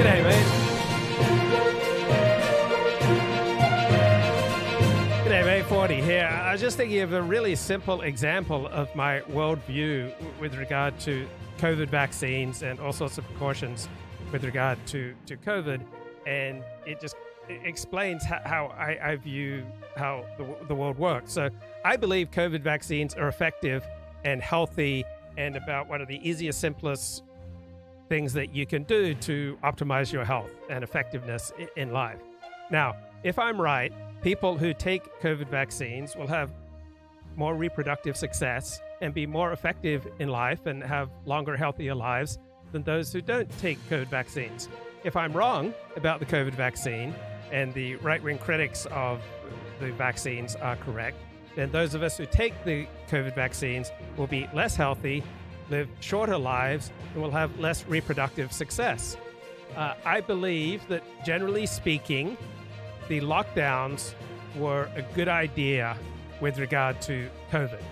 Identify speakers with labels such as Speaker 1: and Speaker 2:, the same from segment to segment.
Speaker 1: G'day, mate. G'day, mate. 40 here. I was just thinking of a really simple example of my worldview with regard to COVID vaccines and all sorts of precautions with regard to COVID. And it just explains how I view how the world works. So I believe COVID vaccines are effective and healthy and about one of the easiest, simplest things that you can do to optimize your health and effectiveness in life. Now, if I'm right, people who take COVID vaccines will have more reproductive success and be more effective in life and have longer, healthier lives than those who don't take COVID vaccines. If I'm wrong about the COVID vaccine and the right-wing critics of the vaccines are correct, then those of us who take the COVID vaccines will be less healthy, live shorter lives, and will have less reproductive success. I believe that, generally speaking, the lockdowns were a good idea with regard to COVID.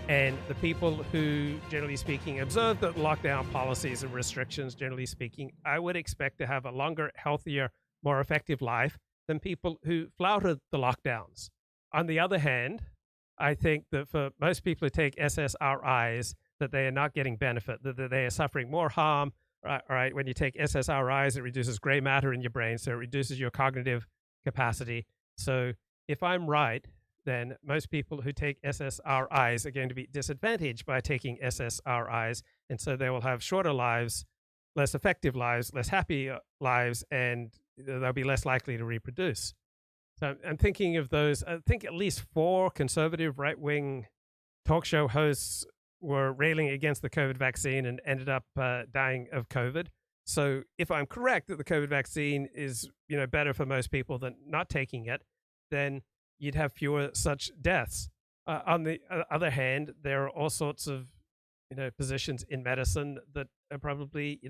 Speaker 1: And the people who, generally speaking, observe the lockdown policies and restrictions, generally speaking, I would expect to have a longer, healthier, more effective life than people who flouted the lockdowns. On the other hand, I think that for most people who take SSRIs, that they are not getting benefit, that they are suffering more harm. Right? When you take SSRIs, it reduces gray matter in your brain, so it reduces your cognitive capacity. So if I'm right, then most people who take SSRIs are going to be disadvantaged by taking SSRIs, and so they will have shorter lives, less effective lives, less happy lives, and they'll be less likely to reproduce. So I'm thinking of those. I think at least 4 conservative right-wing talk show hosts were railing against the COVID vaccine and ended up dying of COVID. So if I'm correct that the COVID vaccine is, better for most people than not taking it, then you'd have fewer such deaths. On the other hand, there are all sorts of, positions in medicine that are probably,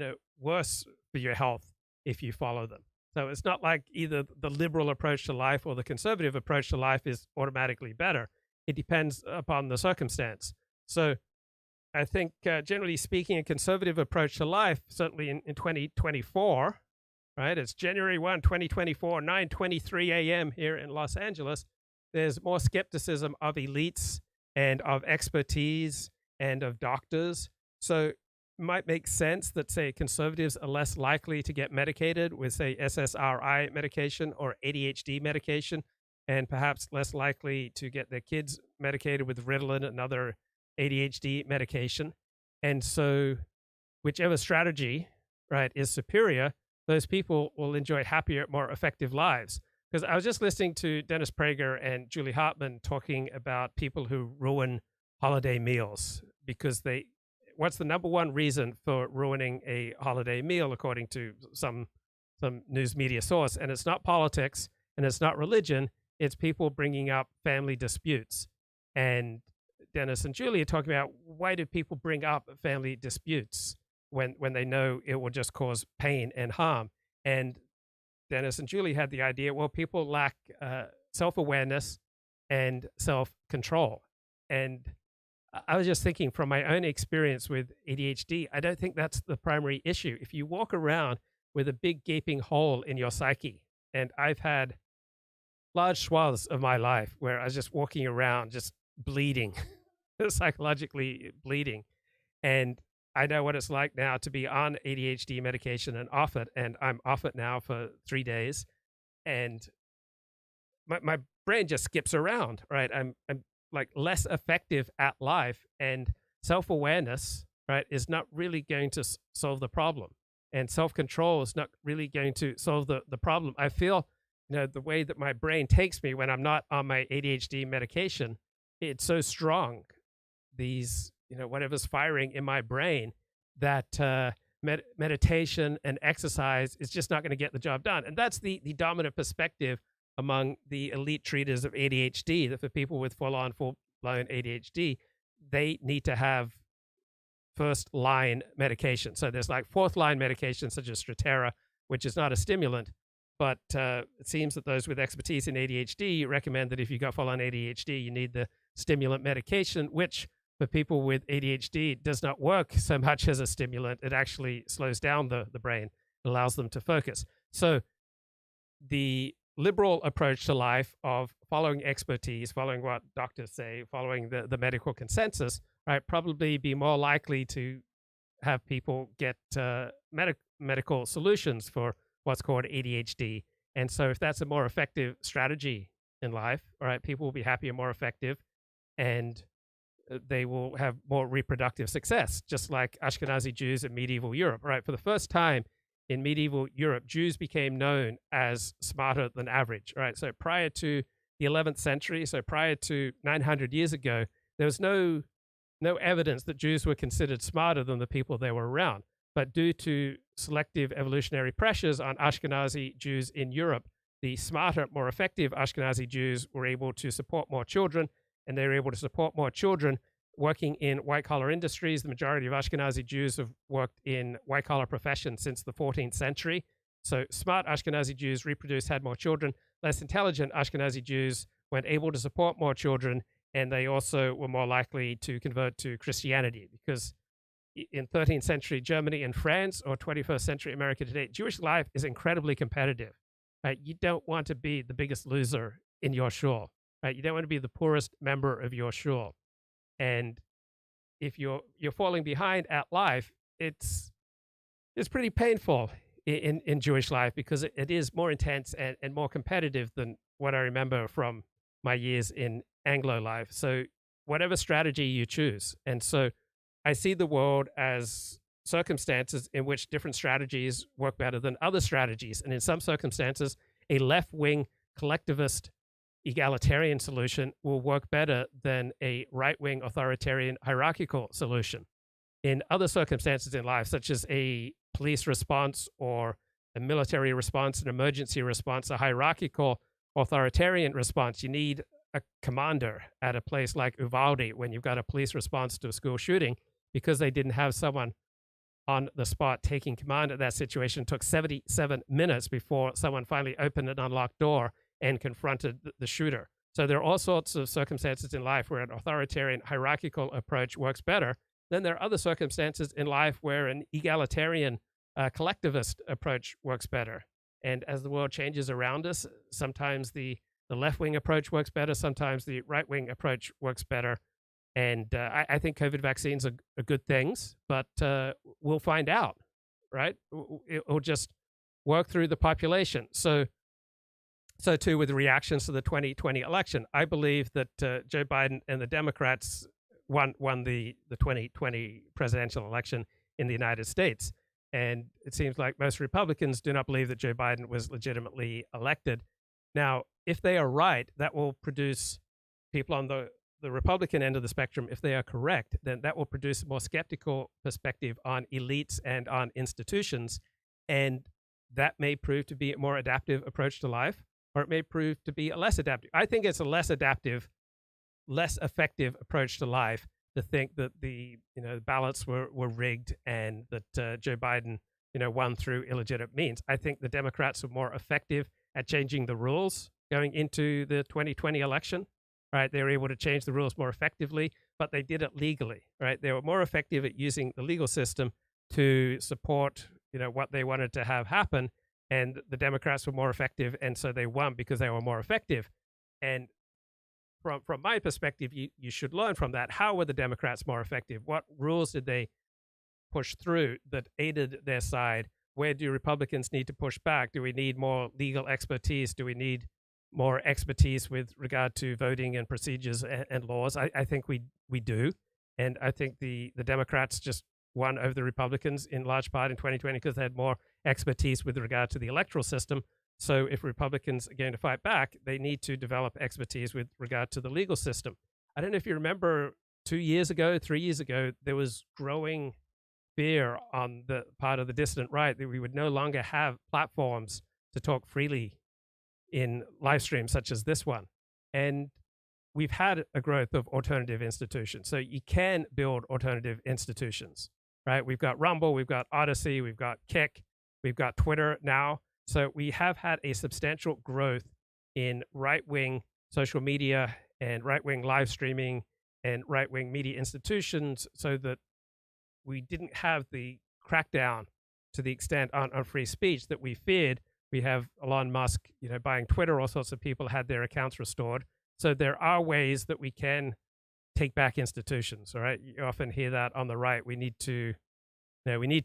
Speaker 1: worse for your health if you follow them. So it's not like either the liberal approach to life or the conservative approach to life is automatically better. It depends upon the circumstance. So I think, generally speaking, a conservative approach to life, certainly in 2024, right? It's January 1, 2024, 9:23 a.m. here in Los Angeles. There's more skepticism of elites and of expertise and of doctors. So it might make sense that, say, conservatives are less likely to get medicated with, say, SSRI medication or ADHD medication, and perhaps less likely to get their kids medicated with Ritalin and other ADHD medication. And so whichever strategy, right, is superior, those people will enjoy happier, more effective lives. Because I was just listening to Dennis Prager and Julie Hartman talking about people who ruin holiday meals because what's the number one reason for ruining a holiday meal, according to some news media source? And it's not politics and it's not religion. It's people bringing up family disputes. And Dennis and Julie are talking about, why do people bring up family disputes when they know it will just cause pain and harm? And Dennis and Julie had the idea, well, people lack self-awareness and self-control. And I was just thinking from my own experience with ADHD, I don't think that's the primary issue. If you walk around with a big gaping hole in your psyche, and I've had large swaths of my life where I was just walking around just bleeding, psychologically bleeding. And I know what it's like now to be on ADHD medication and off it. And I'm off it now for 3 days. And my brain just skips around, right? I'm like less effective at life, and self-awareness, right, is not really going to solve the problem. And self-control is not really going to solve the problem. I feel, the way that my brain takes me when I'm not on my ADHD medication, it's so strong, these, whatever's firing in my brain, that meditation and exercise is just not going to get the job done. And that's the dominant perspective among the elite treaters of ADHD, that for people with full-blown ADHD, they need to have first-line medication. So there's like fourth-line medication, such as Strattera, which is not a stimulant, but it seems that those with expertise in ADHD recommend that if you got full-on ADHD, you need the stimulant medication, which for people with ADHD does not work so much as a stimulant. It actually slows down the brain. allows them to focus. So the liberal approach to life of following expertise, following what doctors say, following the medical consensus, right, probably be more likely to have people get medical solutions for what's called ADHD. And so if that's a more effective strategy in life, all right, people will be happier, more effective, and they will have more reproductive success, just like Ashkenazi Jews in medieval Europe, right? For the first time in medieval Europe, Jews became known as smarter than average, right? So prior to the 11th century, so prior to 900 years ago, there was no evidence that Jews were considered smarter than the people they were around. But due to selective evolutionary pressures on Ashkenazi Jews in Europe, the smarter, more effective Ashkenazi Jews were able to support more children, and they were able to support more children working in white-collar industries. The majority of Ashkenazi Jews have worked in white-collar professions since the 14th century. So smart Ashkenazi Jews reproduced, had more children. Less intelligent Ashkenazi Jews weren't able to support more children, and they also were more likely to convert to Christianity, because in 13th century Germany and France, or 21st century America today, Jewish life is incredibly competitive. Right? You don't want to be the biggest loser in your shul. Right? You don't want to be the poorest member of your shul. And if you're falling behind at life, it's pretty painful in Jewish life, because it is more intense and more competitive than what I remember from my years in Anglo life. So whatever strategy you choose. And so I see the world as circumstances in which different strategies work better than other strategies. And in some circumstances, a left-wing collectivist egalitarian solution will work better than a right-wing authoritarian hierarchical solution. In other circumstances in life, such as a police response or a military response, an emergency response, a hierarchical authoritarian response, you need a commander at a place like Uvalde when you've got a police response to a school shooting, because they didn't have someone on the spot taking command of that situation. It took 77 minutes before someone finally opened an unlocked door and confronted the shooter. So there are all sorts of circumstances in life where an authoritarian hierarchical approach works better. Then there are other circumstances in life where an egalitarian collectivist approach works better. And as the world changes around us, sometimes the left-wing approach works better, sometimes the right-wing approach works better. And I think COVID vaccines are good things, but we'll find out, right? It'll just work through the population. So too with the reactions to the 2020 election. I believe that Joe Biden and the Democrats won the 2020 presidential election in the United States. And it seems like most Republicans do not believe that Joe Biden was legitimately elected. Now, if they are right, that will produce people on the Republican end of the spectrum. If they are correct, then that will produce a more skeptical perspective on elites and on institutions. And that may prove to be a more adaptive approach to life, or it may prove to be a less adaptive. I think it's a less adaptive, less effective approach to life to think that the ballots were rigged and that Joe Biden won through illegitimate means. I think the Democrats were more effective at changing the rules going into the 2020 election. Right, they were able to change the rules more effectively, but they did it legally. Right, they were more effective at using the legal system to support what they wanted to have happen, and the Democrats were more effective, and so they won because they were more effective. And from my perspective, you should learn from that. How were the Democrats more effective? What rules did they push through that aided their side? Where do Republicans need to push back? Do we need more legal expertise? Do we need more expertise with regard to voting and procedures and laws? I think we do. And I think the Democrats just won over the Republicans in large part in 2020 because they had more expertise with regard to the electoral system. So if Republicans are going to fight back, they need to develop expertise with regard to the legal system. I don't know if you remember 2 years ago, 3 years ago, there was growing fear on the part of the dissident right that we would no longer have platforms to talk freely in live streams such as this one. And we've had a growth of alternative institutions. So you can build alternative institutions, right? We've got Rumble, we've got Odyssey, we've got Kick, we've got Twitter now. So we have had a substantial growth in right-wing social media and right-wing live streaming and right-wing media institutions, so that we didn't have the crackdown to the extent on free speech that we feared. We have Elon Musk, buying Twitter. All sorts of people had their accounts restored. So there are ways that we can take back institutions. All right, you often hear that on the right. We need to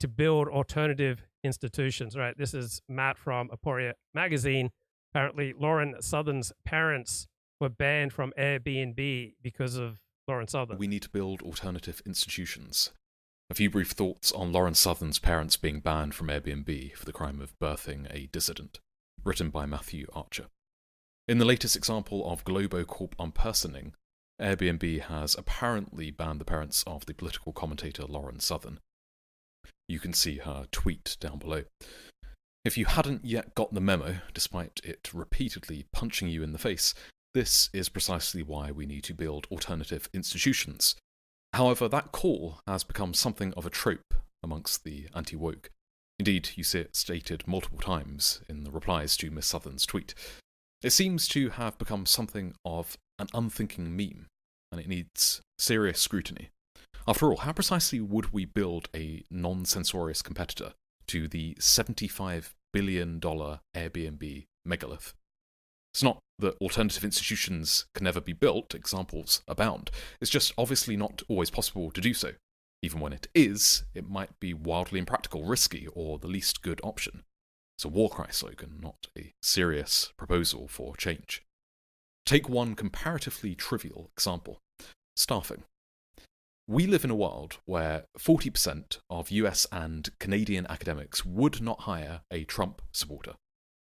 Speaker 1: build alternative institutions. Right. This is Matt from Aporia Magazine. Apparently, Lauren Southern's parents were banned from Airbnb because of Lauren Southern.
Speaker 2: We need to build alternative institutions. A few brief thoughts on Lauren Southern's parents being banned from Airbnb for the crime of birthing a dissident, written by Matthew Archer. In the latest example of Globo Corp unpersoning, Airbnb has apparently banned the parents of the political commentator Lauren Southern. You can see her tweet down below. If you hadn't yet got the memo, despite it repeatedly punching you in the face, this is precisely why we need to build alternative institutions. However, that call has become something of a trope amongst the anti-woke. Indeed, you see it stated multiple times in the replies to Miss Southern's tweet. It seems to have become something of an unthinking meme, and it needs serious scrutiny. After all, how precisely would we build a non-censorious competitor to the $75 billion Airbnb megalith? It's not that alternative institutions can never be built, examples abound. It's just obviously not always possible to do so. Even when it is, it might be wildly impractical, risky, or the least good option. It's a war cry slogan, not a serious proposal for change. Take one comparatively trivial example: staffing. We live in a world where 40% of US and Canadian academics would not hire a Trump supporter.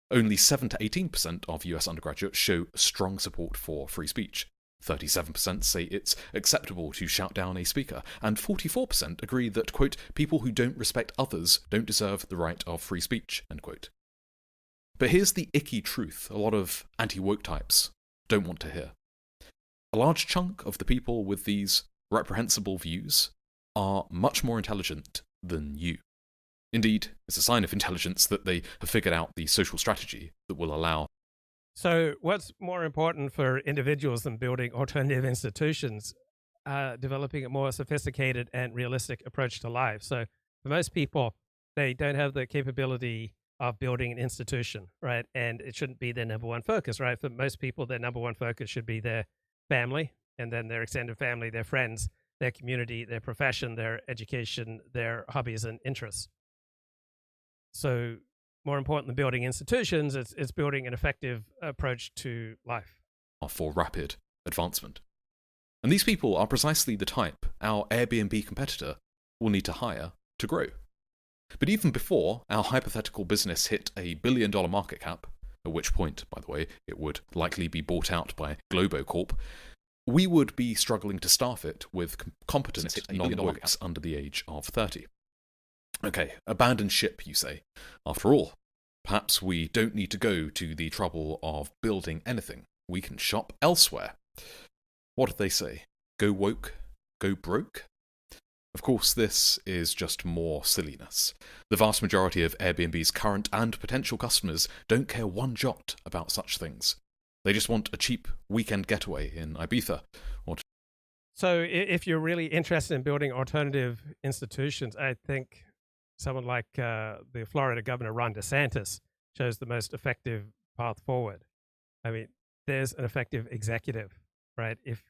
Speaker 2: Only 7 to 18% of US undergraduates show strong support for free speech. 37% say it's acceptable to shout down a speaker, and 44% agree that, quote, people who don't respect others don't deserve the right of free speech, end quote. But here's the icky truth a lot of anti-woke types don't want to hear. A large chunk of the people with these reprehensible views are much more intelligent than you. Indeed, it's a sign of intelligence that they have figured out the social strategy that will allow.
Speaker 1: So what's more important for individuals than building alternative institutions? Developing a more sophisticated and realistic approach to life. So for most people, they don't have the capability of building an institution, right? And it shouldn't be their number one focus, right? For most people, their number one focus should be their family, and then their extended family, their friends, their community, their profession, their education, their hobbies and interests. So more important than building institutions, it's building an effective approach to life.
Speaker 2: For rapid advancement. And these people are precisely the type our Airbnb competitor will need to hire to grow. But even before our hypothetical business hit $1 billion market cap, at which point, by the way, it would likely be bought out by Globo Corp, we would be struggling to staff it with competent non-wokes under the age of 30. Okay, abandon ship, you say. After all, perhaps we don't need to go to the trouble of building anything. We can shop elsewhere. What do they say? Go woke, go broke? Of course, this is just more silliness. The vast majority of Airbnb's current and potential customers don't care one jot about such things. They just want a cheap weekend getaway in Ibiza.
Speaker 1: So if you're really interested in building alternative institutions, I think someone like the Florida Governor Ron DeSantis shows the most effective path forward. I mean, there's an effective executive, right? If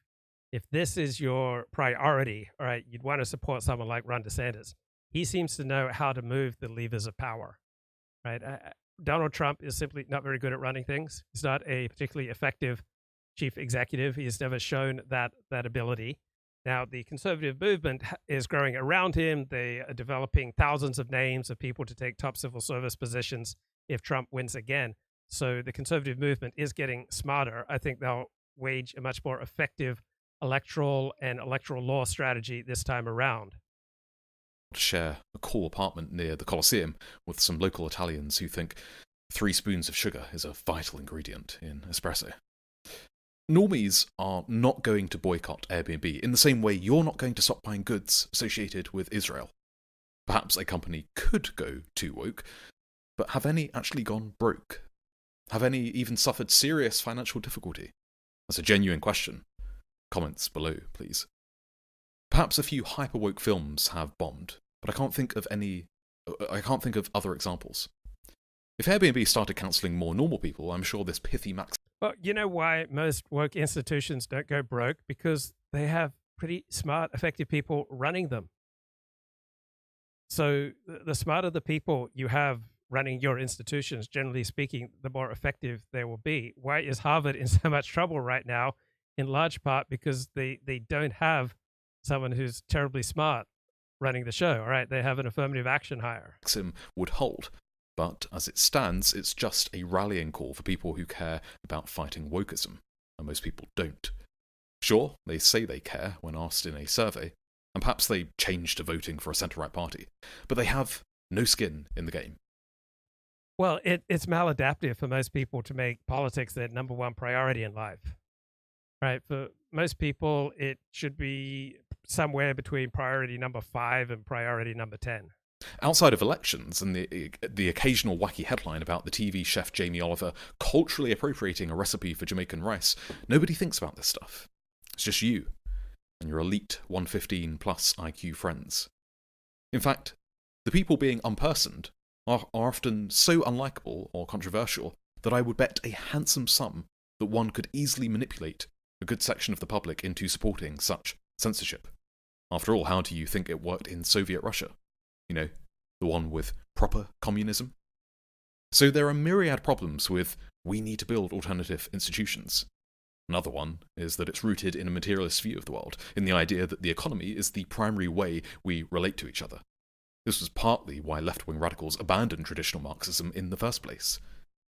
Speaker 1: this is your priority, all right, you'd want to support someone like Ron DeSantis. He seems to know how to move the levers of power, right? Donald Trump is simply not very good at running things. He's not a particularly effective chief executive. He has never shown that ability. Now, the conservative movement is growing around him. They are developing thousands of names of people to take top civil service positions if Trump wins again. So the conservative movement is getting smarter. I think they'll wage a much more effective electoral and electoral law strategy this time around.
Speaker 2: Share a cool apartment near the Colosseum with some local Italians who think 3 spoons of sugar is a vital ingredient in espresso. Normies are not going to boycott Airbnb in the same way you're not going to stop buying goods associated with Israel. Perhaps a company could go too woke, but have any actually gone broke? Have any even suffered serious financial difficulty? That's a genuine question. Comments below, please. Perhaps a few hyper-woke films have bombed, but I can't think of any I can't think of other examples. If Airbnb started counselling more normal people, I'm sure this pithy max...
Speaker 1: Well, you know why most woke institutions don't go broke? Because they have pretty smart, effective people running them. So the smarter the people you have running your institutions, generally speaking, the more effective they will be. Why is Harvard in so much trouble right now? In large part because they don't have someone who's terribly smart running the show, all right? They have an affirmative action hire.
Speaker 2: Maxim would hold, but as it stands, it's just a rallying call for people who care about fighting wokeism, and most people don't. Sure, they say they care when asked in a survey, and perhaps they change to voting for a centre-right party, but they have no skin in the game.
Speaker 1: Well, it's maladaptive for most people to make politics their number one priority in life. Right. For most people, it should be somewhere between priority number 5 and priority number 10.
Speaker 2: Outside of elections and the occasional wacky headline about the TV chef Jamie Oliver culturally appropriating a recipe for Jamaican rice, nobody thinks about this stuff. It's just you and your elite 115 plus IQ friends. In fact, the people being unpersoned are often so unlikable or controversial that I would bet a handsome sum that one could easily manipulate a good section of the public into supporting such censorship. After all, how do you think it worked in Soviet Russia? You know, the one with proper communism? So there are myriad problems with we need to build alternative institutions. Another one is that it's rooted in a materialist view of the world, in the idea that the economy is the primary way we relate to each other. This was partly why left-wing radicals abandoned traditional Marxism in the first place.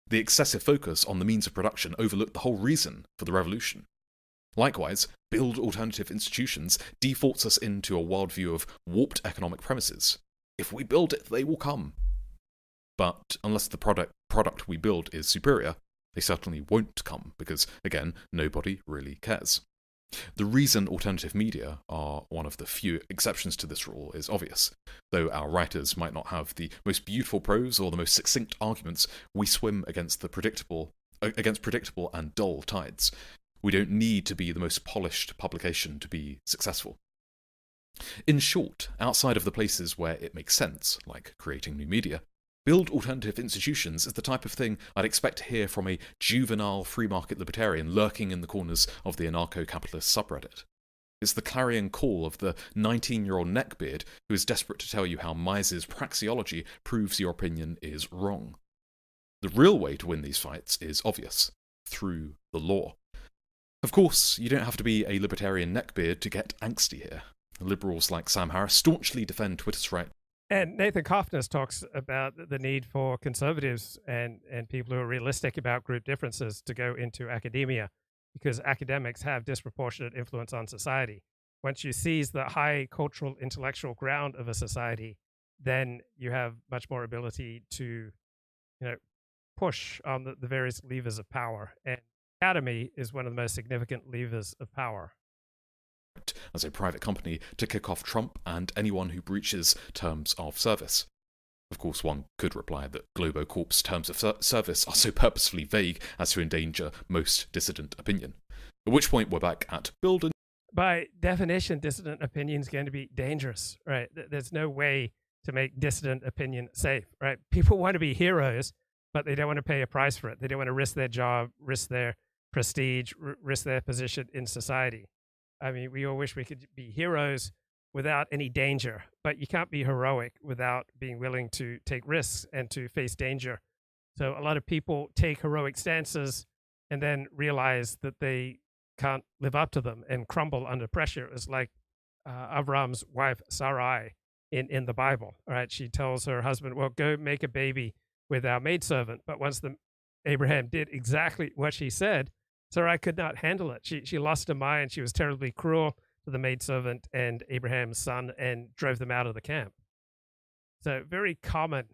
Speaker 2: The excessive focus on the means of production overlooked the whole reason for the revolution. Likewise, build alternative institutions defaults us into a worldview of warped economic premises. If we build it, they will come. But unless the product we build is superior, they certainly won't come because, again, nobody really cares. The reason alternative media are one of the few exceptions to this rule is obvious. Though our writers might not have the most beautiful prose or the most succinct arguments, we swim against predictable and dull tides. We don't need to be the most polished publication to be successful. In short, outside of the places where it makes sense, like creating new media, build alternative institutions is the type of thing I'd expect to hear from a juvenile free market libertarian lurking in the corners of the anarcho-capitalist subreddit. It's the clarion call of the 19-year-old neckbeard who is desperate to tell you how Mises' praxeology proves your opinion is wrong. The real way to win these fights is obvious, through the law. Of course, you don't have to be a libertarian neckbeard to get angsty here. Liberals like Sam Harris staunchly defend Twitter's right.
Speaker 1: And Nathan Kofnes talks about the need for conservatives and people who are realistic about group differences to go into academia, because academics have disproportionate influence on society. Once you seize the high cultural intellectual ground of a society, then you have much more ability to, push on the various levers of power. And academy is one of the most significant levers of power.
Speaker 2: As a private company to kick off Trump and anyone who breaches terms of service. Of course, one could reply that Globo Corp's terms of service are so purposefully vague as to endanger most dissident opinion. At which point we're back at build and...
Speaker 1: By definition, dissident opinion is going to be dangerous, right? There's no way to make dissident opinion safe, right? People want to be heroes, but they don't want to pay a price for it. They don't want to risk their job, risk their prestige, risk their position in society. I mean, we all wish we could be heroes without any danger, but you can't be heroic without being willing to take risks and to face danger. So a lot of people take heroic stances and then realize that they can't live up to them and crumble under pressure. It's like Avram's wife, Sarai, in the Bible. All right, she tells her husband, well, go make a baby with our maidservant. But once Abraham did exactly what she said, Sarai could not handle it. She lost her mind. She was terribly cruel to the maidservant and Abraham's son and drove them out of the camp. So very common,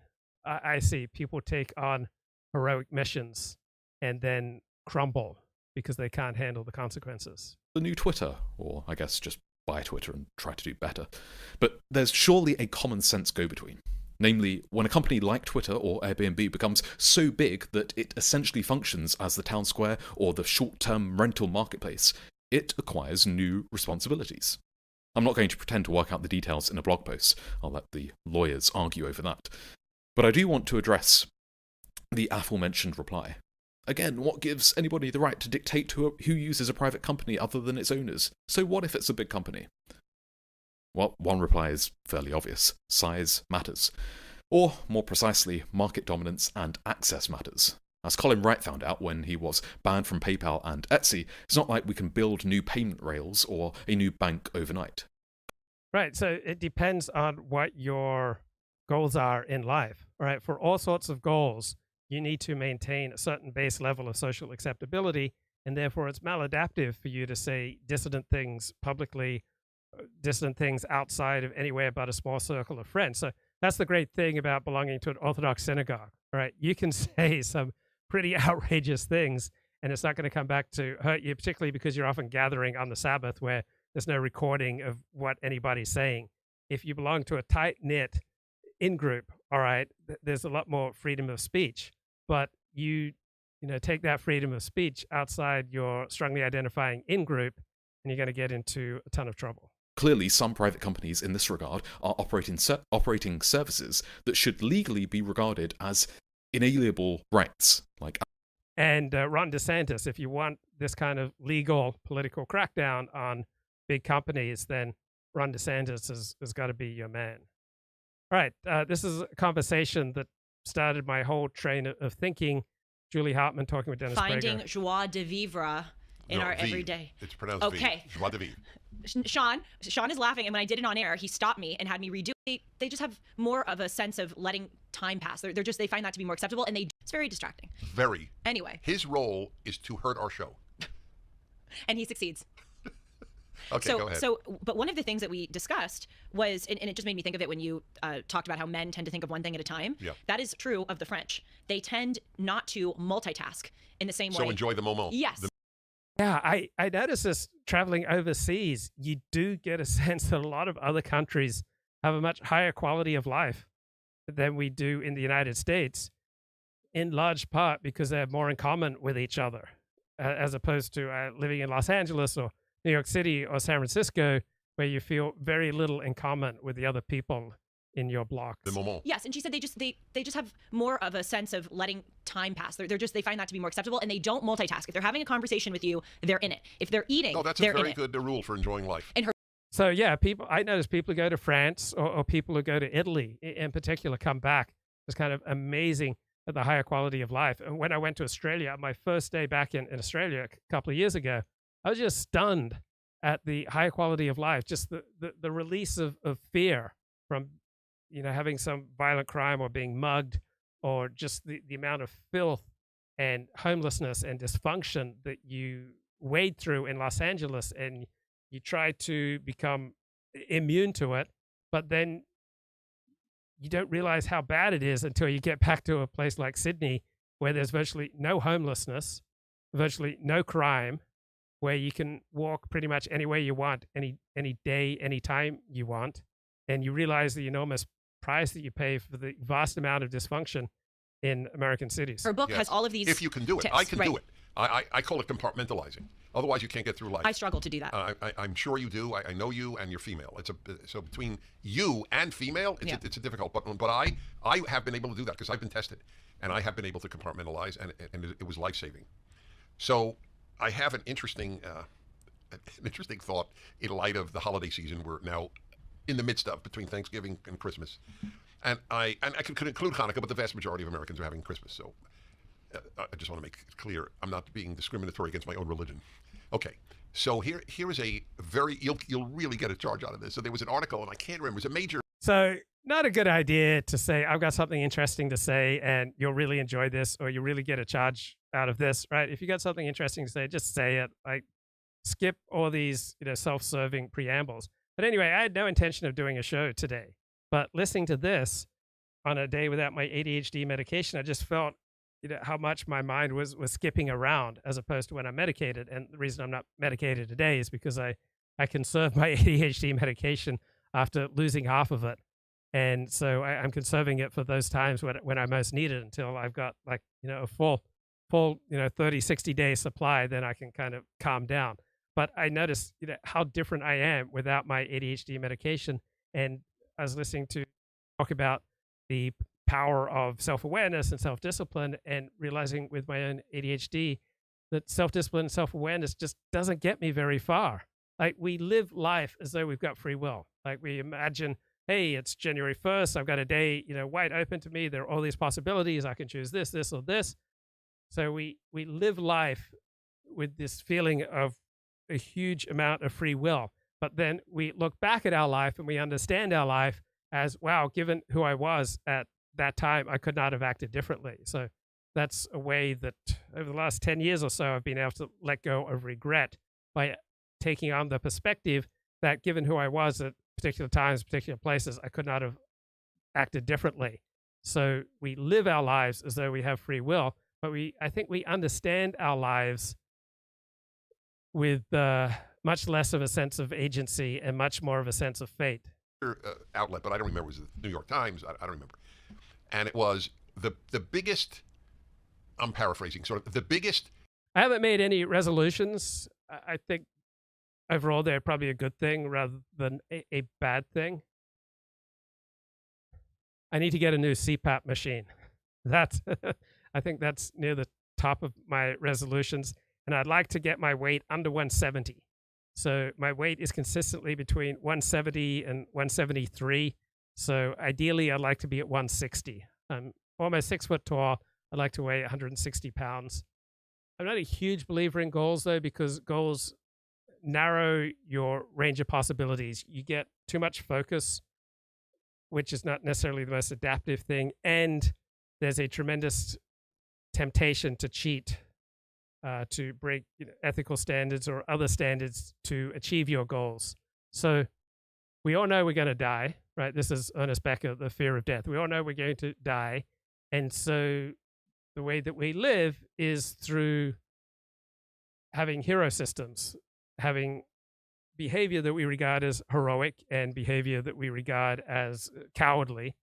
Speaker 1: I see people take on heroic missions and then crumble because they can't handle the consequences.
Speaker 2: The new Twitter, or I guess just buy Twitter and try to do better. But there's surely a common sense go-between. Namely, when a company like Twitter or Airbnb becomes so big that it essentially functions as the town square or the short-term rental marketplace, it acquires new responsibilities. I'm not going to pretend to work out the details in a blog post. I'll let the lawyers argue over that. But I do want to address the aforementioned reply. Again, what gives anybody the right to dictate who uses a private company other than its owners? So what if it's a big company? Well, one reply is fairly obvious. Size matters. Or, more precisely, market dominance and access matters. As Colin Wright found out when he was banned from PayPal and Etsy, it's not like we can build new payment rails or a new bank overnight.
Speaker 1: Right, so it depends on what your goals are in life, right? For all sorts of goals, you need to maintain a certain base level of social acceptability, and therefore it's maladaptive for you to say dissident things publicly, dissident things outside of anywhere but a small circle of friends. So that's the great thing about belonging to an Orthodox synagogue, right? You can say some pretty outrageous things, and it's not going to come back to hurt you, particularly because you're often gathering on the Sabbath where there's no recording of what anybody's saying. If you belong to a tight-knit in-group, all right, there's a lot more freedom of speech, but you take that freedom of speech outside your strongly identifying in-group, and you're going to get into a ton of trouble.
Speaker 2: Clearly, some private companies in this regard are operating services that should legally be regarded as inalienable rights.
Speaker 1: And Ron DeSantis, if you want this kind of legal political crackdown on big companies, then Ron DeSantis has got to be your man. All right, this is a conversation that started my whole train of thinking. Julie Hartman talking with Dennis
Speaker 3: Finding
Speaker 1: Prager.
Speaker 3: joie de vivre in our everyday.
Speaker 4: It's pronounced
Speaker 3: okay.
Speaker 4: V. Joie de vivre.
Speaker 3: Sean is laughing, and when I did it on air, he stopped me and had me redo it. They just have more of a sense of letting time pass. They find that to be more acceptable, and it's very distracting.
Speaker 4: Very.
Speaker 3: Anyway.
Speaker 4: His role is to hurt our show.
Speaker 3: And he succeeds.
Speaker 4: Okay, go ahead.
Speaker 3: But one of the things that we discussed was, and it just made me think of it when you talked about how men tend to think of one thing at a time.
Speaker 4: Yeah.
Speaker 3: That is true of the French. They tend not to multitask in the same way.
Speaker 4: So enjoy the moment.
Speaker 3: Yes.
Speaker 1: Yeah, I noticed this traveling overseas. You do get a sense that a lot of other countries have a much higher quality of life than we do in the United States, in large part because they have more in common with each other, as opposed to living in Los Angeles or New York City or San Francisco, where you feel very little in common with the other people in your blocks.
Speaker 4: The moment.
Speaker 3: Yes, and she said they just have more of a sense of letting time pass. They find that to be more acceptable, and they don't multitask. If they're having a conversation with you, they're in it. If they're eating,
Speaker 4: that's
Speaker 3: they're
Speaker 4: a very
Speaker 3: in
Speaker 4: good rule for enjoying life.
Speaker 3: And
Speaker 1: so yeah, I notice people who go to France or people who go to Italy in particular come back. It's kind of amazing at the higher quality of life. And when I went to Australia, my first day back in Australia a couple of years ago, I was just stunned at the higher quality of life, just the release of fear from having some violent crime or being mugged, or just the amount of filth and homelessness and dysfunction that you wade through in Los Angeles, and you try to become immune to it, but then you don't realize how bad it is until you get back to a place like Sydney, where there's virtually no homelessness, virtually no crime, where you can walk pretty much anywhere you want, any day, any time you want, and you realize the enormous price that you pay for the vast amount of dysfunction in American cities.
Speaker 3: her book has all of these.
Speaker 4: If you can do it,
Speaker 3: tips,
Speaker 4: I can
Speaker 3: right.
Speaker 4: do it. I call it compartmentalizing. Otherwise, you can't get through life.
Speaker 3: I struggle to do that.
Speaker 4: I'm sure you do. I know you, and you're female. So between you and female, it's a difficult. But I have been able to do that because I've been tested, and I have been able to compartmentalize, and it was life saving. So I have an interesting thought in light of the holiday season we're now in the midst of, between Thanksgiving and Christmas, and I could include Hanukkah, but the vast majority of Americans are having Christmas. So I just want to make it clear I'm not being discriminatory against my own religion. Okay, so here is a very you'll really get a charge out of this. So there was an article, and I can't remember. It was a major.
Speaker 1: So not a good idea to say, I've got something interesting to say and you'll really enjoy this, or you really get a charge out of this, right? If you got something interesting to say, just say it. Like, skip all these self-serving preambles. But anyway, I had no intention of doing a show today, but listening to this on a day without my ADHD medication, I just felt how much my mind was skipping around as opposed to when I'm medicated. And the reason I'm not medicated today is because I conserve my ADHD medication after losing half of it. And so I'm conserving it for those times when I most need it, until I've got a full 30, 60 day supply. Then I can kind of calm down. but I noticed how different I am without my ADHD medication. And I was listening to talk about the power of self-awareness and self-discipline, and realizing with my own ADHD that self-discipline and self-awareness just doesn't get me very far. Like, we live life as though we've got free will. Like, we imagine, hey, it's January 1st. I've got a day, wide open to me. There are all these possibilities. I can choose this, this, or this. So we live life with this feeling of a huge amount of free will. But then we look back at our life and we understand our life as, wow, given who I was at that time, I could not have acted differently. So that's a way that over the last 10 years or so, I've been able to let go of regret by taking on the perspective that given who I was at particular times, particular places, I could not have acted differently. So we live our lives as though we have free will, but I think we understand our lives with much less of a sense of agency and much more of a sense of fate.
Speaker 4: Outlet, but I don't remember. It was the New York Times. I don't remember. And it was the biggest, I'm paraphrasing, sort of the biggest.
Speaker 1: I haven't made any resolutions. I think overall they're probably a good thing rather than a bad thing. I need to get a new CPAP machine. I think that's near the top of my resolutions. And I'd like to get my weight under 170. So my weight is consistently between 170 and 173. So ideally, I'd like to be at 160. I'm almost 6 foot tall. I'd like to weigh 160 pounds. I'm not a huge believer in goals, though, because goals narrow your range of possibilities. You get too much focus, which is not necessarily the most adaptive thing. And there's a tremendous temptation to cheat, to break ethical standards or other standards to achieve your goals. So we all know we're going to die, right? This is Ernest Becker, The Fear of Death. We all know we're going to die. And so the way that we live is through having hero systems, having behavior that we regard as heroic and behavior that we regard as cowardly.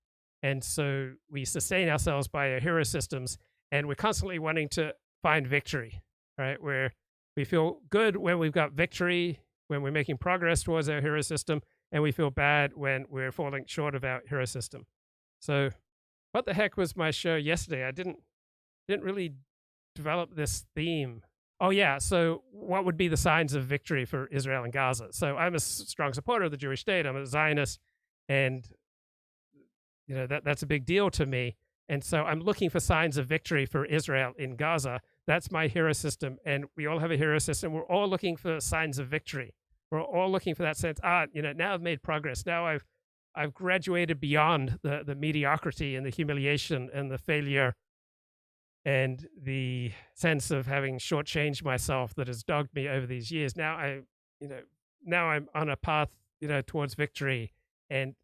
Speaker 1: And so we sustain ourselves by our hero systems, and we're constantly wanting to find victory, right? Where we feel good when we've got victory, when we're making progress towards our hero system, and we feel bad when we're falling short of our hero system. So what the heck was my show yesterday? I didn't really develop this theme. Oh yeah, so what would be the signs of victory for Israel and Gaza? So I'm a strong supporter of the Jewish state. I'm a Zionist, and that's a big deal to me. And so I'm looking for signs of victory for Israel in Gaza. That's my hero system, and we all have a hero system. We're all looking for signs of victory. We're all looking for that sense. Now I've made progress. Now I've graduated beyond the mediocrity and the humiliation and the failure and the sense of having shortchanged myself that has dogged me over these years. Now I'm on a path, towards victory. And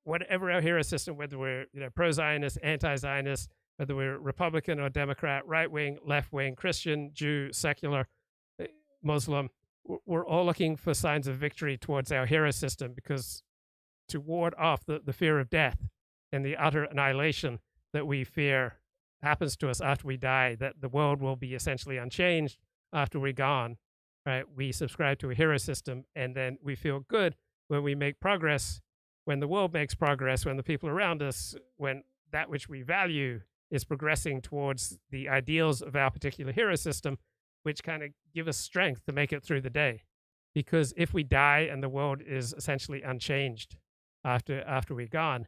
Speaker 1: whatever our hero system, whether we're pro-Zionist, anti-Zionist, whether we're Republican or Democrat, right-wing, left-wing, Christian, Jew, secular, Muslim, we're all looking for signs of victory towards our hero system, because to ward off the fear of death and the utter annihilation that we fear happens to us after we die, that the world will be essentially unchanged after we're gone, right? We subscribe to a hero system, and then we feel good when we make progress, when the world makes progress, when the people around us, when that which we value is progressing towards the ideals of our particular hero system, which kind of give us strength to make it through the day. Because if we die and the world is essentially unchanged after we're gone,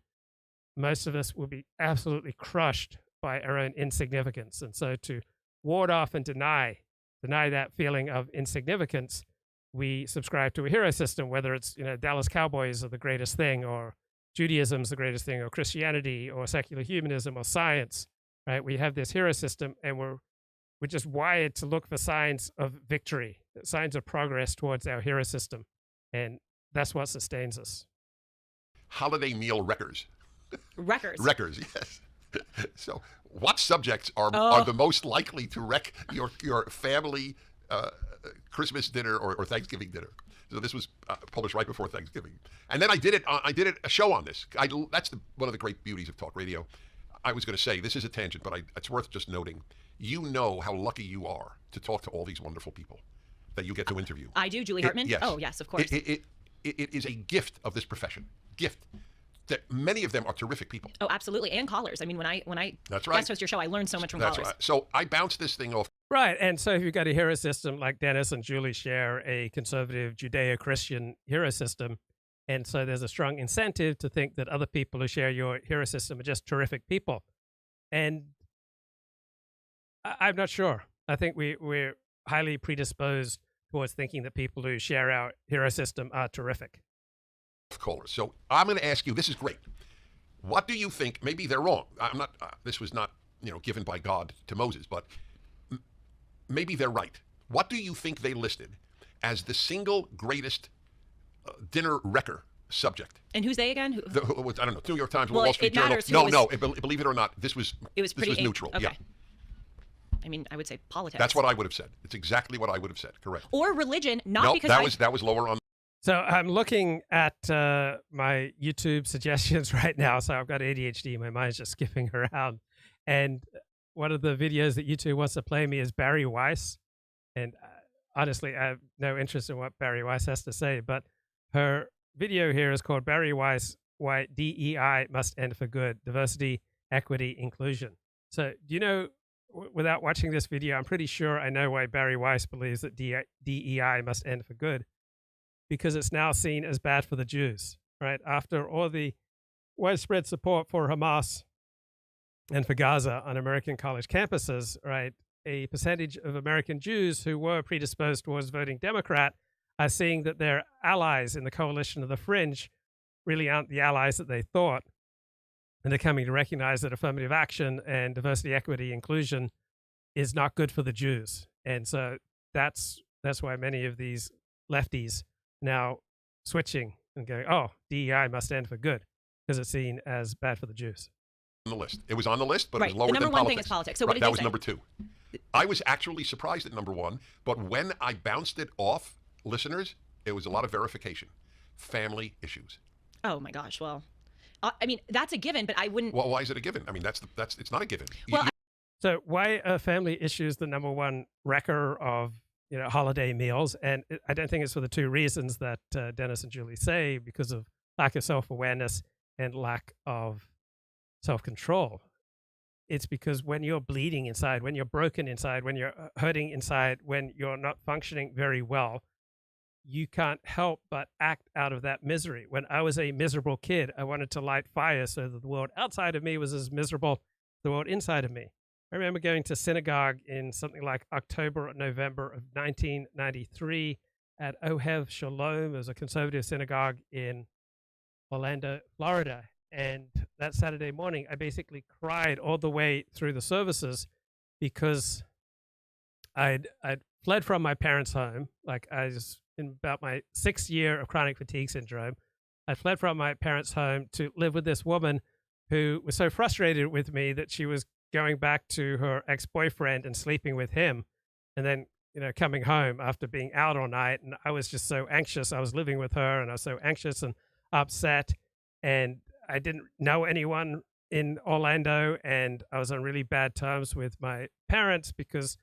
Speaker 1: most of us will be absolutely crushed by our own insignificance. And so to ward off and deny that feeling of insignificance, we subscribe to a hero system, whether it's, Dallas Cowboys are the greatest thing, or Judaism's the greatest thing, or Christianity, or secular humanism, or science, right? We have this hero system, and we're just wired to look for signs of victory, signs of progress towards our hero system. And that's what sustains us.
Speaker 4: Holiday meal wreckers.
Speaker 3: Wreckers.
Speaker 4: Wreckers, yes. So what subjects are the most likely to wreck your family Christmas dinner or Thanksgiving dinner? So this was published right before Thanksgiving. And then I did a show on this. That's one of the great beauties of talk radio. I was going to say, this is a tangent, but it's worth just noting. You know how lucky you are to talk to all these wonderful people. that you get to interview.
Speaker 3: I do, Julie Hartman?
Speaker 4: Yes.
Speaker 3: Oh, yes, of course.
Speaker 4: It is a gift of this profession. Gift. That many of them are terrific people.
Speaker 3: Oh, absolutely. And callers. I mean, when I
Speaker 4: That's right.
Speaker 3: guest host your show, I learned so much from
Speaker 4: That's
Speaker 3: callers.
Speaker 4: right. So I bounced this thing off.
Speaker 1: Right. And so if you've got a hero system like Dennis and Julie share a conservative Judeo-Christian hero system, and so there's a strong incentive to think that other people who share your hero system are just terrific people. And I'm not sure. I think we're highly predisposed towards thinking that people who share our hero system are terrific.
Speaker 4: Callers. So I'm going to ask you, this is great. What do you think? Maybe they're wrong. I'm not, this was not, given by God to Moses, but maybe they're right. What do you think they listed as the single greatest dinner wrecker subject?
Speaker 3: And who's they again?
Speaker 4: I don't know, New York Times,
Speaker 3: Well,
Speaker 4: Wall Street
Speaker 3: it
Speaker 4: Journal.
Speaker 3: matters who
Speaker 4: No,
Speaker 3: was-
Speaker 4: believe it or not, this was neutral.
Speaker 3: Okay.
Speaker 4: Yeah.
Speaker 3: I mean, I would say politics.
Speaker 4: That's what I would have said. It's exactly what I would have said. Correct.
Speaker 3: Or religion, not
Speaker 4: No,
Speaker 3: because
Speaker 4: that was lower on.
Speaker 1: So I'm looking at my YouTube suggestions right now. So I've got ADHD. My mind's just skipping around. And one of the videos that YouTube wants to play me is Barry Weiss. And honestly, I have no interest in what Barry Weiss has to say. But her video here is called Barry Weiss, Why DEI Must End for Good, Diversity, Equity, Inclusion. So do you know, without watching this video, I'm pretty sure I know why Barry Weiss believes that DEI must end for good. Because it's now seen as bad for the Jews, right? After all the widespread support for Hamas and for Gaza on American college campuses, right? A percentage of American Jews who were predisposed towards voting Democrat are seeing that their allies in the coalition of the fringe really aren't the allies that they thought. And they're coming to recognize that affirmative action and diversity, equity, inclusion is not good for the Jews. And so that's why many of these lefties now switching and going, oh, DEI must end for good, because it's seen as bad for the Jews.
Speaker 4: On the list. It was on the list, but
Speaker 3: right.
Speaker 4: it was lower
Speaker 3: the
Speaker 4: than
Speaker 3: number one
Speaker 4: politics.
Speaker 3: thing is politics. So
Speaker 4: right,
Speaker 3: what did
Speaker 4: that
Speaker 3: they
Speaker 4: was
Speaker 3: say?
Speaker 4: number two. I was actually surprised at number one, but when I bounced it off listeners, it was a lot of verification. Family issues.
Speaker 3: Oh my gosh. Well, I mean, that's a given, but I wouldn't.
Speaker 4: Well, why is it a given? I mean, it's not a given.
Speaker 3: Well,
Speaker 1: So why are family issues the number one wrecker of holiday meals? And I don't think it's for the two reasons that Dennis and Julie say, because of lack of self-awareness and lack of self-control. It's because when you're bleeding inside, when you're broken inside, when you're hurting inside, when you're not functioning very well, you can't help but act out of that misery. When I was a miserable kid, I wanted to light fire so that the world outside of me was as miserable as the world inside of me. I remember going to synagogue in something like October or November of 1993 at Ohev Shalom. It was a conservative synagogue in Orlando, Florida. And that Saturday morning, I basically cried all the way through the services because I'd fled from my parents' home. Like, I was in about my 6th year of chronic fatigue syndrome. I fled from my parents' home to live with this woman who was so frustrated with me that she was going back to her ex-boyfriend and sleeping with him, and then coming home after being out all night. And I was just so anxious. I was living with her, and I was so anxious and upset, and I didn't know anyone in Orlando, and I was on really bad terms with my parents because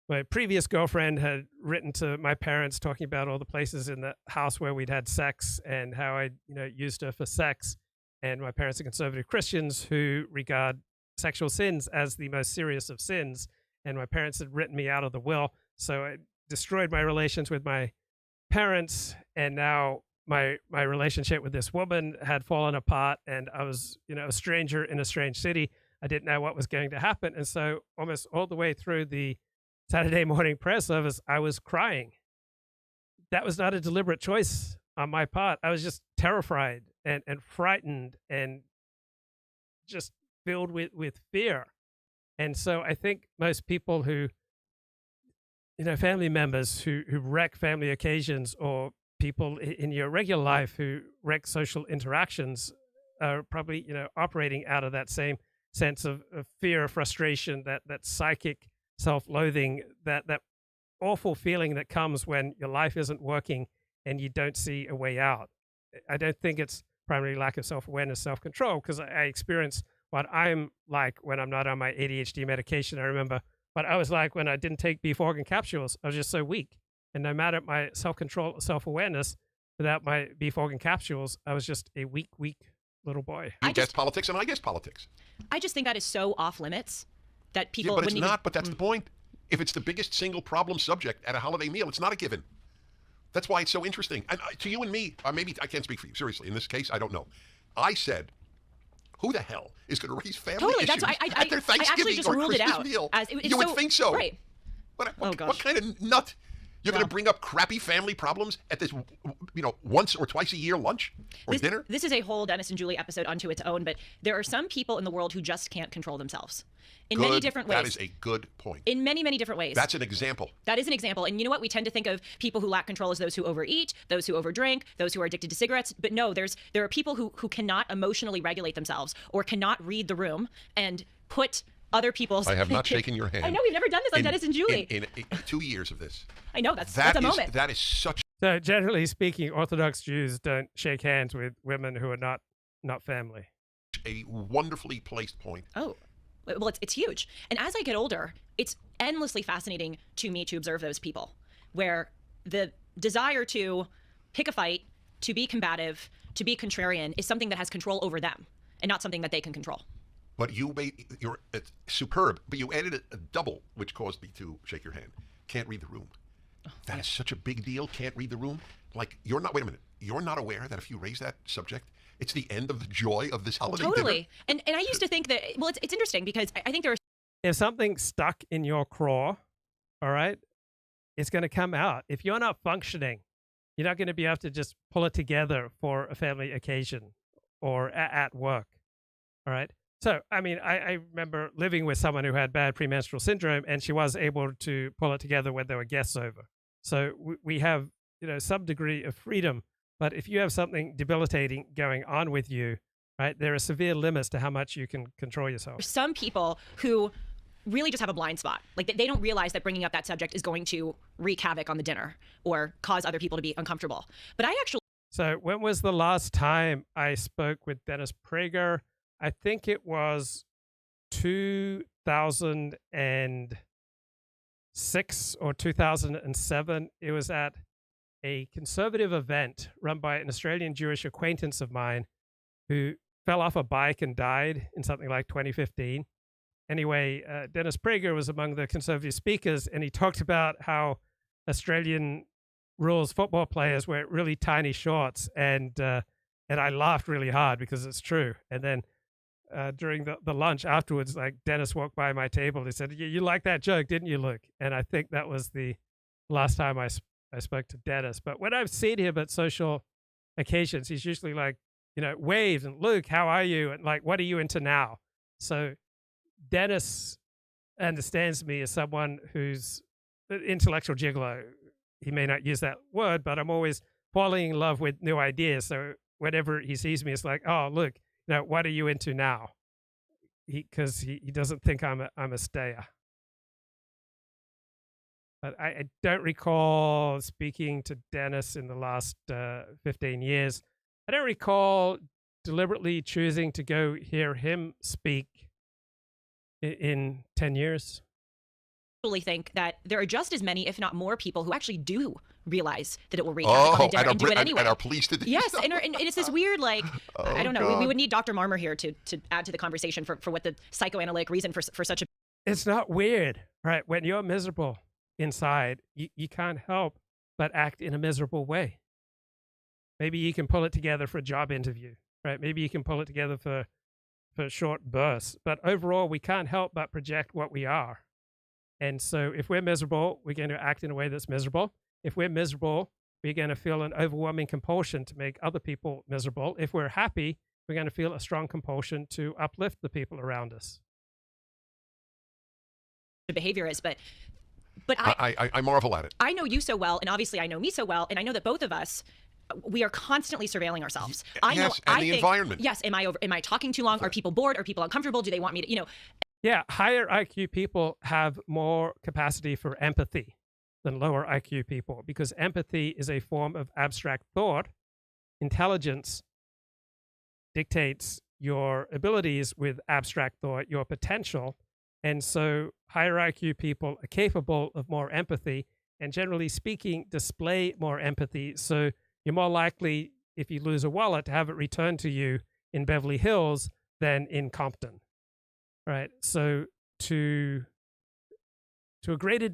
Speaker 1: my previous girlfriend had written to my parents talking about all the places in the house where we'd had sex and how I used her for sex. And my parents are conservative Christians who regard sexual sins as the most serious of sins. And my parents had written me out of the will. So I destroyed my relations with my parents. And now my relationship with this woman had fallen apart. And I was, a stranger in a strange city. I didn't know what was going to happen. And so almost all the way through the Saturday morning prayer service, I was crying. That was not a deliberate choice on my part. I was just terrified and frightened and just filled with fear. And so I think most people who, family members who wreck family occasions, or people in your regular life who wreck social interactions, are probably, operating out of that same sense of fear, frustration, that psychic self-loathing, that awful feeling that comes when your life isn't working and you don't see a way out. I don't think it's primarily lack of self-awareness, self-control, because I experience what I'm like when I'm not on my ADHD medication. I remember what I was like when I didn't take beef organ capsules. I was just so weak. And no matter my self-control, self-awareness, without my beef organ capsules, I was just a weak little boy.
Speaker 4: You guess politics and I guess politics.
Speaker 3: I just think that is so off limits that people
Speaker 4: Yeah, but it's
Speaker 3: wouldn't
Speaker 4: not, but that's the point. If it's the biggest single problem subject at a holiday meal, it's not a given. That's why it's so interesting. And to you and me, maybe I can't speak for you. Seriously, in this case, I don't know. I said, who the hell is going to raise family issues
Speaker 3: that's why
Speaker 4: at their
Speaker 3: I actually
Speaker 4: Thanksgiving
Speaker 3: just
Speaker 4: or
Speaker 3: ruled it
Speaker 4: Christmas
Speaker 3: out.
Speaker 4: meal?
Speaker 3: It's
Speaker 4: You would think so.
Speaker 3: Right.
Speaker 4: What kind of nut? You're going to bring up crappy family problems at this, once or twice a year lunch or dinner?
Speaker 3: This is a whole Dennis and Julie episode unto its own, but there are some people in the world who just can't control themselves in many different ways.
Speaker 4: That is a good point.
Speaker 3: In many, many different ways.
Speaker 4: That's an example.
Speaker 3: That is an example. And you know what? We tend to think of people who lack control as those who overeat, those who overdrink, those who are addicted to cigarettes. But no, there are people who cannot emotionally regulate themselves or cannot read the room and put other people's...
Speaker 4: I have not shaken your hand.
Speaker 3: I know, we've never done this on Dennis and Julie.
Speaker 4: In 2 years of this.
Speaker 3: I know, that's a moment.
Speaker 4: That is such...
Speaker 1: So generally speaking, Orthodox Jews don't shake hands with women who are not family.
Speaker 4: A wonderfully placed point.
Speaker 3: Oh, well, it's huge. And as I get older, it's endlessly fascinating to me to observe those people where the desire to pick a fight, to be combative, to be contrarian is something that has control over them and not something that they can control.
Speaker 4: But you're superb, but you added a double, which caused me to shake your hand. Can't read the room. That is such a big deal. Can't read the room. Like, wait a minute. You're not aware that if you raise that subject, it's the end of the joy of this holiday
Speaker 3: Totally.
Speaker 4: dinner?
Speaker 3: And I used to think that, well, it's interesting because I think there are...
Speaker 1: If something's stuck in your craw, all right, it's going to come out. If you're not functioning, you're not going to be able to just pull it together for a family occasion or at work, all right? So, I mean, I remember living with someone who had bad premenstrual syndrome, and she was able to pull it together when there were guests over. So we have, some degree of freedom. But if you have something debilitating going on with you, right, there are severe limits to how much you can control yourself.
Speaker 3: Some people who really just have a blind spot. Like, they don't realize that bringing up that subject is going to wreak havoc on the dinner or cause other people to be uncomfortable. But I actually...
Speaker 1: So when was the last time I spoke with Dennis Prager? I think it was 2006 or 2007. It was at a conservative event run by an Australian Jewish acquaintance of mine who fell off a bike and died in something like 2015. Anyway, Dennis Prager was among the conservative speakers, and he talked about how Australian rules football players wear really tiny shorts, and I laughed really hard because it's true. And then during the lunch afterwards, like, Dennis walked by my table. He said, you liked that joke, didn't you, Luke? And I think that was the last time I spoke to Dennis. But when I've seen him at social occasions, he's usually like, waves and, Luke, how are you? And like, what are you into now? So Dennis understands me as someone who's an intellectual gigolo. He may not use that word, but I'm always falling in love with new ideas. So whenever he sees me, it's like, oh, look, what are you into now? Because he doesn't think I'm a stayer. But I don't recall speaking to Dennis in the last 15 years. I don't recall deliberately choosing to go hear him speak in 10 years.
Speaker 3: I think that there are just as many, if not more, people who actually do realize that it will wreak havoc on the dinner and do it anyway.
Speaker 4: And our police did.
Speaker 3: Yes, and it's this weird, like, I don't know. We would need Dr. Marmer here to add to the conversation for what the psychoanalytic reason for such a...
Speaker 1: It's not weird, right? When you're miserable inside, you can't help but act in a miserable way. Maybe you can pull it together for a job interview, right? Maybe you can pull it together for short bursts. But overall, we can't help but project what we are. And so if we're miserable, we're going to act in a way that's miserable. If we're miserable, we're going to feel an overwhelming compulsion to make other people miserable. If we're happy, we're going to feel a strong compulsion to uplift the people around us.
Speaker 3: The behavior is, but
Speaker 4: I marvel at it.
Speaker 3: I know you so well, and obviously I know me so well, and I know that both of us, we are constantly surveilling ourselves.
Speaker 4: Environment.
Speaker 3: Yes. Am I talking too long? Are people bored? Are people uncomfortable? Do they want me to,
Speaker 1: Yeah, higher IQ people have more capacity for empathy than lower IQ people, because empathy is a form of abstract thought. Intelligence dictates your abilities with abstract thought, your potential. And so higher IQ people are capable of more empathy, and generally speaking, display more empathy. So you're more likely, if you lose a wallet, to have it returned to you in Beverly Hills than in Compton, right? So to a greater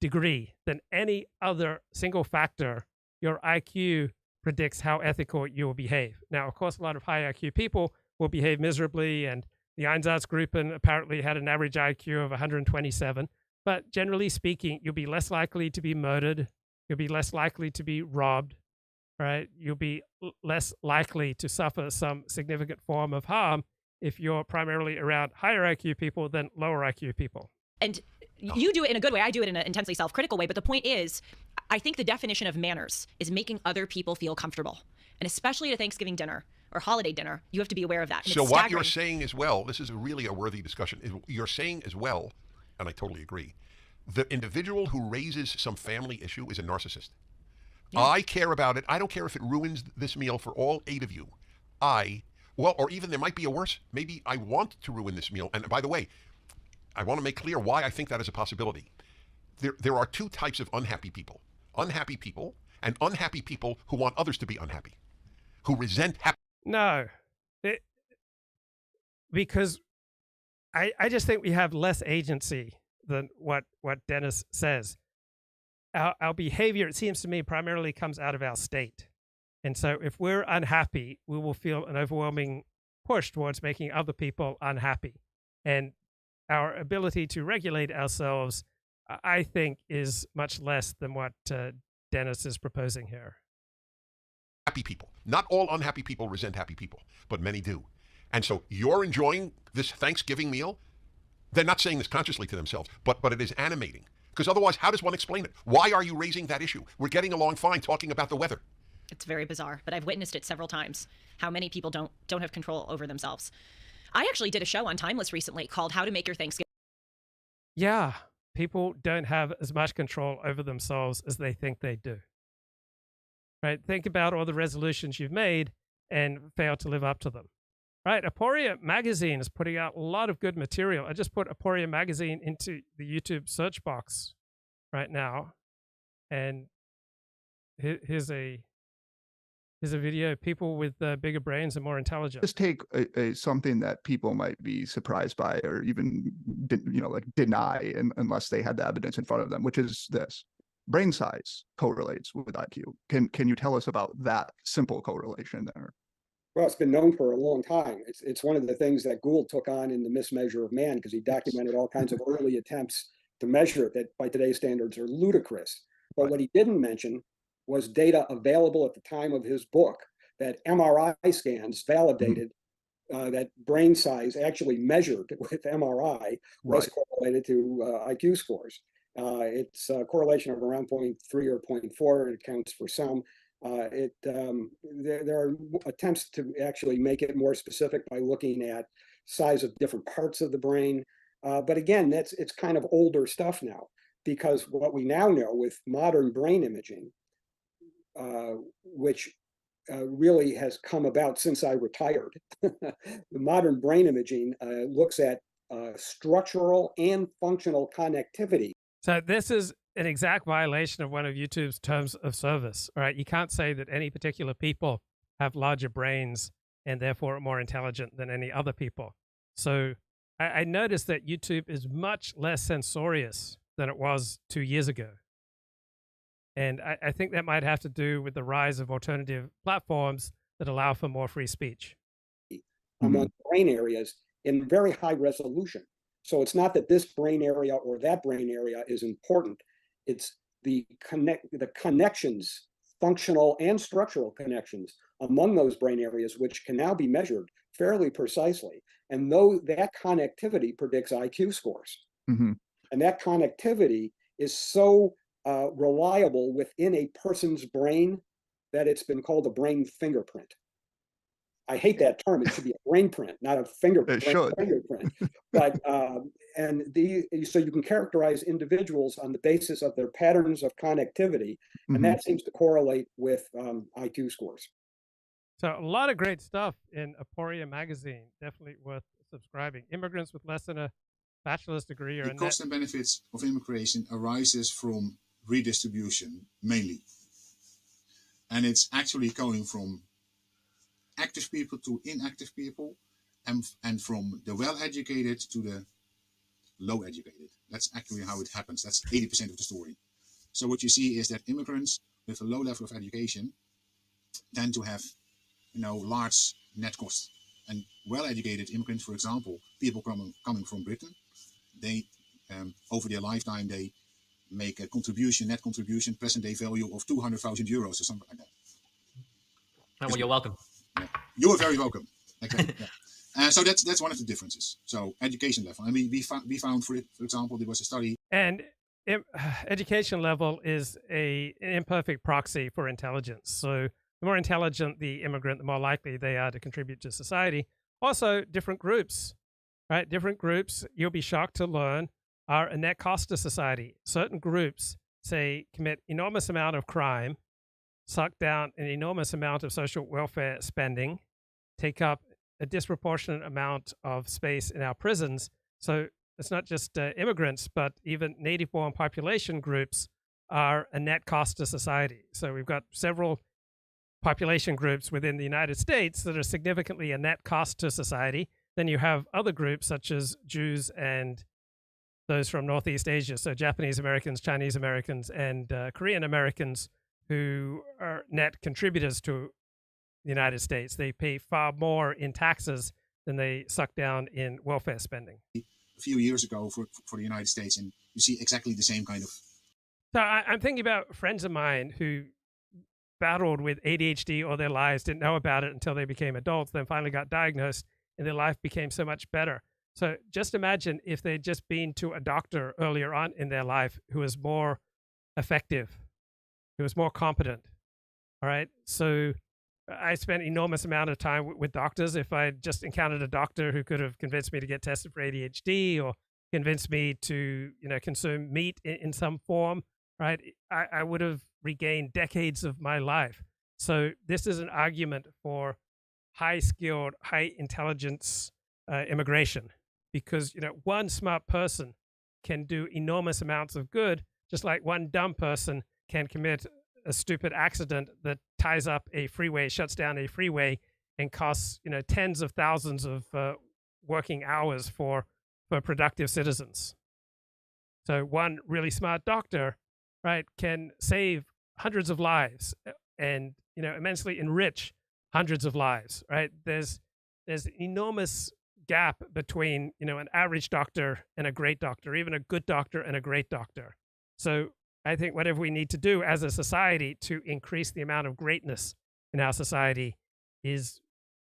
Speaker 1: degree than any other single factor, your IQ predicts how ethical you will behave. Now, of course, a lot of high IQ people will behave miserably, and the Einsatzgruppen apparently had an average IQ of 127. But generally speaking, you'll be less likely to be murdered. You'll be less likely to be robbed, right? You'll be less likely to suffer some significant form of harm if you're primarily around higher IQ people than lower IQ people.
Speaker 3: And you do it in a good way. I do it in an intensely self-critical way. But the point is, I think the definition of manners is making other people feel comfortable. And especially at a Thanksgiving dinner or holiday dinner, you have to be aware of that. And
Speaker 4: so what you're saying as well, this is really a worthy discussion. You're saying as well, and I totally agree, the individual who raises some family issue is a narcissist. Yeah. I care about it. I don't care if it ruins this meal for all 8 of you. Or even there might be a worse. Maybe I want to ruin this meal. And by the way, I want to make clear why I think that is a possibility. There are 2 types of unhappy people. Unhappy people and unhappy people who want others to be unhappy, who resent happiness.
Speaker 1: No, because I just think we have less agency than what Dennis says. Our behavior, it seems to me, primarily comes out of our state. And so if we're unhappy, we will feel an overwhelming push towards making other people unhappy. And our ability to regulate ourselves, I think, is much less than what Dennis is proposing here.
Speaker 4: Happy people. Not all unhappy people resent happy people, but many do. And so you're enjoying this Thanksgiving meal. They're not saying this consciously to themselves, but it is animating. Because otherwise, how does one explain it? Why are you raising that issue? We're getting along fine talking about the weather.
Speaker 3: It's very bizarre, but I've witnessed it several times, how many people don't have control over themselves. I actually did a show on Timeless recently called How to Make Your Thanksgiving.
Speaker 1: Yeah, people don't have as much control over themselves as they think they do. Right? Think about all the resolutions you've made and failed to live up to them. Right? Aporia Magazine is putting out a lot of good material. I just put Aporia Magazine into the YouTube search box right now. And here's a video. People with bigger brains and more intelligent.
Speaker 5: Just take something that people might be surprised by or even deny unless they had the evidence in front of them, which is this: brain size correlates with IQ. Can you tell us about that simple correlation there?
Speaker 6: Well, it's been known for a long time. It's one of the things that Gould took on in The Mismeasure of Man, because he documented all kinds of early attempts to measure it that by today's standards are ludicrous. But what he didn't mention was data available at the time of his book that MRI scans validated that brain size actually measured with MRI was correlated to IQ scores. It's a correlation of around 0.3 or 0.4. It accounts for some. There are attempts to actually make it more specific by looking at size of different parts of the brain. But again, it's kind of older stuff now, because what we now know with modern brain imaging, which really has come about since I retired, the modern brain imaging looks at structural and functional connectivity.
Speaker 1: So this is an exact violation of one of YouTube's terms of service, right? You can't say that any particular people have larger brains and therefore are more intelligent than any other people. So I noticed that YouTube is much less censorious than it was 2 years ago. And I think that might have to do with the rise of alternative platforms that allow for more free speech.
Speaker 6: Among brain areas in very high resolution. So it's not that this brain area or that brain area is important. It's the connections, functional and structural connections among those brain areas, which can now be measured fairly precisely. And though that connectivity predicts IQ scores. And that connectivity is so reliable within a person's brain that it's been called a brain fingerprint. I hate that term. It should be a brain print, not a fingerprint.
Speaker 5: It should.
Speaker 6: Fingerprint. But so you can characterize individuals on the basis of their patterns of connectivity, and that seems to correlate with IQ scores.
Speaker 1: So a lot of great stuff in Aporia Magazine. Definitely worth subscribing. Immigrants with less than a bachelor's degree or
Speaker 7: the cost and benefits of immigration arises from redistribution mainly. And it's actually going from active people to inactive people, and from the well-educated to the low-educated. That's actually how it happens. That's 80% of the story. So what you see is that immigrants with a low level of education tend to have, large net costs. And well-educated immigrants, for example, people coming from Britain, they, over their lifetime, they make a net contribution, present-day value of 200,000 euros or something like that.
Speaker 8: Oh, well, you're welcome.
Speaker 7: Yeah. You are very welcome. Exactly. Yeah. So that's one of the differences. So education level. I mean, we found, for example, there was a study.
Speaker 1: And education level is an imperfect proxy for intelligence. So the more intelligent the immigrant, the more likely they are to contribute to society. Also, different groups, right? Different groups, you'll be shocked to learn, are a net cost to society. Certain groups, say, commit enormous amount of crime, suck down an enormous amount of social welfare spending, take up a disproportionate amount of space in our prisons. So it's not just immigrants, but even native-born population groups are a net cost to society. So we've got several population groups within the United States that are significantly a net cost to society. Then you have other groups such as Jews and those from Northeast Asia, so Japanese Americans, Chinese Americans, and Korean Americans, who are net contributors to the United States. They pay far more in taxes than they suck down in welfare spending.
Speaker 7: A few years ago for the United States, and you see exactly the same kind of.
Speaker 1: So I'm thinking about friends of mine who battled with ADHD all their lives, didn't know about it until they became adults, then finally got diagnosed, and their life became so much better. So just imagine if they'd just been to a doctor earlier on in their life who was more effective, who was more competent. All right. So I spent an enormous amount of time with doctors. If I just encountered a doctor who could have convinced me to get tested for ADHD or convinced me to, consume meat in some form, right, I would have regained decades of my life. So this is an argument for high-skilled, high-intelligence immigration, because, one smart person can do enormous amounts of good, just like one dumb person can commit a stupid accident that ties up a freeway, shuts down a freeway, and costs, tens of thousands of working hours for productive citizens. So one really smart doctor, right, can save hundreds of lives and, immensely enrich hundreds of lives, right? There's an enormous gap between, an average doctor and a great doctor, even a good doctor and a great doctor. So I think whatever we need to do as a society to increase the amount of greatness in our society is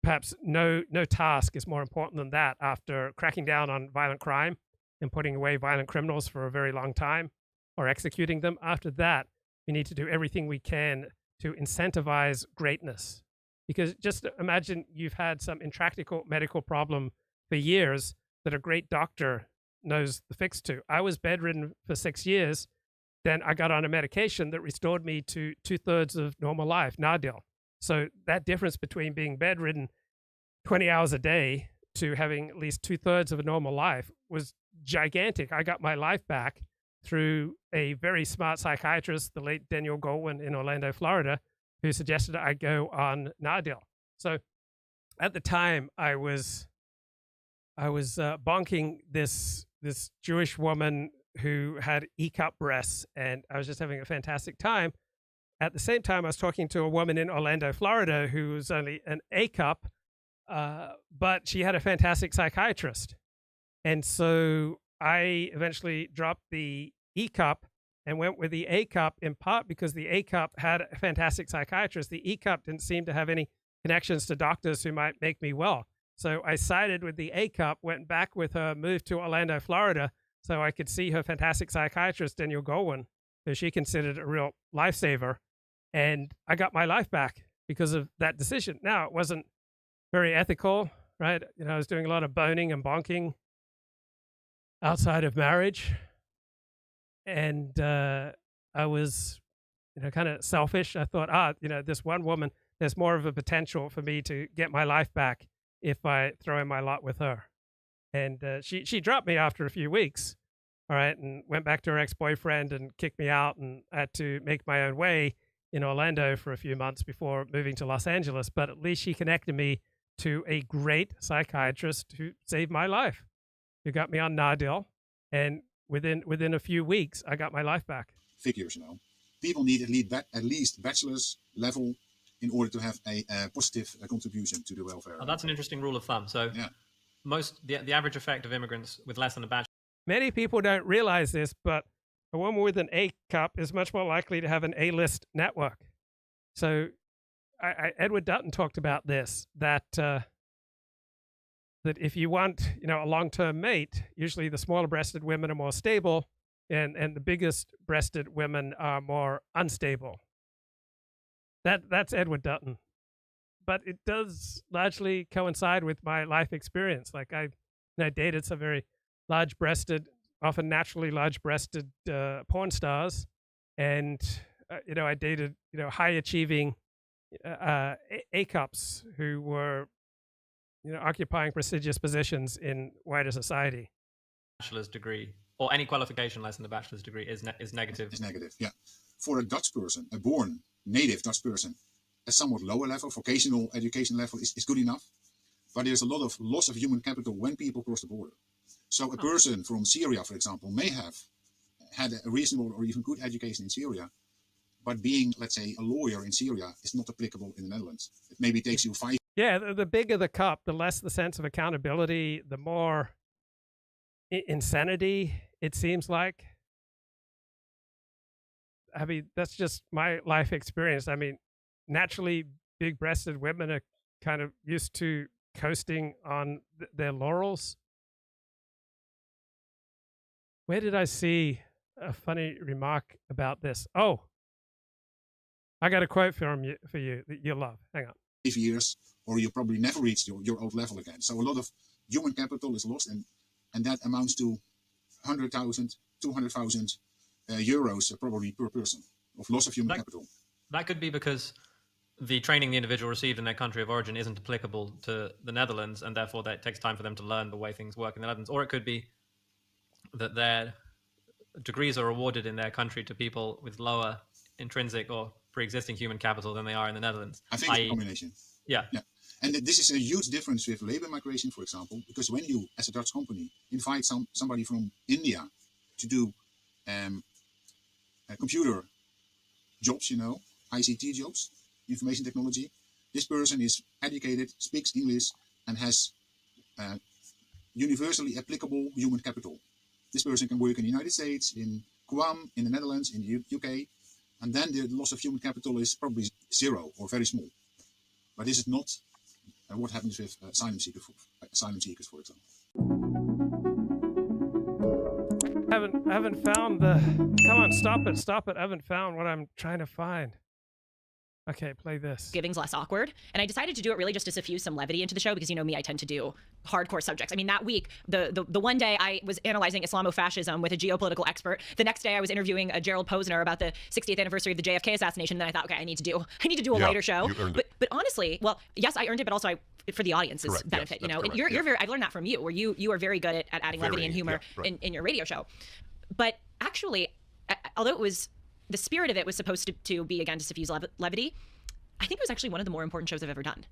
Speaker 1: perhaps no task is more important than that. After cracking down on violent crime and putting away violent criminals for a very long time or executing them, after that, we need to do everything we can to incentivize greatness. Because just imagine you've had some intractable medical problem for years that a great doctor knows the fix to. I was bedridden for 6 years. Then I got on a medication that restored me to 2/3 of normal life, Nardil. So that difference between being bedridden 20 hours a day to having at least 2/3 of a normal life was gigantic. I got my life back through a very smart psychiatrist, the late Daniel Goldwyn in Orlando, Florida, who suggested I go on Nardil. So at the time I was bonking this Jewish woman who had E-cup breasts, and I was just having a fantastic time. At the same time, I was talking to a woman in Orlando, Florida, who was only an A-cup, but she had a fantastic psychiatrist. And so I eventually dropped the E-cup and went with the A-cup, in part because the A-cup had a fantastic psychiatrist. The E-cup didn't seem to have any connections to doctors who might make me well. So I sided with the A-cup, went back with her, moved to Orlando, Florida, so I could see her fantastic psychiatrist, Daniel Goldwyn, who she considered a real lifesaver. And I got my life back because of that decision. Now, it wasn't very ethical, right? I was doing a lot of boning and bonking outside of marriage. And I was, kind of selfish. I thought, this one woman, there's more of a potential for me to get my life back if I throw in my lot with her. And she dropped me after a few weeks. all right, and went back to her ex-boyfriend and kicked me out, and I had to make my own way in Orlando for a few months before moving to Los Angeles. But at least she connected me to a great psychiatrist who saved my life, who got me on Nardil, and within a few weeks, I got my life back.
Speaker 7: Figures, people need at least bachelor's level in order to have a positive contribution to the welfare.
Speaker 8: Oh, that's an interesting rule of thumb. So
Speaker 7: yeah.
Speaker 8: The average effect of immigrants with less than a bachelor.
Speaker 1: Many people don't realize this, but a woman with an A cup is much more likely to have an A-list network. So Edward Dutton talked about this, that if you want, a long-term mate, usually the smaller-breasted women are more stable, and the biggest-breasted women are more unstable. That's Edward Dutton. But it does largely coincide with my life experience. Like I dated some very large-breasted, often naturally large-breasted porn stars, and I dated high-achieving A cups who were occupying prestigious positions in wider society.
Speaker 8: Bachelor's degree or any qualification less than the bachelor's degree is negative.
Speaker 7: Is negative, yeah. For a Dutch person, a born native Dutch person, a somewhat lower level, vocational education level is good enough. But there's a lot of loss of human capital when people cross the border. So a person from Syria, for example, may have had a reasonable or even good education in Syria, but being, let's say, a lawyer in Syria is not applicable in the Netherlands. It maybe takes you 5.
Speaker 1: Yeah, the bigger the cup, the less the sense of accountability, the more insanity it seems like. I mean, that's just my life experience. I mean, naturally big-breasted women are kind of used to coasting on their laurels. Where did I see a funny remark about this? Oh, I got a quote for you that you'll love. Hang on.
Speaker 7: 5 years, or you probably never reach your old level again. So a lot of human capital is lost, and that amounts to 100,000, 200,000 euros probably per person of loss of human capital.
Speaker 8: That could be because the training the individual received in their country of origin isn't applicable to the Netherlands, and therefore that it takes time for them to learn the way things work in the Netherlands. Or it could be that their degrees are awarded in their country to people with lower intrinsic or pre-existing human capital than they are in the Netherlands.
Speaker 7: I think it's a combination.
Speaker 8: Yeah.
Speaker 7: And this is a huge difference with labor migration, for example, because when you, as a Dutch company, invite somebody from India to do computer jobs, ICT jobs, information technology, this person is educated, speaks English, and has universally applicable human capital. This person can work in the United States, in Guam, in the Netherlands, in the UK, and then the loss of human capital is probably zero or very small. But this is not what happens with asylum seekers, for example.
Speaker 1: Haven't found the. Come on, stop it! I haven't found what I'm trying to find. Okay, play this.
Speaker 3: Giving's less awkward. And I decided to do it really just to suffuse some levity into the show because you know me, I tend to do hardcore subjects. I mean, that week, the one day I was analyzing Islamofascism with a geopolitical expert. The next day I was interviewing Gerald Posner about the 60th anniversary of the JFK assassination. And then I thought, okay, I need to do a lighter show. But honestly, well, yes, I earned it, but also for the audience's benefit,
Speaker 4: yes,
Speaker 3: And you're very, I've learned that from you, where you are very good at adding levity and humor in your radio show. But actually, although it was, the spirit of it was supposed to be, again, to suffuse levity, I think it was actually one of the more important shows I've ever done,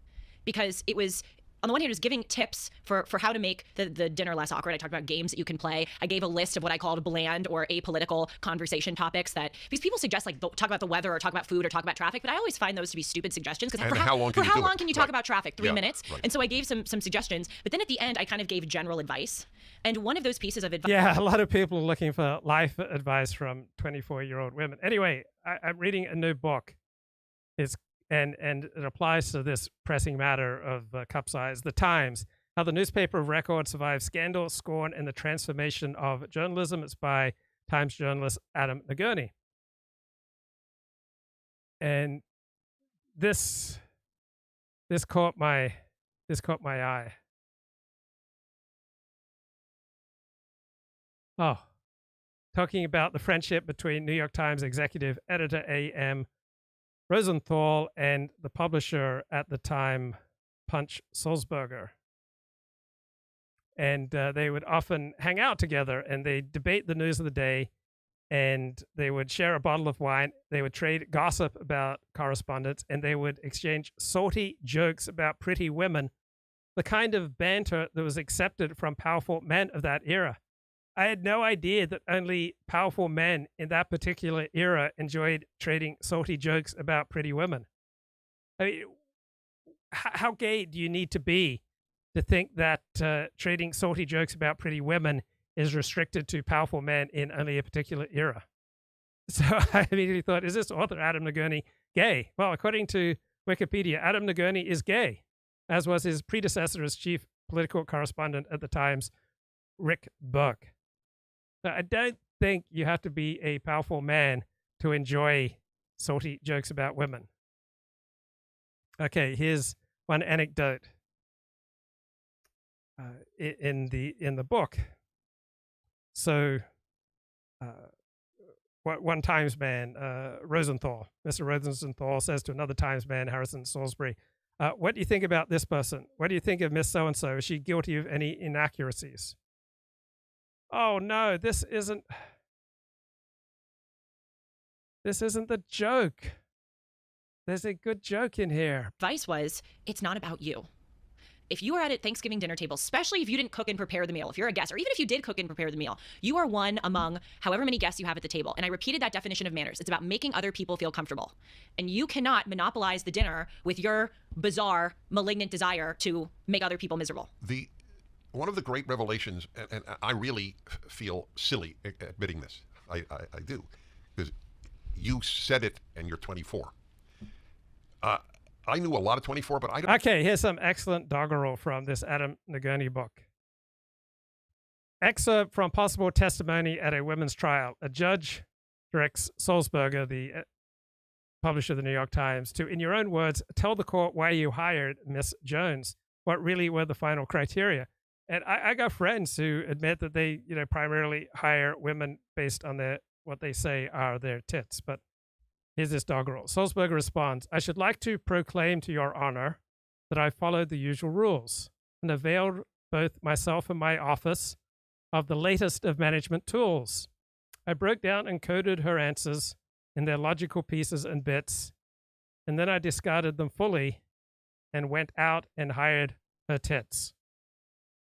Speaker 3: because it was, on the one hand, it was giving tips for how to make the dinner less awkward. I talked about games that you can play. I gave a list of what I called bland or apolitical conversation topics because people suggest talk about the weather or talk about food or talk about traffic, but I always find those to be stupid suggestions. Because for how long can you talk about traffic? 3 minutes? Right. And so I gave some suggestions, but then at the end I kind of gave general advice. And one of those pieces of advice.
Speaker 1: Yeah, a lot of people are looking for life advice from 24-year-old women. Anyway, I'm reading a new book. And it applies to this pressing matter of cup size. The Times, How the Newspaper of Record Survived Scandal, Scorn, and the Transformation of Journalism. It's by Times journalist Adam Nagurney. And this caught my eye. Oh, talking about the friendship between New York Times executive editor A.M. Rosenthal and the publisher at the time, Punch Sulzberger. and they would often hang out together, and they debate the news of the day, and they would share a bottle of wine. They would trade gossip about correspondence, and they would exchange salty jokes about pretty women, the kind of banter that was accepted from powerful men of that era. I had no idea that only powerful men in that particular era enjoyed trading salty jokes about pretty women. I mean, how gay do you need to be to think that trading salty jokes about pretty women is restricted to powerful men in only a particular era? So I immediately thought, is this author, Adam Nagurney, gay? Well, according to Wikipedia, Adam Nagurney is gay, as was his predecessor as chief political correspondent at the Times, Rick Burke. Now, I don't think you have to be a powerful man to enjoy salty jokes about women. Okay, here's one anecdote in the book. So, one Times man, Rosenthal, Mr. Rosenthal, says to another Times man, Harrison Salisbury, "What do you think about this person? What do you think of Miss So and So? Is she guilty of any inaccuracies?" Oh no, this isn't the joke. There's a good joke in here.
Speaker 3: Advice was, it's not about you. If you are at a Thanksgiving dinner table, especially if you didn't cook and prepare the meal, if you're a guest, or even if you did cook and prepare the meal, you are one among however many guests you have at the table. And I repeated that definition of manners. It's about making other people feel comfortable. And you cannot monopolize the dinner with your bizarre, malignant desire to make other people miserable.
Speaker 4: One of the great revelations, and I really feel silly admitting this, I do, because you said it and you're 24. I knew a lot of 24, but I don't.
Speaker 1: Okay, here's some excellent doggerel from this Adam Nagurney book. Excerpt from possible testimony at a women's trial. A judge directs Sulzberger, the publisher of the New York Times, to, in your own words, tell the court why you hired Miss Jones. What really were the final criteria? And I got friends who admit that they, primarily hire women based on what they say are their tits. But here's this doggerel. Sulzberger responds, "I should like to proclaim to your honor that I followed the usual rules and availed both myself and my office of the latest of management tools. I broke down and coded her answers in their logical pieces and bits, and then I discarded them fully and went out and hired her tits."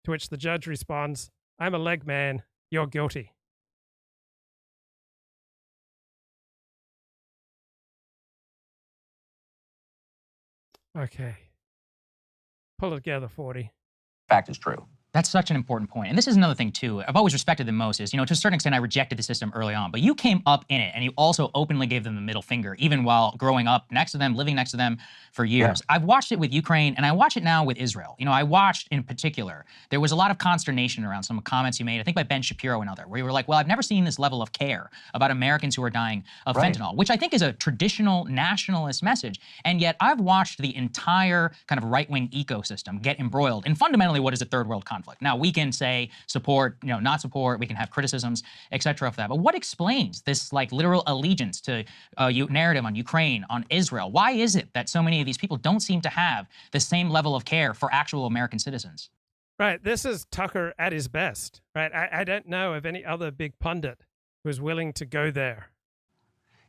Speaker 1: To which the judge responds, "I'm a leg man, you're guilty." Okay. Pull it together, 40.
Speaker 9: Fact is true.
Speaker 10: That's such an important point. And this is another thing, too. I've always respected them most is, to a certain extent, I rejected the system early on. But you came up in it, and you also openly gave them the middle finger, even while growing up next to them, living next to them for years. Yeah. I've watched it with Ukraine, and I watch it now with Israel. I watched, in particular, there was a lot of consternation around some comments you made, I think by Ben Shapiro and other, where you were like, well, I've never seen this level of care about Americans who are dying of fentanyl, which I think is a traditional nationalist message. And yet I've watched the entire kind of right-wing ecosystem get embroiled in fundamentally what is a third world conflict. Now, we can say support, not support, we can have criticisms, et cetera, for that. But what explains this literal allegiance to narrative on Ukraine, on Israel? Why is it that so many of these people don't seem to have the same level of care for actual American citizens?
Speaker 1: Right. This is Tucker at his best, right? I don't know of any other big pundit who's willing to go there.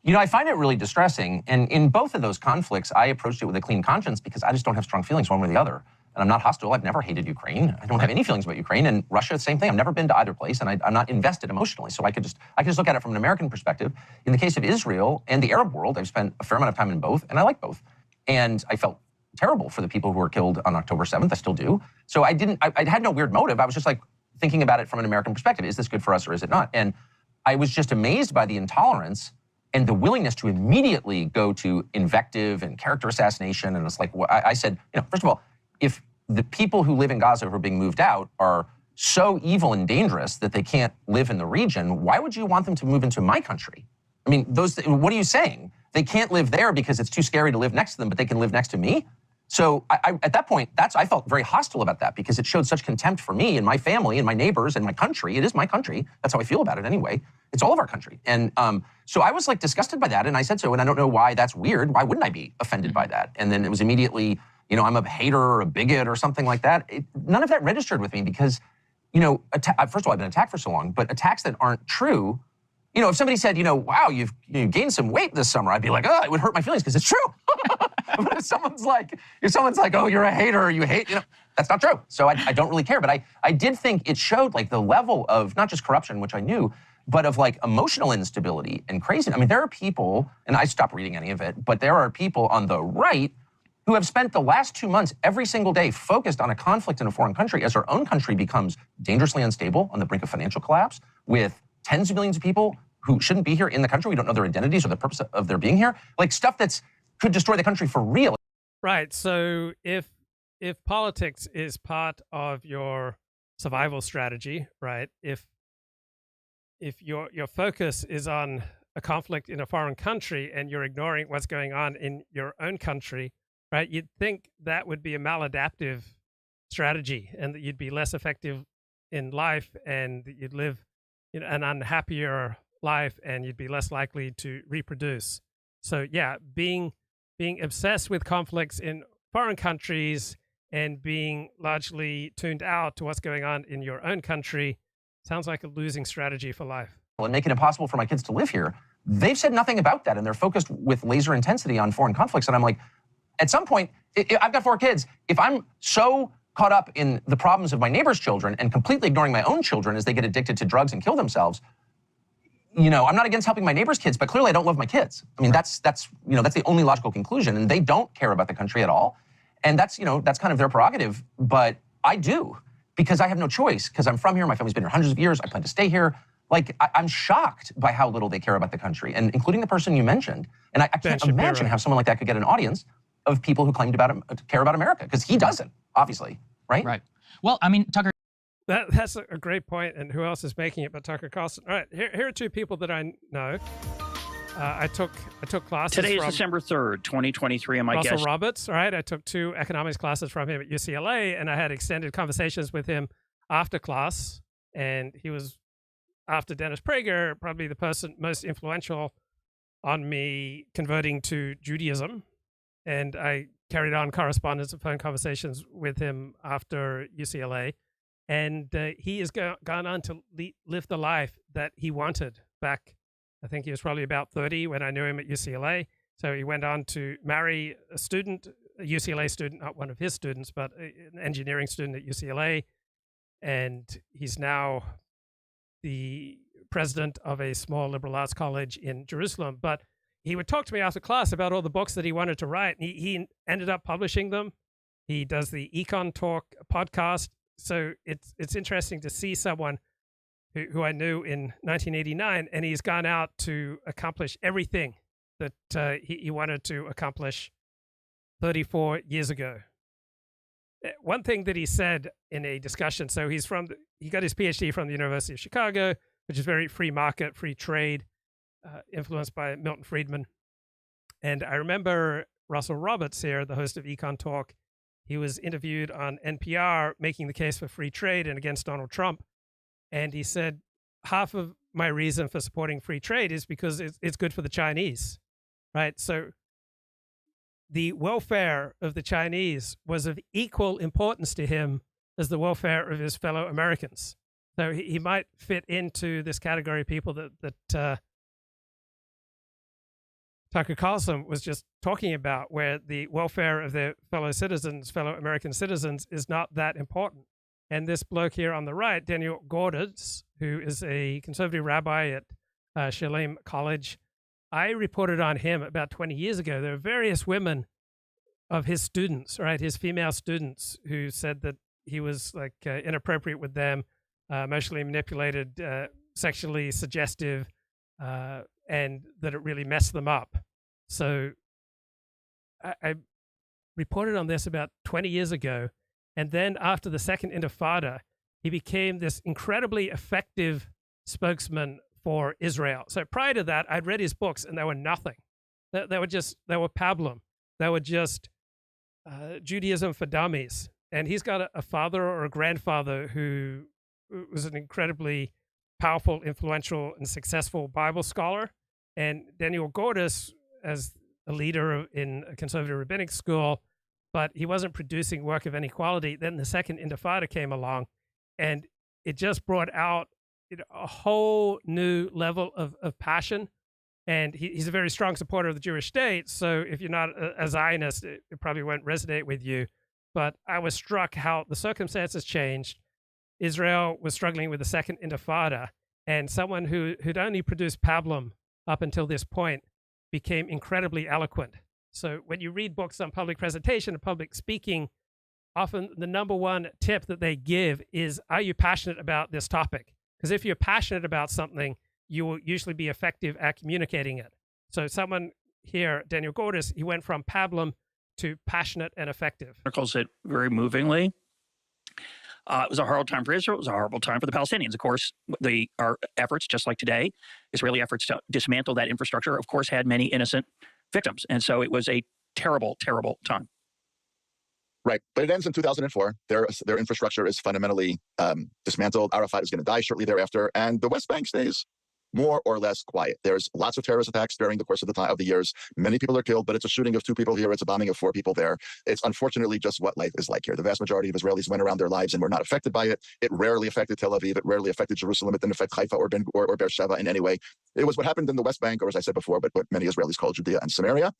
Speaker 9: I find it really distressing. And in both of those conflicts, I approached it with a clean conscience because I just don't have strong feelings one way or the other. And I'm not hostile. I've never hated Ukraine. I don't have any feelings about Ukraine. And Russia, the same thing. I've never been to either place, and I'm not invested emotionally. So I could just look at it from an American perspective. In the case of Israel and the Arab world, I've spent a fair amount of time in both, and I like both. And I felt terrible for the people who were killed on October 7th. I still do. So I had no weird motive. I was just thinking about it from an American perspective. Is this good for us or is it not? And I was just amazed by the intolerance and the willingness to immediately go to invective and character assassination. And it's I said, first of all, if the people who live in Gaza who are being moved out are so evil and dangerous that they can't live in the region, why would you want them to move into my country? I mean, what are you saying? They can't live there because it's too scary to live next to them, but they can live next to me? So at that point, I felt very hostile about that because it showed such contempt for me and my family and my neighbors and my country. It is my country. That's how I feel about it anyway. It's all of our country. And so I was disgusted by that. And I said so. And I don't know why that's weird. Why wouldn't I be offended by that? And then it was immediately, I'm a hater or a bigot or something like that. None of that registered with me because first of all, I've been attacked for so long, but attacks that aren't true, if somebody said, wow, you've gained some weight this summer, I'd be like, oh, it would hurt my feelings because it's true. But if someone's like, oh, you're a hater, or you hate, that's not true. So I don't really care. But I did think it showed like the level of not just corruption, which I knew, but of like emotional instability and crazy. I mean, there are people, and I stopped reading any of it, but there are people on the right who have spent the last 2 months every single day focused on a conflict in a foreign country as our own country becomes dangerously unstable on the brink of financial collapse with tens of millions of people who shouldn't be here in the country. We don't know their identities or the purpose of their being here. Like stuff that's could destroy the country for real.
Speaker 1: Right. So if politics is part of your survival strategy, right? If your focus is on a conflict in a foreign country and you're ignoring what's going on in your own country, right? You'd think that would be a maladaptive strategy and that you'd be less effective in life and that you'd live an unhappier life and you'd be less likely to reproduce. So yeah, being obsessed with conflicts in foreign countries and being largely tuned out to what's going on in your own country sounds like a losing strategy for life.
Speaker 9: And making it impossible for my kids to live here. They've said nothing about that, and they're focused with laser intensity on foreign conflicts. And I'm like, at some point, I've got 4 kids. If I'm so caught up in the problems of my neighbor's children and completely ignoring my own children as they get addicted to drugs and kill themselves, I'm not against helping my neighbor's kids, but clearly I don't love my kids. I mean, that's the only logical conclusion, and they don't care about the country at all. And that's kind of their prerogative, but I do, because I have no choice, because I'm from here, my family's been here hundreds of years, I plan to stay here. Like, I'm shocked by how little they care about the country, and including the person you mentioned. And I can't imagine how someone like that could get an audience of people who claim to care about America, because he doesn't, obviously, right?
Speaker 10: Right. Well, I mean, Tucker.
Speaker 1: That's a great point, and who else is making it but Tucker Carlson? All right, here are 2 people that I know. I took classes.
Speaker 11: Today is December 3rd, 2023. And my
Speaker 1: Russell
Speaker 11: guest
Speaker 1: Roberts. All right, I took 2 economics classes from him at UCLA, and I had extended conversations with him after class. And he was, after Dennis Prager, probably the person most influential on me converting to Judaism. And I carried on correspondence and phone conversations with him after UCLA. And he has gone on to live the life that he wanted back. I think he was probably about 30 when I knew him at UCLA. So he went on to marry a student, a UCLA student, not one of his students, but an engineering student at UCLA. And he's now the president of a small liberal arts college in Jerusalem. But he would talk to me after class about all the books that he wanted to write. He ended up publishing them. He does the Econ Talk podcast. So it's interesting to see someone who I knew in 1989, and he's gone out to accomplish everything that he wanted to accomplish 34 years ago. One thing that he said in a discussion, so he got his PhD from the University of Chicago, which is very free market, free trade, influenced by Milton Friedman. And I remember Russell Roberts here, the host of Econ Talk. He was interviewed on NPR making the case for free trade and against Donald Trump. And he said, half of my reason for supporting free trade is because it's good for the Chinese, right? So the welfare of the Chinese was of equal importance to him as the welfare of his fellow Americans. So he might fit into this category of people that Tucker Carlson was just talking about, where the welfare of their fellow citizens, fellow American citizens, is not that important. And this bloke here on the right, Daniel Gordis, who is a conservative rabbi at Shalem College, I reported on him about 20 years ago. There were various women of his students, right, his female students, who said that he was like inappropriate with them, emotionally manipulated, sexually suggestive, and that it really messed them up. So I reported on this about 20 years ago. And then after the second Intifada, he became this incredibly effective spokesman for Israel. So prior to that, I'd read his books and they were nothing. They were pablum. They were just Judaism for dummies. And he's got a father or a grandfather who was an incredibly powerful, influential, and successful Bible scholar. And Daniel Gordis, as a leader in a conservative rabbinic school, but he wasn't producing work of any quality. Then the second Intifada came along, and it just brought out a whole new level of passion. And he's a very strong supporter of the Jewish state. So if you're not a Zionist, it probably won't resonate with you. But I was struck how the circumstances changed. Israel was struggling with the second Intifada, and someone who'd only produced pablum up until this point became incredibly eloquent. So when you read books on public presentation and public speaking, often the number one tip that they give is, are you passionate about this topic? Because if you're passionate about something, you will usually be effective at communicating it. So someone here, Daniel Gordis, he went from pablum to passionate and effective.
Speaker 11: Articles it very movingly. It was a horrible time for Israel. It was a horrible time for the Palestinians. Of course, our efforts, just like today, Israeli efforts to dismantle that infrastructure, of course, had many innocent victims. And so it was a terrible, terrible time.
Speaker 12: Right. But it ends in 2004. Their infrastructure is fundamentally dismantled. Arafat is going to die shortly thereafter. And the West Bank stays more or less quiet. There's lots of terrorist attacks during the course of the years. Many people are killed, but it's a shooting of 2 people here. It's a bombing of 4 people there. It's unfortunately just what life is like here. The vast majority of Israelis went around their lives and were not affected by it. It rarely affected Tel Aviv. It rarely affected Jerusalem. It didn't affect Haifa or Beersheba in any way. It was what happened in the West Bank, or as I said before, but what many Israelis call Judea and Samaria.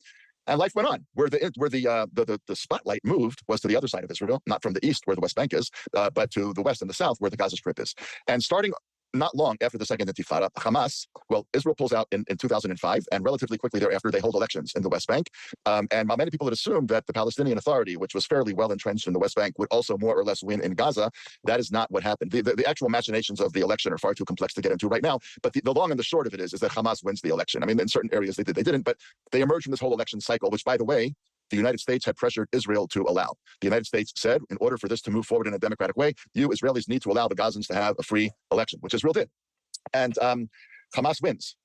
Speaker 12: And life went on. Where the spotlight moved was to the other side of Israel, not from the east where the West Bank is, but to the west and the south where the Gaza Strip is. And starting not long after the second Intifada, Israel pulls out in 2005, and relatively quickly thereafter, they hold elections in the West Bank. And while many people had assumed that the Palestinian Authority, which was fairly well entrenched in the West Bank, would also more or less win in Gaza, that is not what happened. The actual machinations of the election are far too complex to get into right now. But the long and the short of it is that Hamas wins the election. I mean, in certain areas they didn't, but they emerged from this whole election cycle, which, by the way, the United States had pressured Israel to allow. The United States said, in order for this to move forward in a democratic way, you Israelis need to allow the Gazans to have a free election, which Israel did. And Hamas wins.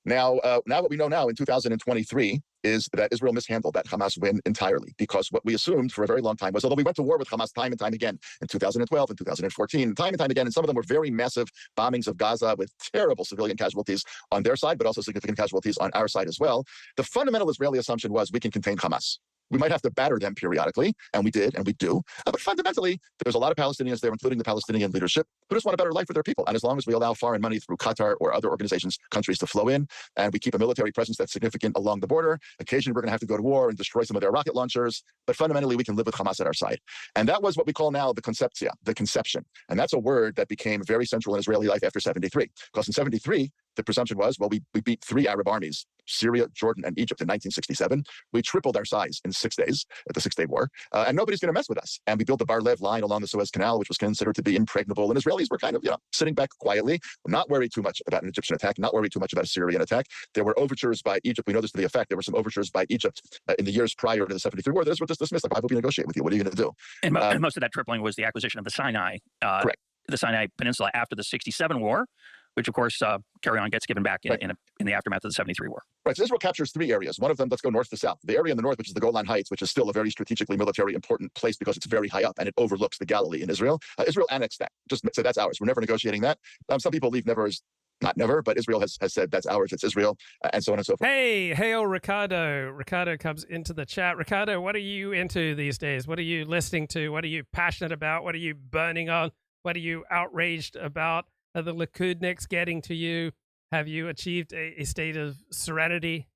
Speaker 12: Now what we know now in 2023 is that Israel mishandled that Hamas win entirely, because what we assumed for a very long time was, although we went to war with Hamas time and time again in 2012 and 2014, time and time again, and some of them were very massive bombings of Gaza with terrible civilian casualties on their side, but also significant casualties on our side as well. The fundamental Israeli assumption was we can contain Hamas. We might have to batter them periodically, and we did, and we do. But fundamentally, there's a lot of Palestinians there, including the Palestinian leadership, who just want a better life for their people. And as long as we allow foreign money through Qatar or other organizations, countries to flow in, and we keep a military presence that's significant along the border, occasionally we're going to have to go to war and destroy some of their rocket launchers. But fundamentally, we can live with Hamas at our side. And that was what we call now the conceptia, the conception. And that's a word that became very central in Israeli life after 73. Because in 73, the presumption was, well, we beat 3 Arab armies, Syria, Jordan, and Egypt in 1967. We tripled our size in 6 days at the 6-day war, and nobody's going to mess with us. And we built the Bar-Lev line along the Suez Canal, which was considered to be impregnable. And Israelis were kind of, sitting back quietly, not worried too much about an Egyptian attack, not worried too much about a Syrian attack. There were overtures by Egypt. We know this to the effect. There were some overtures by Egypt in the years prior to the 73 war. Those were just dismissed. Like, why would we negotiate with you? What are you going to do?
Speaker 11: And most of that tripling was the acquisition of the Sinai,
Speaker 12: correct.
Speaker 11: The Sinai Peninsula after the 67 war, which, of course, gets given back in the aftermath of the 73 war.
Speaker 12: Right. So Israel captures 3 areas. One of them, let's go north to south. The area in the north, which is the Golan Heights, which is still a very strategically military important place because it's very high up and it overlooks the Galilee in Israel. Israel annexed that. Just said that's ours. We're never negotiating that. Some people believe never is not never, but Israel has said that's ours. It's Israel, and so on and so forth.
Speaker 1: Hey, hail Ricardo. Ricardo comes into the chat. Ricardo, what are you into these days? What are you listening to? What are you passionate about? What are you burning on? What are you outraged about? Are the Likudniks getting to you? Have you achieved a state of serenity?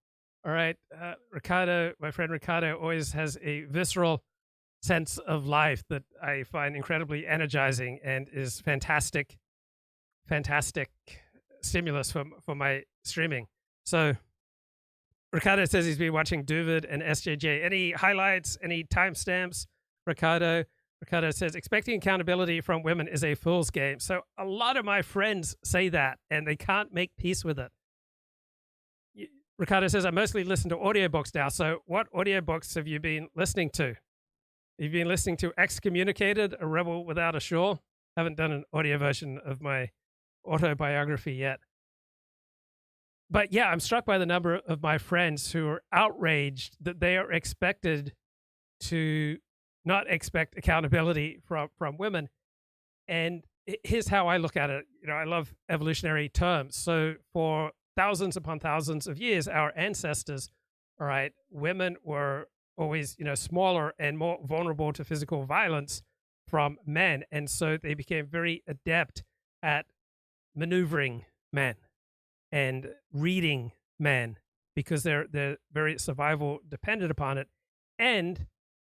Speaker 1: All right. Ricardo, my friend Ricardo, always has a visceral sense of life that I find incredibly energizing and is fantastic stimulus for my streaming. So Ricardo says he's been watching Duvid and SJJ. Any highlights, any timestamps, Ricardo? Ricardo says, expecting accountability from women is a fool's game. So a lot of my friends say that, and they can't make peace with it. Ricardo says, I mostly listen to audiobooks now. So what audiobooks have you been listening to? You've been listening to Excommunicated, A Rebel Without a Shore. Haven't done an audio version of my autobiography yet. But yeah, I'm struck by the number of my friends who are outraged that they are expected to not expect accountability from women. And here's how I look at it. I love evolutionary terms. So for thousands upon thousands of years, our ancestors, all right, women were always, smaller and more vulnerable to physical violence from men. And so they became very adept at maneuvering men and reading men because they're very survival dependent upon it. And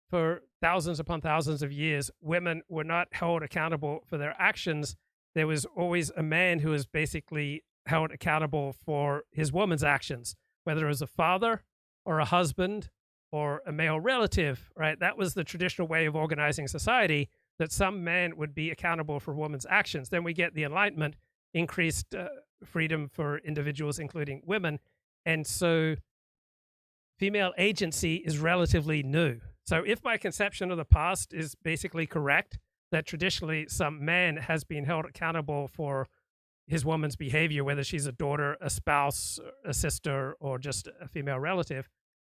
Speaker 1: for thousands upon thousands of years, women were not held accountable for their actions. There was always a man who was basically held accountable for his woman's actions, whether it was a father or a husband or a male relative, right? That was the traditional way of organizing society, that some man would be accountable for women's actions. Then we get the Enlightenment, increased freedom for individuals, including women. And so female agency is relatively new. So if my conception of the past is basically correct, that traditionally some man has been held accountable for his woman's behavior, whether she's a daughter, a spouse, a sister, or just a female relative,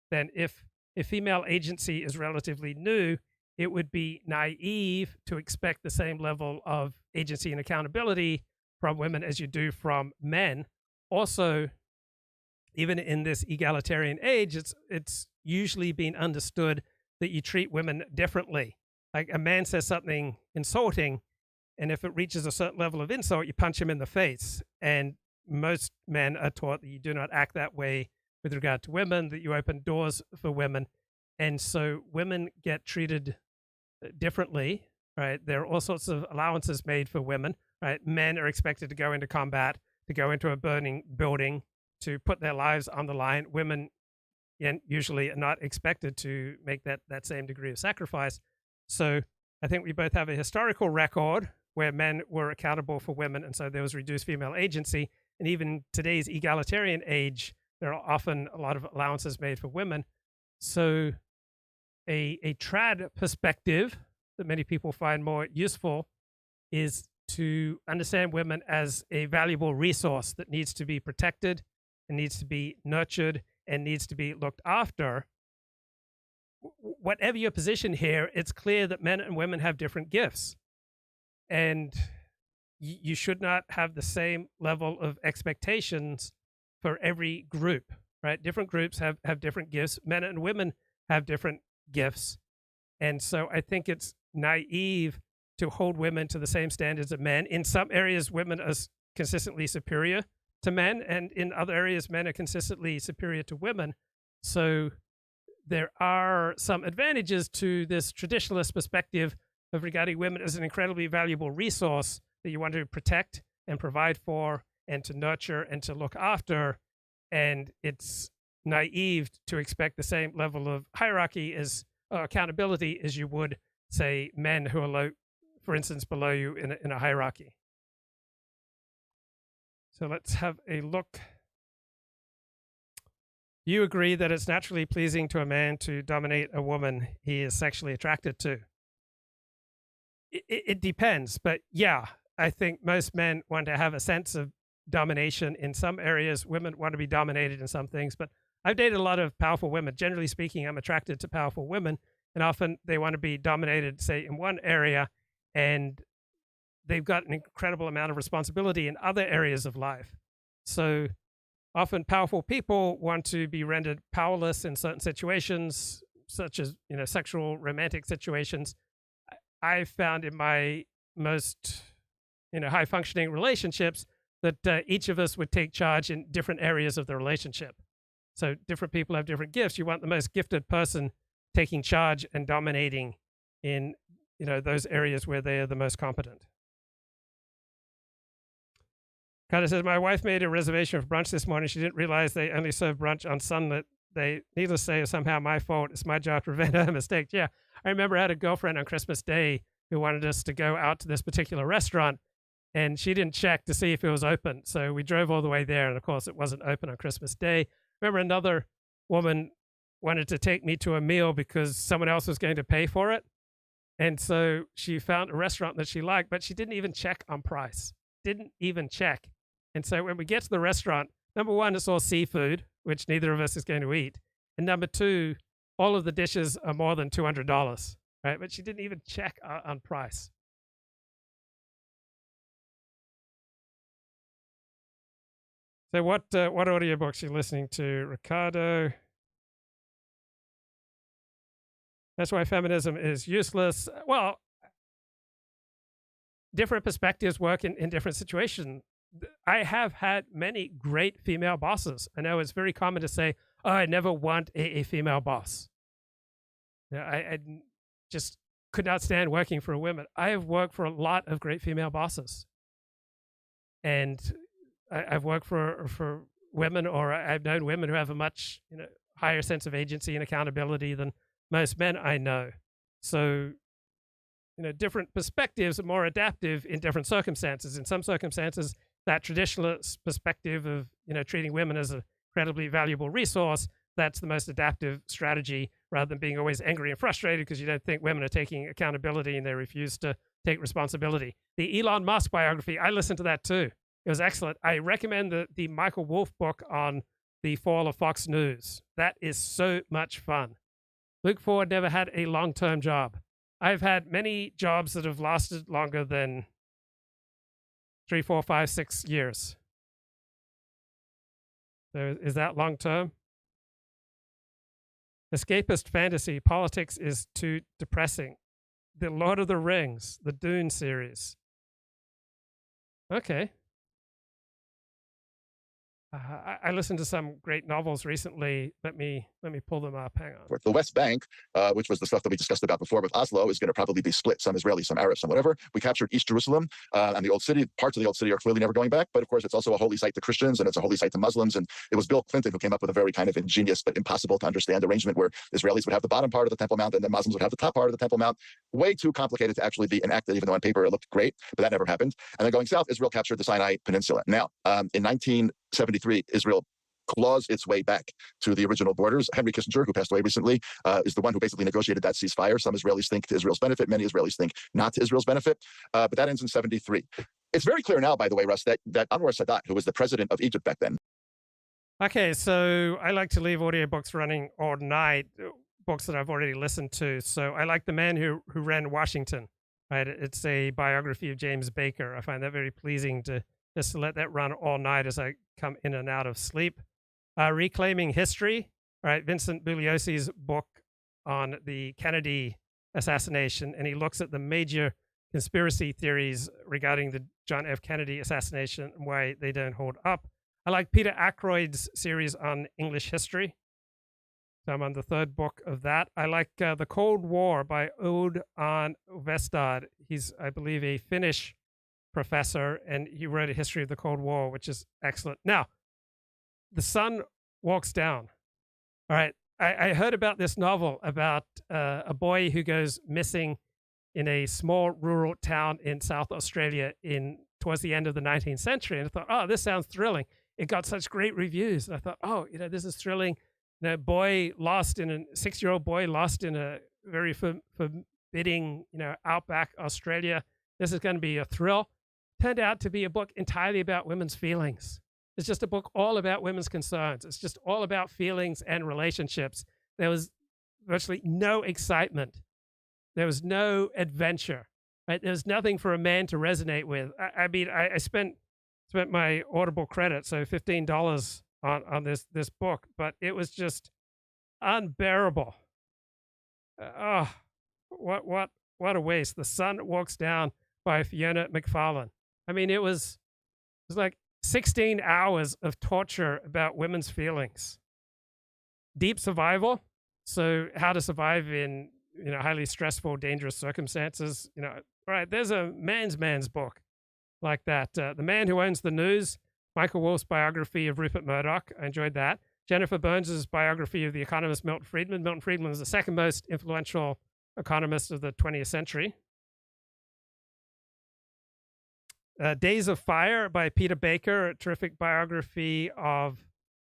Speaker 1: then if female agency is relatively new, it would be naive to expect the same level of agency and accountability from women as you do from men. Also, even in this egalitarian age, it's usually been understood that you treat women differently. Like a man says something insulting, and if it reaches a certain level of insult, you punch him in the face. And most men are taught that you do not act that way with regard to women, that you open doors for women. And so women get treated differently, right? There are all sorts of allowances made for women, right? Men are expected to go into combat, to go into a burning building, to put their lives on the line. Women usually are not expected to make that same degree of sacrifice. So I think we both have a historical record where men were accountable for women, and so there was reduced female agency. And even today's egalitarian age, there are often a lot of allowances made for women. So a trad perspective that many people find more useful is to understand women as a valuable resource that needs to be protected and needs to be nurtured and needs to be looked after. Whatever your position here, it's clear that men and women have different gifts. And you should not have the same level of expectations for every group, right? Different groups have different gifts. Men and women have different gifts. And so I think it's naive to hold women to the same standards of men. In some areas, women are consistently superior to men, and in other areas, men are consistently superior to women. So there are some advantages to this traditionalist perspective of regarding women as an incredibly valuable resource that you want to protect and provide for and to nurture and to look after. And it's naive to expect the same level of hierarchy as accountability as you would, say, men who are low, for instance, below you in a hierarchy. So let's have a look. You agree that it's naturally pleasing to a man to dominate a woman he is sexually attracted to? It depends, but yeah, I think most men want to have a sense of domination in some areas. Women want to be dominated in some things, but I've dated a lot of powerful women. Generally speaking, I'm attracted to powerful women, and often they want to be dominated, say, in one area, and they've got an incredible amount of responsibility in other areas of life. So often powerful people want to be rendered powerless in certain situations, such as, sexual, romantic situations. I found in my most, high functioning relationships that each of us would take charge in different areas of the relationship. So different people have different gifts. You want the most gifted person taking charge and dominating in, those areas where they are the most competent. Carter says, my wife made a reservation for brunch this morning. She didn't realize they only serve brunch on sunlit. Needless to say, is somehow my fault. It's my job to prevent her mistakes. Yeah, I remember I had a girlfriend on Christmas Day who wanted us to go out to this particular restaurant, and she didn't check to see if it was open. So we drove all the way there, and of course, it wasn't open on Christmas Day. Remember another woman wanted to take me to a meal because someone else was going to pay for it. And so she found a restaurant that she liked, but she didn't even check on price. Didn't even check. And so when we get to the restaurant, number one, it's all seafood, which neither of us is going to eat. And number two, all of the dishes are more than $200, right? But she didn't even check on price. So what audiobooks are you listening to, Ricardo? That's why feminism is useless. Well, different perspectives work in different situations. I have had many great female bosses. I know it's very common to say, oh, I never want a female boss. You know, I just could not stand working for a woman. I have worked for a lot of great female bosses. And I've worked for women, or I've known women who have a much higher sense of agency and accountability than most men I know. So, different perspectives are more adaptive in different circumstances. In some circumstances, that traditionalist perspective of treating women as a incredibly valuable resource, that's the most adaptive strategy, rather than being always angry and frustrated because you don't think women are taking accountability and they refuse to take responsibility. The Elon Musk biography, I listened to that too. It was excellent. I recommend the Michael Wolff book on the fall of Fox News. That is so much fun. Luke Ford never had a long-term job. I've had many jobs that have lasted longer than 3, 4, 5, 6 years. So is that long-term? Escapist fantasy, politics is too depressing. The Lord of the Rings, the Dune series. Okay. I listened to some great novels recently. Let me pull them up. Hang on.
Speaker 12: The West Bank, which was the stuff that we discussed about before with Oslo, is going to probably be split. Some Israeli, some Arab, some whatever. We captured East Jerusalem and the old city. Parts of the old city are clearly never going back. But of course, it's also a holy site to Christians and it's a holy site to Muslims. And it was Bill Clinton who came up with a very kind of ingenious but impossible to understand arrangement where Israelis would have the bottom part of the Temple Mount and then Muslims would have the top part of the Temple Mount. Way too complicated to actually be enacted, even though on paper it looked great. But that never happened. And then going south, Israel captured the Sinai Peninsula. Now, in 1973, Israel claws its way back to the original borders. Henry Kissinger, who passed away recently, is the one who basically negotiated that ceasefire. Some Israelis think to Israel's benefit. Many Israelis think not to Israel's benefit. But that ends in 73. It's very clear now, by the way, Russ, that Anwar Sadat, who was the president of Egypt back then.
Speaker 1: Okay, so I like to leave audiobooks running all night, books that I've already listened to. So I like The Man Who Ran Washington. Right? It's a biography of James Baker. I find that very pleasing to just let that run all night as I come in and out of sleep. Reclaiming History, right? Vincent Bugliosi's book on the Kennedy assassination, and he looks at the major conspiracy theories regarding the John F. Kennedy assassination and why they don't hold up. I like Peter Ackroyd's series on English history. So I'm on the 3rd book of that. I like The Cold War by Odd on Vestad. He's, I believe, a Finnish professor, and he wrote a history of the Cold War, which is excellent. Now, The Sun Walks Down. All right. I heard about this novel about a boy who goes missing in a small rural town in South Australia towards the end of the 19th century. And I thought, oh, this sounds thrilling. It got such great reviews. And I thought, oh, this is thrilling. A 6-year-old boy lost in a very forbidding, outback Australia. This is going to be a thrill. Turned out to be a book entirely about women's feelings. It's just a book all about women's concerns. It's just all about feelings and relationships. There was virtually no excitement. There was no adventure. Right? There was nothing for a man to resonate with. I spent my Audible credit, so $15 on this book, but it was just unbearable. What a waste. The Sun Walks Down by Fiona McFarlane. I mean, it was like 16 hours of torture about women's feelings. Deep survival. So how to survive in, highly stressful, dangerous circumstances. Right. There's a man's book like that. The Man Who Owns the News, Michael Wolff's biography of Rupert Murdoch. I enjoyed that. Jennifer Burns's biography of the economist Milton Friedman. Milton Friedman was the second most influential economist of the 20th century. Days of Fire by Peter Baker, a terrific biography of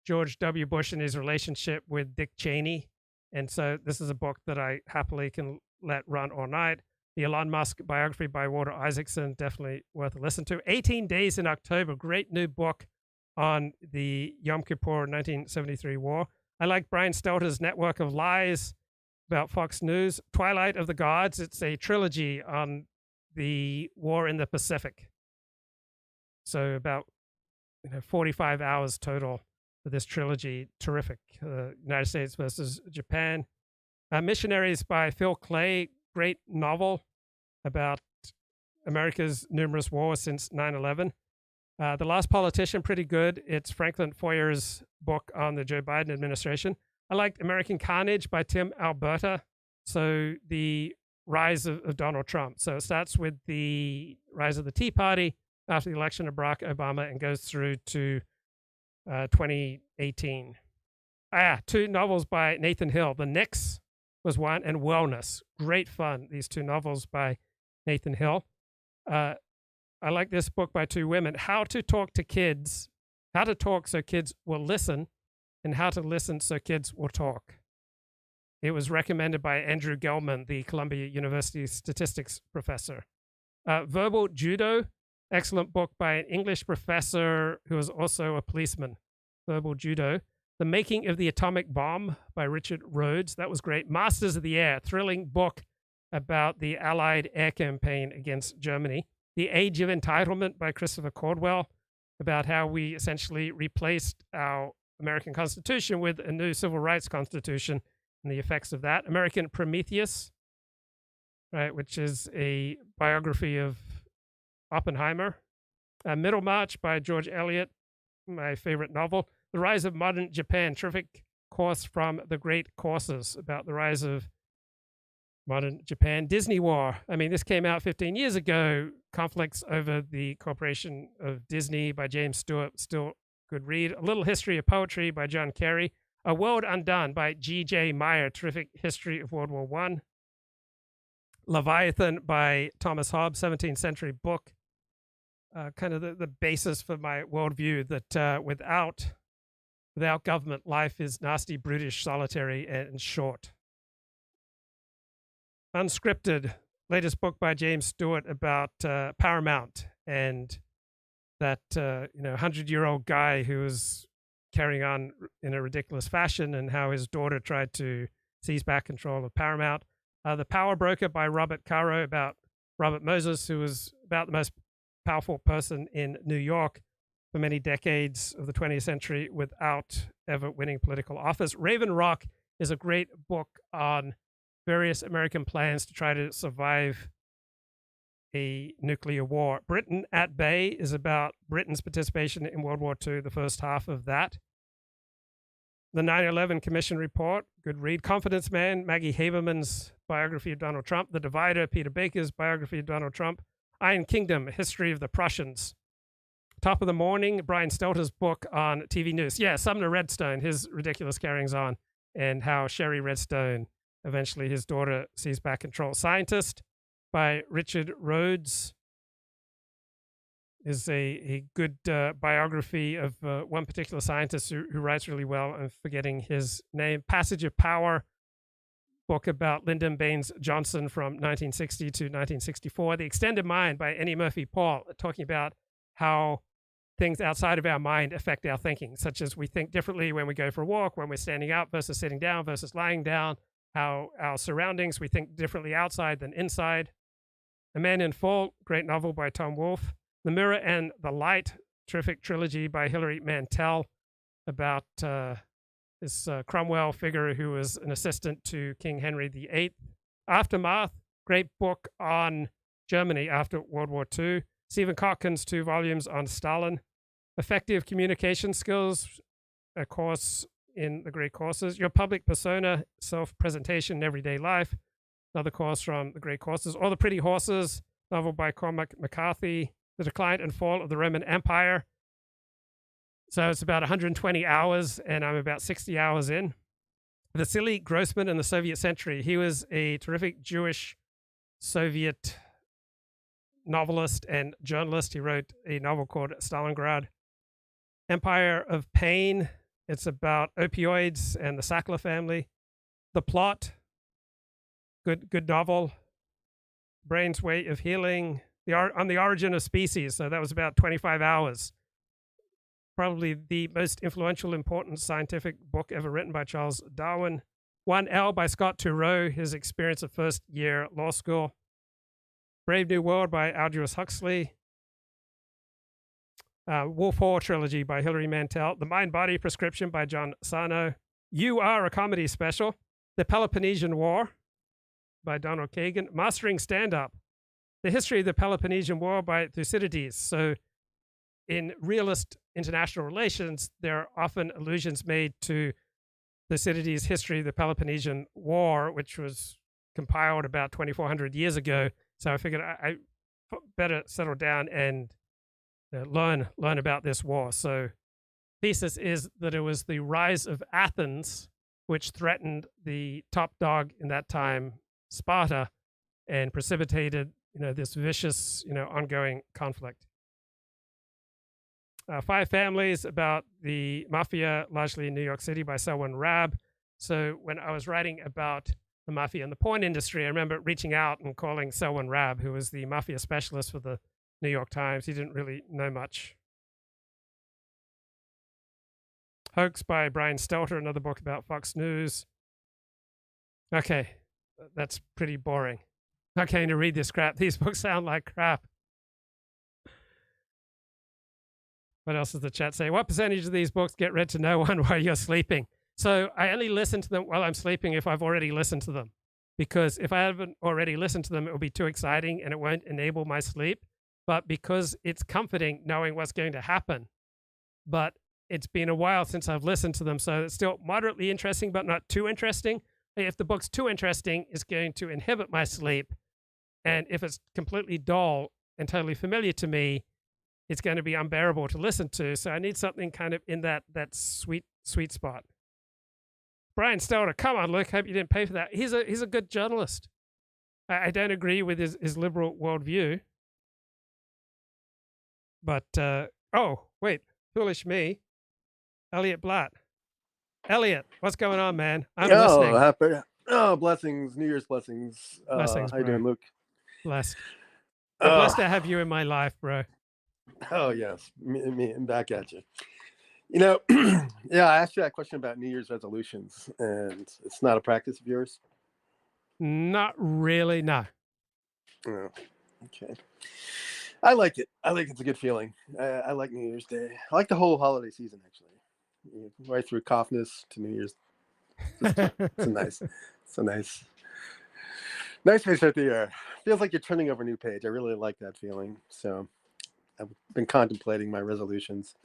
Speaker 1: George W. Bush and his relationship with Dick Cheney. And so this is a book that I happily can let run all night. The Elon Musk biography by Walter Isaacson, definitely worth a listen to. 18 Days in October, great new book on the Yom Kippur 1973 war. I like Brian Stelter's Network of Lies about Fox News. Twilight of the Gods, it's a trilogy on the war in the Pacific. So about 45 hours total for this trilogy. Terrific. United States versus Japan. Missionaries by Phil Clay. Great novel about America's Numerous Wars Since 9/11. The Last Politician, pretty good. It's Franklin Foyer's book on the Joe Biden administration. I liked American Carnage by Tim Alberta. So the rise of Donald Trump. So it starts with the rise of the Tea Party after the election of Barack Obama and goes through to 2018. Two novels by Nathan Hill. The Knicks was one, and Wellness. Great fun, these two novels by Nathan Hill. I like this book by two women, How to Talk to Kids, How to Talk So Kids Will Listen, and How to Listen So Kids Will Talk. It was recommended by Andrew Gelman, the Columbia University statistics professor. Verbal Judo, excellent book by an English professor who was also a policeman. Verbal Judo. The Making of the Atomic Bomb by Richard Rhodes. That was great. Masters of the Air, thrilling book about the Allied air campaign against Germany. The Age of Entitlement by Christopher Caldwell, about how we essentially replaced our American Constitution with a new civil rights constitution and the effects of that. American Prometheus, right, which is a biography of Oppenheimer. Middlemarch by George Eliot, my favorite novel. The Rise of Modern Japan, terrific course from the Great Courses about the rise of modern Japan. Disney War. I mean, this came out 15 years ago. Conflicts over the corporation of Disney by James Stewart, still good read. A Little History of Poetry by John Carey. A World Undone by G.J. Meyer, terrific history of World War I. Leviathan by Thomas Hobbes, 17th century book. Kind of the basis for my worldview that without government, life is nasty, brutish, solitary, and short. Unscripted, latest book by James Stewart about Paramount and that 100-year-old guy who was carrying on in a ridiculous fashion and how his daughter tried to seize back control of Paramount. The Power Broker by Robert Caro, about Robert Moses, who was about the most powerful person in New York for many decades of the 20th century without ever winning political office. Raven Rock is a great book on various American plans to try to survive a nuclear war. Britain at Bay is about Britain's participation in World War II, the first half of that. The 9/11 Commission Report, good read. Confidence Man, Maggie Haberman's biography of Donald Trump. The Divider, Peter Baker's biography of Donald Trump. Iron Kingdom, History of the Prussians. Top of the Morning, Brian Stelter's book on TV news. Yeah, Sumner Redstone, his ridiculous carryings on, and how Sherry Redstone, eventually his daughter, seized back control. Scientist by Richard Rhodes is a good biography of one particular scientist who writes really well. I'm forgetting his name. Passage of Power, book about Lyndon Baines Johnson from 1960 to 1964. The Extended Mind by Annie Murphy Paul, talking about how things outside of our mind affect our thinking, such as we think differently when we go for a walk, when we're standing up versus sitting down versus lying down, how our surroundings, we think differently outside than inside. A Man in Full, great novel by Tom Wolfe. The Mirror and the Light, terrific trilogy by Hilary Mantel about this Cromwell figure who was an assistant to King Henry VIII. Aftermath, great book on Germany after World War II. Stephen Kotkin's 2 volumes on Stalin. Effective Communication Skills, a course in the Great Courses. Your Public Persona, Self-Presentation in Everyday Life, another course from the Great Courses. All the Pretty Horses, novel by Cormac McCarthy. The Decline and Fall of the Roman Empire. So it's about 120 hours, and I'm about 60 hours in. Vasily Grossman in the Soviet Century. He was a terrific Jewish Soviet novelist and journalist. He wrote a novel called Stalingrad. Empire of Pain. It's about opioids and the Sackler family. The Plot. Good novel. Brain's Way of Healing. On the Origin of Species. So that was about 25 hours. Probably the most influential, important scientific book ever written by Charles Darwin. 1L by Scott Turow, his experience of first-year law school. Brave New World by Aldous Huxley. Wolf Hall Trilogy by Hilary Mantel. The Mind-Body Prescription by John Sarno. You Are a Comedy Special. The Peloponnesian War by Donald Kagan. Mastering Stand-Up The History of the Peloponnesian War by Thucydides. So in realist international relations, there are often allusions made to Thucydides' History of the Peloponnesian War, which was compiled about 2,400 years ago. So I figured I better settle down and learn about this war. So thesis is that it was the rise of Athens which threatened the top dog in that time, Sparta, and precipitated this vicious ongoing conflict. 5 Families about the mafia, largely in New York City, by Selwyn Rabb. So when I was writing about the mafia and the porn industry, I remember reaching out and calling Selwyn Rabb, who was the mafia specialist for the New York Times. He didn't really know much. Hoax by Brian Stelter, another book about Fox News. Okay, that's pretty boring. Not going to read this crap. These books sound like crap. What else does the chat say? What percentage of these books get read to no one while you're sleeping? So I only listen to them while I'm sleeping if I've already listened to them. Because if I haven't already listened to them, it will be too exciting and it won't enable my sleep. But because it's comforting knowing what's going to happen. But it's been a while since I've listened to them, so it's still moderately interesting, but not too interesting. If the book's too interesting, it's going to inhibit my sleep. And if it's completely dull and totally familiar to me, it's going to be unbearable to listen to. So I need something kind of in that sweet spot. Brian Stelter, come on, Luke, hope you didn't pay for that. He's a good journalist. I don't agree with his liberal worldview. But, oh, wait, foolish me. Elliott Blatt. Elliott, what's going on, man? I'm listening.
Speaker 13: Blessings, New Year's blessings.
Speaker 1: Blessings,
Speaker 13: how you doing, Luke?
Speaker 1: Blessed. I'm blessed to have you in my life, bro.
Speaker 13: Oh, yes. Me, I'm back at you. Yeah, I asked you that question about New Year's resolutions, and it's not a practice of yours?
Speaker 1: Not really, no.
Speaker 13: Oh, okay. I like it. I think it's a good feeling. I like New Year's Day. I like the whole holiday season, actually. Right through Coughness to New Year's. It's a nice way to start the year. Feels like you're turning over a new page. I really like that feeling. So I've been contemplating my resolutions.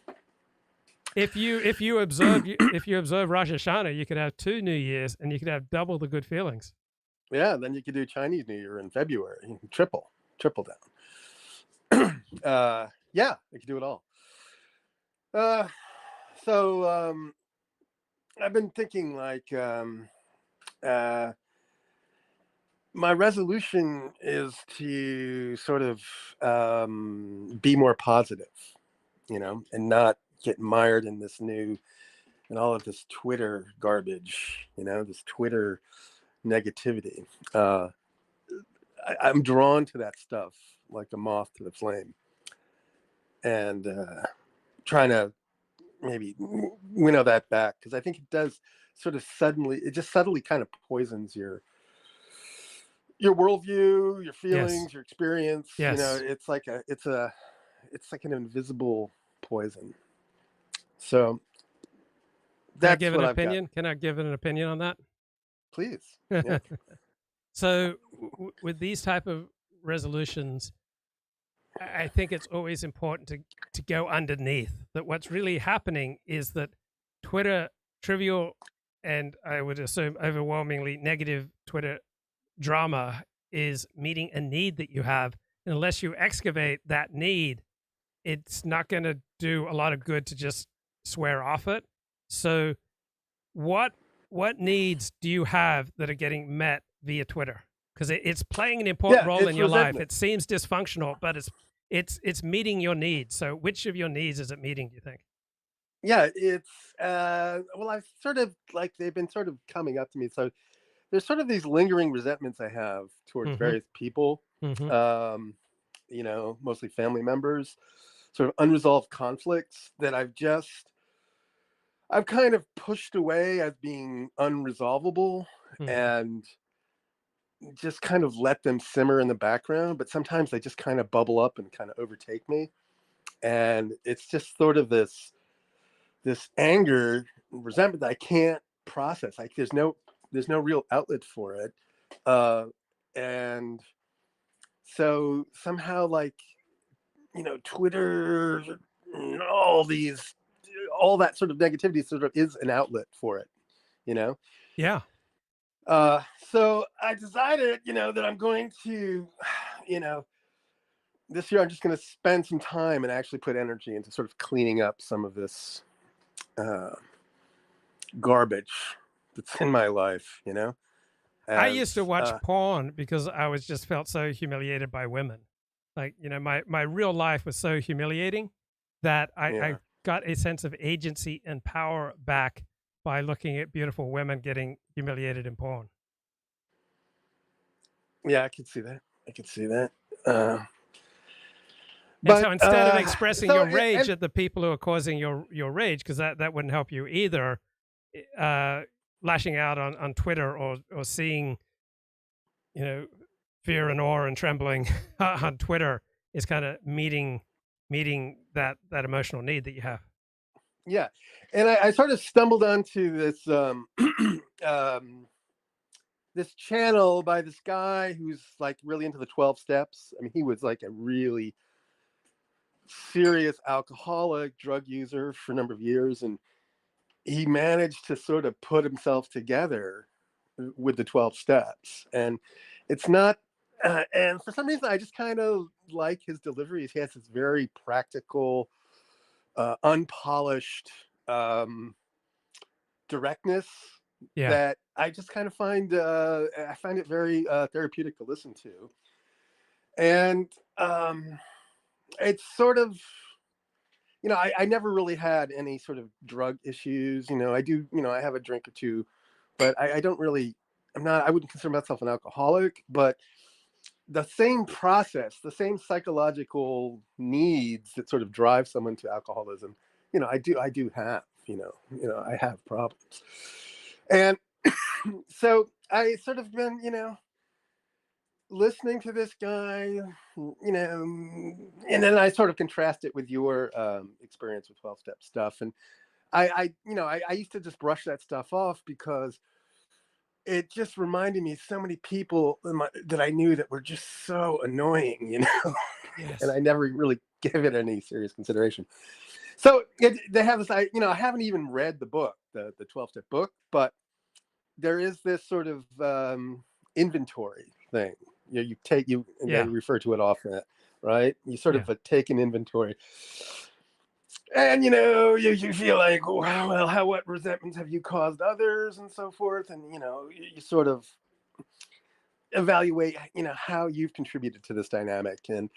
Speaker 1: If you observe Rosh Hashanah, you could have 2 New Years and you could have double the good feelings. Yeah,
Speaker 13: then you could do Chinese New Year in February. You can triple down. Yeah, you could do it all. So I've been thinking like my resolution is to sort of be more positive, and not get mired in all of this Twitter garbage, this Twitter negativity. I'm drawn to that stuff like a moth to the flame, and trying to maybe winnow that back, because I think it does just subtly kind of poisons your worldview, your feelings, your experience.
Speaker 1: Yes.
Speaker 13: It's like an invisible poison. So that's
Speaker 1: Can I give
Speaker 13: what
Speaker 1: an
Speaker 13: I've got.
Speaker 1: opinion? Can I give an opinion on that?
Speaker 13: Please. Yeah.
Speaker 1: So with these type of resolutions, I think it's always important to go underneath that. What's really happening is that Twitter, trivial and I would assume overwhelmingly negative Twitter drama, is meeting a need that you have. And unless you excavate that need, it's not going to do a lot of good to just swear off it. So what needs do you have that are getting met via Twitter? Because it's playing an important role in your life. It seems dysfunctional, but it's meeting your needs. So which of your needs is it meeting, do you think?
Speaker 13: Yeah, it's I've sort of they've been sort of coming up to me. So there's sort of these lingering resentments I have towards various people, mostly family members, sort of unresolved conflicts that I've kind of pushed away as being unresolvable, and just kind of let them simmer in the background. But sometimes they just kind of bubble up and kind of overtake me. And it's just sort of this anger, resentment that I can't process. Like there's no real outlet for it. And So somehow, like, Twitter, all that sort of negativity sort of is an outlet for it,
Speaker 1: Yeah.
Speaker 13: So I decided, that I'm going to, this year I'm just going to spend some time and actually put energy into sort of cleaning up some of this garbage that's in my life,
Speaker 1: I used to watch porn because I was just felt so humiliated by women. Like, my real life was so humiliating that I got a sense of agency and power back by looking at beautiful women getting humiliated in porn.
Speaker 13: Yeah, I could see that.
Speaker 1: And so instead of expressing your rage at the people who are causing your rage, because that wouldn't help you either, lashing out on Twitter or seeing, fear and awe and trembling on Twitter is kind of meeting that emotional need that you have.
Speaker 13: Yeah, and I sort of stumbled onto this this channel by this guy who's like really into the 12 steps. I mean, he was like a really serious alcoholic, drug user for a number of years, and he managed to sort of put himself together with the 12 steps. And it's not and for some reason I just kind of like his delivery. He has this very practical, unpolished directness that I just kind of find I find it very therapeutic to listen to. And it's sort of, I never really had any sort of drug issues. I do, I have a drink or two, but I don't really, I wouldn't consider myself an alcoholic, but the same process, the same psychological needs that sort of drive someone to alcoholism, I do have, I have problems. And so I sort of been, listening to this guy, and then I sort of contrast it with your experience with 12-step stuff. And I used to just brush that stuff off because it just reminded me of so many people that I knew that were just so annoying,
Speaker 1: Yes.
Speaker 13: And I never really gave it any serious consideration. So they have this, I haven't even read the book, the 12-step book, but there is this sort of inventory thing. They refer to it often, right? You sort of take an inventory. And you feel like, well, what resentments have you caused others and so forth, and you sort of evaluate how you've contributed to this dynamic. And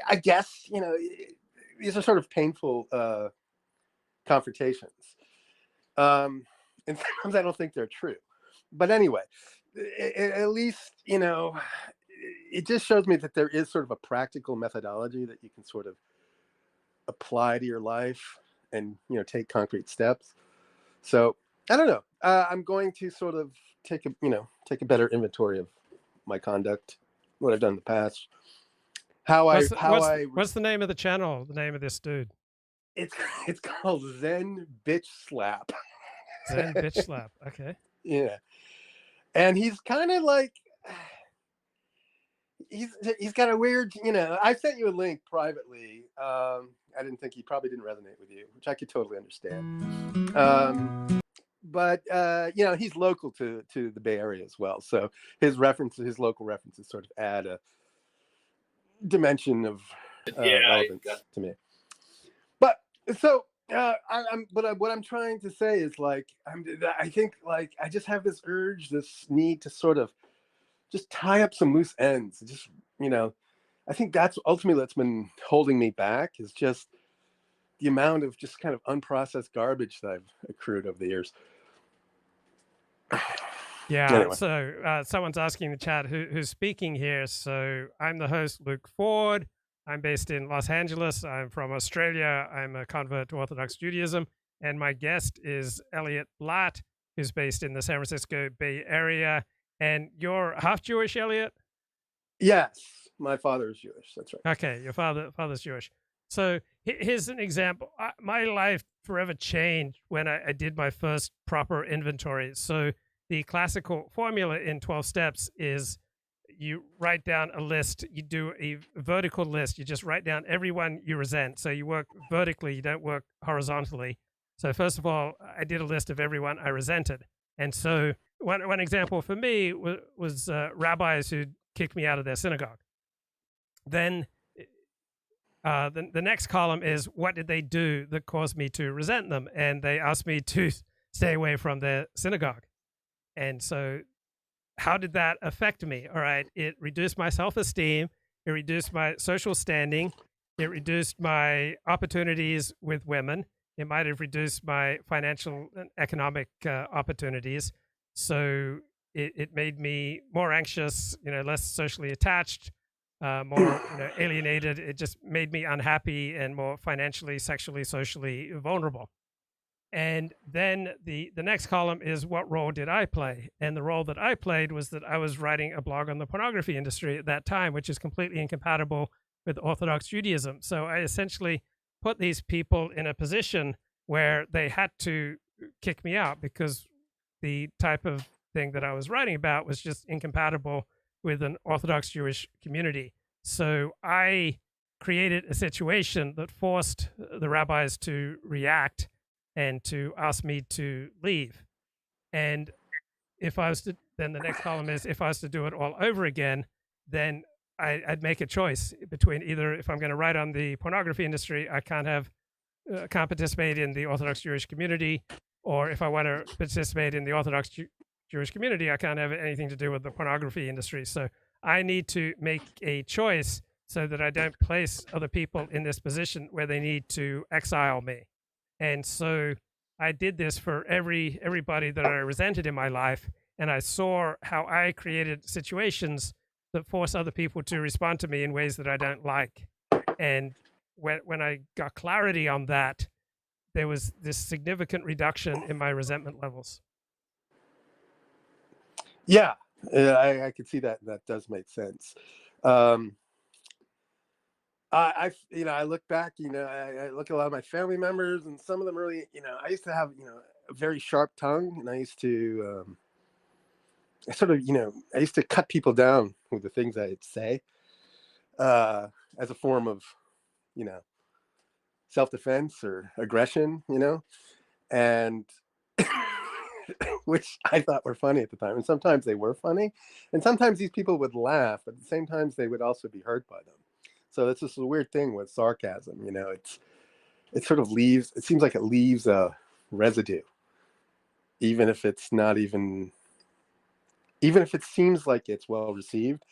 Speaker 13: I guess these are sort of painful confrontations, and sometimes I don't think they're true, but anyway, at least it just shows me that there is sort of a practical methodology that you can sort of apply to your life and take concrete steps. So I don't know. I'm going to sort of take a better inventory of my conduct, what I've done in the past.
Speaker 1: What's the name of the channel? The name of this dude?
Speaker 13: It's called Zen Bitch Slap.
Speaker 1: Zen Bitch Slap. Okay.
Speaker 13: Yeah, and he's kind of like. He's got a weird, I sent you a link privately. I didn't think he probably didn't resonate with you, which I could totally understand. But he's local to the Bay Area as well. So his local references sort of add a dimension of relevance to me. But so what I'm trying to say is like, I think like I just have this urge, this need to sort of just tie up some loose ends. Just, I think that's ultimately what's been holding me back, is just the amount of just kind of unprocessed garbage that I've accrued over the years.
Speaker 1: Yeah.
Speaker 13: Anyway.
Speaker 1: So someone's asking in the chat who's speaking here. So I'm the host, Luke Ford. I'm based in Los Angeles. I'm from Australia. I'm a convert to Orthodox Judaism. And my guest is Elliott Blatt, who's based in the San Francisco Bay Area. And you're half Jewish, Elliott?
Speaker 13: Yes, my father is Jewish. That's right.
Speaker 1: Okay, your father's Jewish. So here's an example. My life forever changed when I did my first proper inventory. So the classical formula in 12 steps is you write down a list, you do a vertical list, you just write down everyone you resent. So you work vertically, you don't work horizontally. So first of all, I did a list of everyone I resented. And so one example for me was rabbis who kicked me out of their synagogue. Then the next column is what did they do that caused me to resent them? And they asked me to stay away from their synagogue. And so how did that affect me? All right, it reduced my self-esteem, it reduced my social standing, it reduced my opportunities with women, it might have reduced my financial and economic opportunities. So it made me more anxious, less socially attached, more alienated. It just made me unhappy and more financially, sexually, socially vulnerable. And then the next column is what role did I play? And the role that I played was that I was writing a blog on the pornography industry at that time, which is completely incompatible with Orthodox Judaism. So I essentially put these people in a position where they had to kick me out because the type of thing that I was writing about was just incompatible with an Orthodox Jewish community. So I created a situation that forced the rabbis to react and to ask me to leave. And if I was to, then the next column is if I was to do it all over again, then I'd make a choice between either if I'm going to write on the pornography industry, I can't participate in the Orthodox Jewish community, or if I want to participate in the Orthodox Jewish community, I can't have anything to do with the pornography industry. So I need to make a choice so that I don't place other people in this position where they need to exile me. And so I did this for everybody that I resented in my life, and I saw how I created situations that force other people to respond to me in ways that I don't like. And when I got clarity on that, there was this significant reduction in my resentment levels.
Speaker 13: Yeah, I could see that. That does make sense. I look back, I look at a lot of my family members, and some of them really, I used to have, a very sharp tongue, and I used to, I used to cut people down with the things I'd say, as a form of, self-defense or aggression, and which I thought were funny at the time. And sometimes they were funny, and sometimes these people would laugh, but at the same time, they would also be hurt by them. So that's just a weird thing with sarcasm, it sort of leaves, it seems like it leaves a residue, even if it's not even if it seems like it's well received,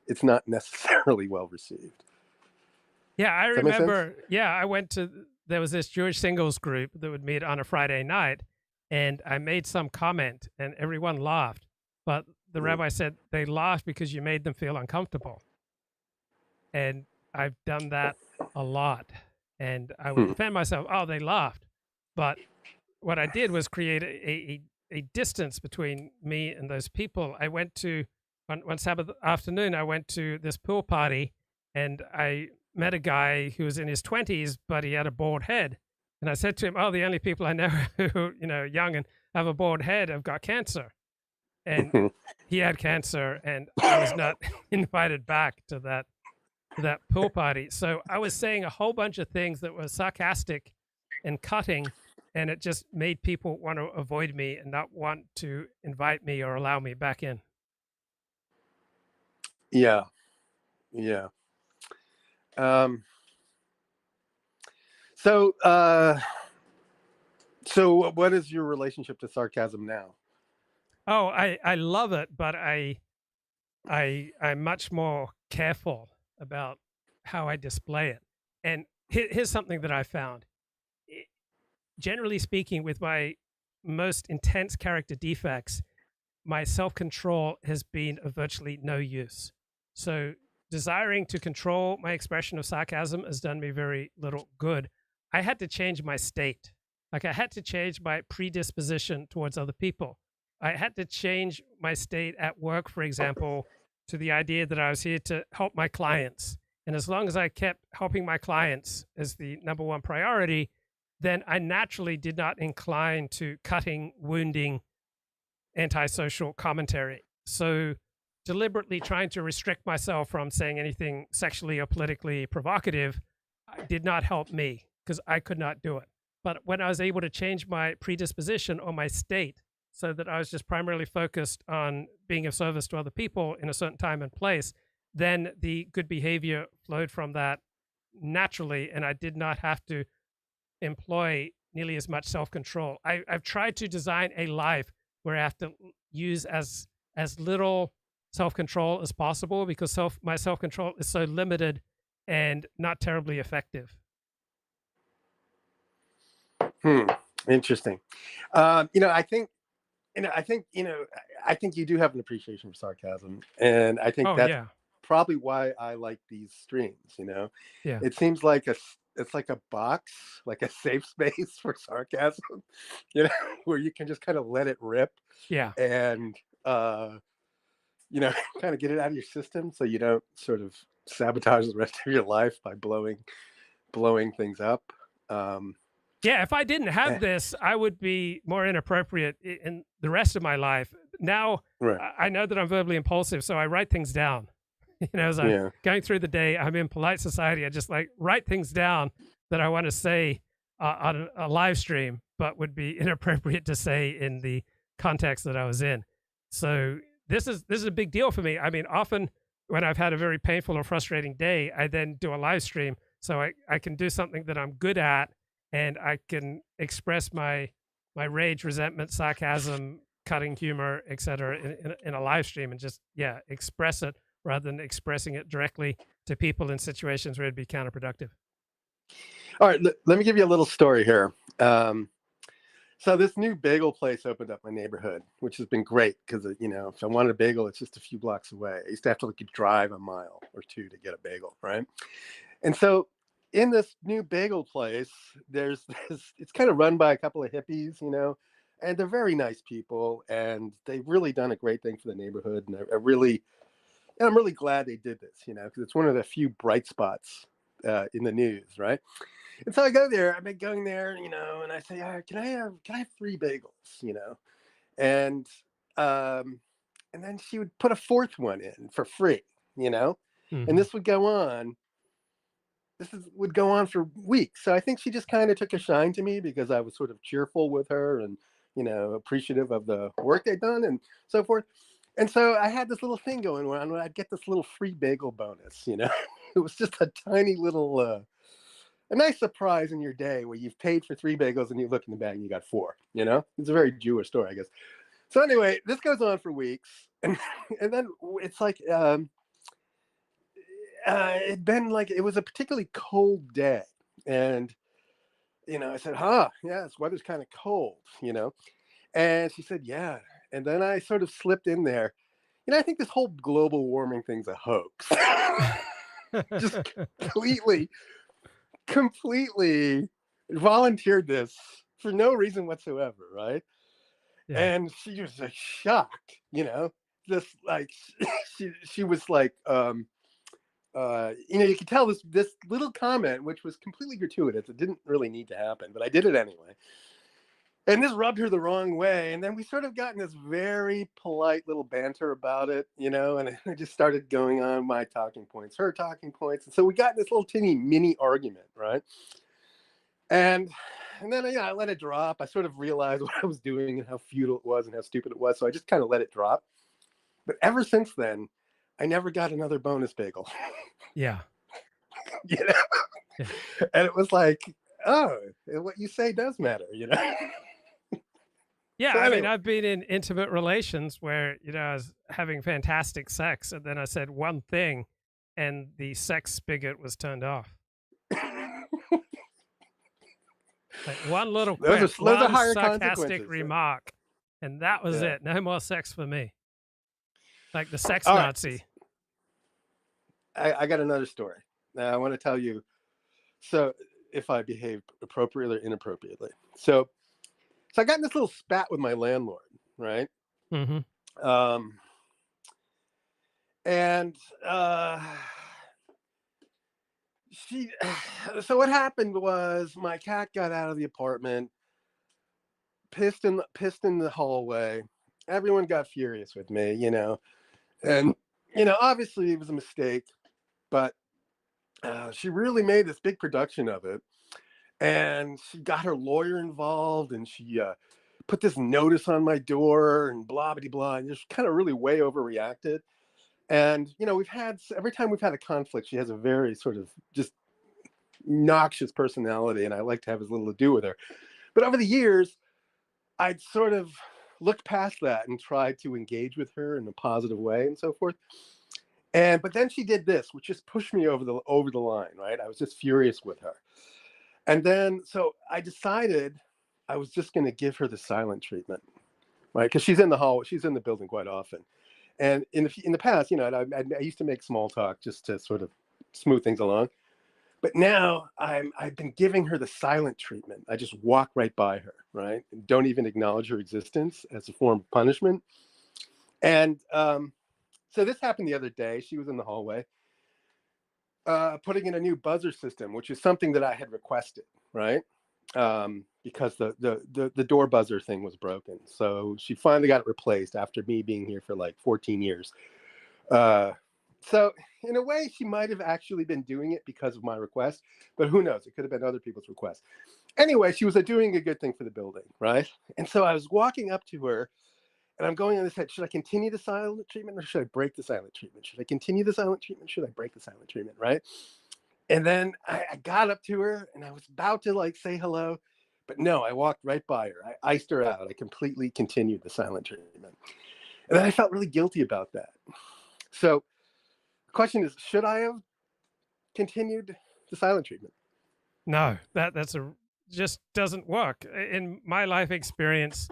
Speaker 13: it's not necessarily well received.
Speaker 1: Yeah, I remember, there was this Jewish singles group that would meet on a Friday night, and I made some comment and everyone laughed, but the rabbi said they laughed because you made them feel uncomfortable. And I've done that a lot, and I would defend myself. Oh, they laughed, but what I did was create a distance between me and those people. I went to one Sabbath afternoon. I went to this pool party, and I met a guy who was in his 20s, but he had a bald head. And I said to him, "Oh, the only people I know who young and have a bald head have got cancer." And he had cancer, and I was not invited back to that pool party. So I was saying a whole bunch of things that were sarcastic and cutting, and it just made people want to avoid me and not want to invite me or allow me back in.
Speaker 13: Yeah. So what is your relationship to sarcasm now?
Speaker 1: Oh, I love it, but I'm much more careful about how I display it. And here's something that I found. Generally speaking, with my most intense character defects, my self-control has been of virtually no use. So desiring to control my expression of sarcasm has done me very little good. I had to change my state. Like I had to change my predisposition towards other people. I had to change my state at work, for example, to the idea that I was here to help my clients. And as long as I kept helping my clients as the number one priority, then I naturally did not incline to cutting, wounding, antisocial commentary. So deliberately trying to restrict myself from saying anything sexually or politically provocative did not help me because I could not do it. But when I was able to change my predisposition or my state so that I was just primarily focused on being of service to other people in a certain time and place, then the good behavior flowed from that naturally, and I did not have to employ nearly as much self-control. I've tried to design a life where I have to use as little self-control as possible because my self-control is so limited and not terribly effective.
Speaker 13: Interesting. I think you do have an appreciation for sarcasm, and I think that's probably why I like these streams.
Speaker 1: Yeah.
Speaker 13: It seems like it's like a box, like a safe space for sarcasm, where you can just kind of let it rip.
Speaker 1: Yeah.
Speaker 13: And kind of get it out of your system so you don't sort of sabotage the rest of your life by blowing things up.
Speaker 1: Yeah, if I didn't have this, I would be more inappropriate in the rest of my life. Now, I know that I'm verbally impulsive, so I write things down. As I'm going through the day, I'm in polite society. I just write things down that I want to say on a live stream, but would be inappropriate to say in the context that I was in. So this is a big deal for me. I mean, often when I've had a very painful or frustrating day, I then do a live stream so I can do something that I'm good at, and I can express my rage, resentment, sarcasm, cutting humor, etc. in a live stream and just express it rather than expressing it directly to people in situations where it'd be counterproductive.
Speaker 13: All right, let me give you a little story here. So this new bagel place opened up my neighborhood, which has been great because, if I wanted a bagel, it's just a few blocks away. I used to have to drive a mile or two to get a bagel, right? And so in this new bagel place, it's kind of run by a couple of hippies, and they're very nice people, and they've really done a great thing for the neighborhood. And I'm really glad they did this, because it's one of the few bright spots in the news, right? And so I go there. I've been going there, and I say, can I have 3 bagels, and then she would put a 4th one in for free,
Speaker 1: Mm-hmm.
Speaker 13: and this would go on. Would go on for weeks. So I think she just kind of took a shine to me because I was sort of cheerful with her and, appreciative of the work they'd done and so forth. And so I had this little thing going on where I'd get this little free bagel bonus, It was just a tiny little, a nice surprise in your day where you've paid for 3 bagels and you look in the bag and you got 4, It's a very Jewish story, I guess. So anyway, this goes on for weeks. And then it's like, it'd been it was a particularly cold day, and I said, this weather's kind of cold, and she said, yeah. And then I sort of slipped in there, I think this whole global warming thing's a hoax. Just completely volunteered this for no reason whatsoever, right? Yeah. And she was shocked, just she was like, you could tell this little comment, which was completely gratuitous. It didn't really need to happen, but I did it anyway. And this rubbed her the wrong way. And then we sort of got in this very polite little banter about it, and I just started going on my talking points, her talking points. And so we got in this little teeny mini argument, right? And then I let it drop. I sort of realized what I was doing and how futile it was and how stupid it was. So I just kind of let it drop. But ever since then, I never got another bonus bagel.
Speaker 1: Yeah.
Speaker 13: Yeah. And it was like, oh, what you say does matter,
Speaker 1: Yeah,
Speaker 13: So
Speaker 1: I
Speaker 13: anyway.
Speaker 1: mean, I've been in intimate relations where, I was having fantastic sex, and then I said one thing, and the sex spigot was turned off. One little quip, one sarcastic remark, and that was it. No more sex for me. Like the sex Nazi.
Speaker 13: I got another story. Now I want to tell you. So if I behaved appropriately or inappropriately. So I got in this little spat with my landlord, right?
Speaker 1: Mm-hmm.
Speaker 13: So what happened was my cat got out of the apartment, pissed in the hallway, everyone got furious with me, and obviously it was a mistake, but she really made this big production of it, and she got her lawyer involved, and she put this notice on my door and blah blah blah, and just kind of really way overreacted. And every time we've had a conflict, she has a very sort of just noxious personality, and I like to have as little to do with her. But over the years, I'd sort of looked past that and tried to engage with her in a positive way and so forth. But then she did this, which just pushed me over the line, right? I was just furious with her. And then so I decided I was just going to give her the silent treatment, right? Because she's in the hall, she's in the building quite often. And in the past, I used to make small talk just to sort of smooth things along. But now I've been giving her the silent treatment. I just walk right by her, right? And don't even acknowledge her existence as a form of punishment. And so this happened the other day. She was in the hallway putting in a new buzzer system, which is something that I had requested, right? Because the door buzzer thing was broken. So she finally got it replaced after me being here for like 14 years. So in a way, she might have actually been doing it because of my request, but who knows? It could have been other people's requests. Anyway, she was doing a good thing for the building, right? And so I was walking up to her, and I'm going on this head. Should I continue the silent treatment, or should I break the silent treatment? Should I continue the silent treatment? Should I break the silent treatment, right? And then I got up to her, and I was about to say hello, but no, I walked right by her. I iced her out. I completely continued the silent treatment. And then I felt really guilty about that. So the question is, should I have continued the silent treatment?
Speaker 1: No, that's just doesn't work. In my life experience,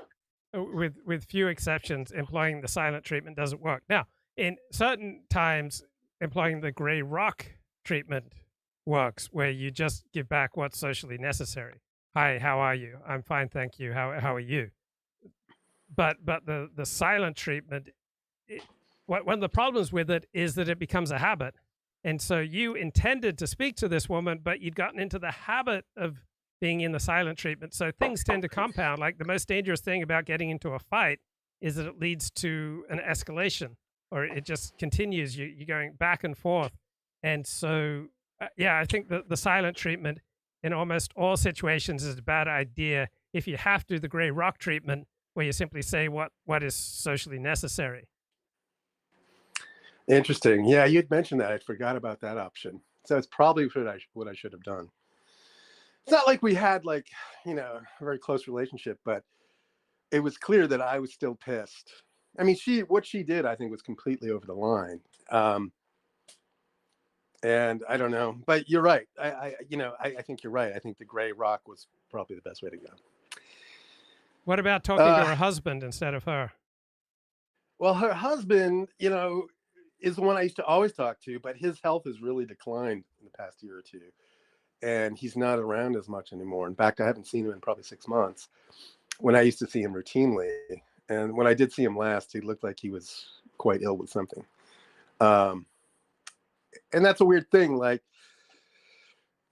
Speaker 1: with few exceptions, employing the silent treatment doesn't work. Now, in certain times, employing the gray rock treatment works, where you just give back what's socially necessary. Hi, how are you? I'm fine, thank you. How are you? But the silent treatment, one of the problems with it is that it becomes a habit. And so you intended to speak to this woman, but you'd gotten into the habit of being in the silent treatment. So things tend to compound. Like the most dangerous thing about getting into a fight is that it leads to an escalation, or it just continues. You're going back and forth. And so, I think the silent treatment in almost all situations is a bad idea if you have to do the gray rock treatment, where you simply say what is socially necessary.
Speaker 13: Interesting. Yeah, you'd mentioned that. I forgot about that option. So it's probably what I should have done. It's not like we had a very close relationship, but it was clear that I was still pissed. I mean, what she did, I think, was completely over the line. And I don't know, but you're right. I think you're right. I think the gray rock was probably the best way to go.
Speaker 1: What about talking to her husband instead of her?
Speaker 13: Well, her husband, is the one I used to always talk to, but his health has really declined in the past year or two, and he's not around as much anymore. In fact, I haven't seen him in probably 6 months, when I used to see him routinely. And when I did see him last, he looked like he was quite ill with something. And that's a weird thing,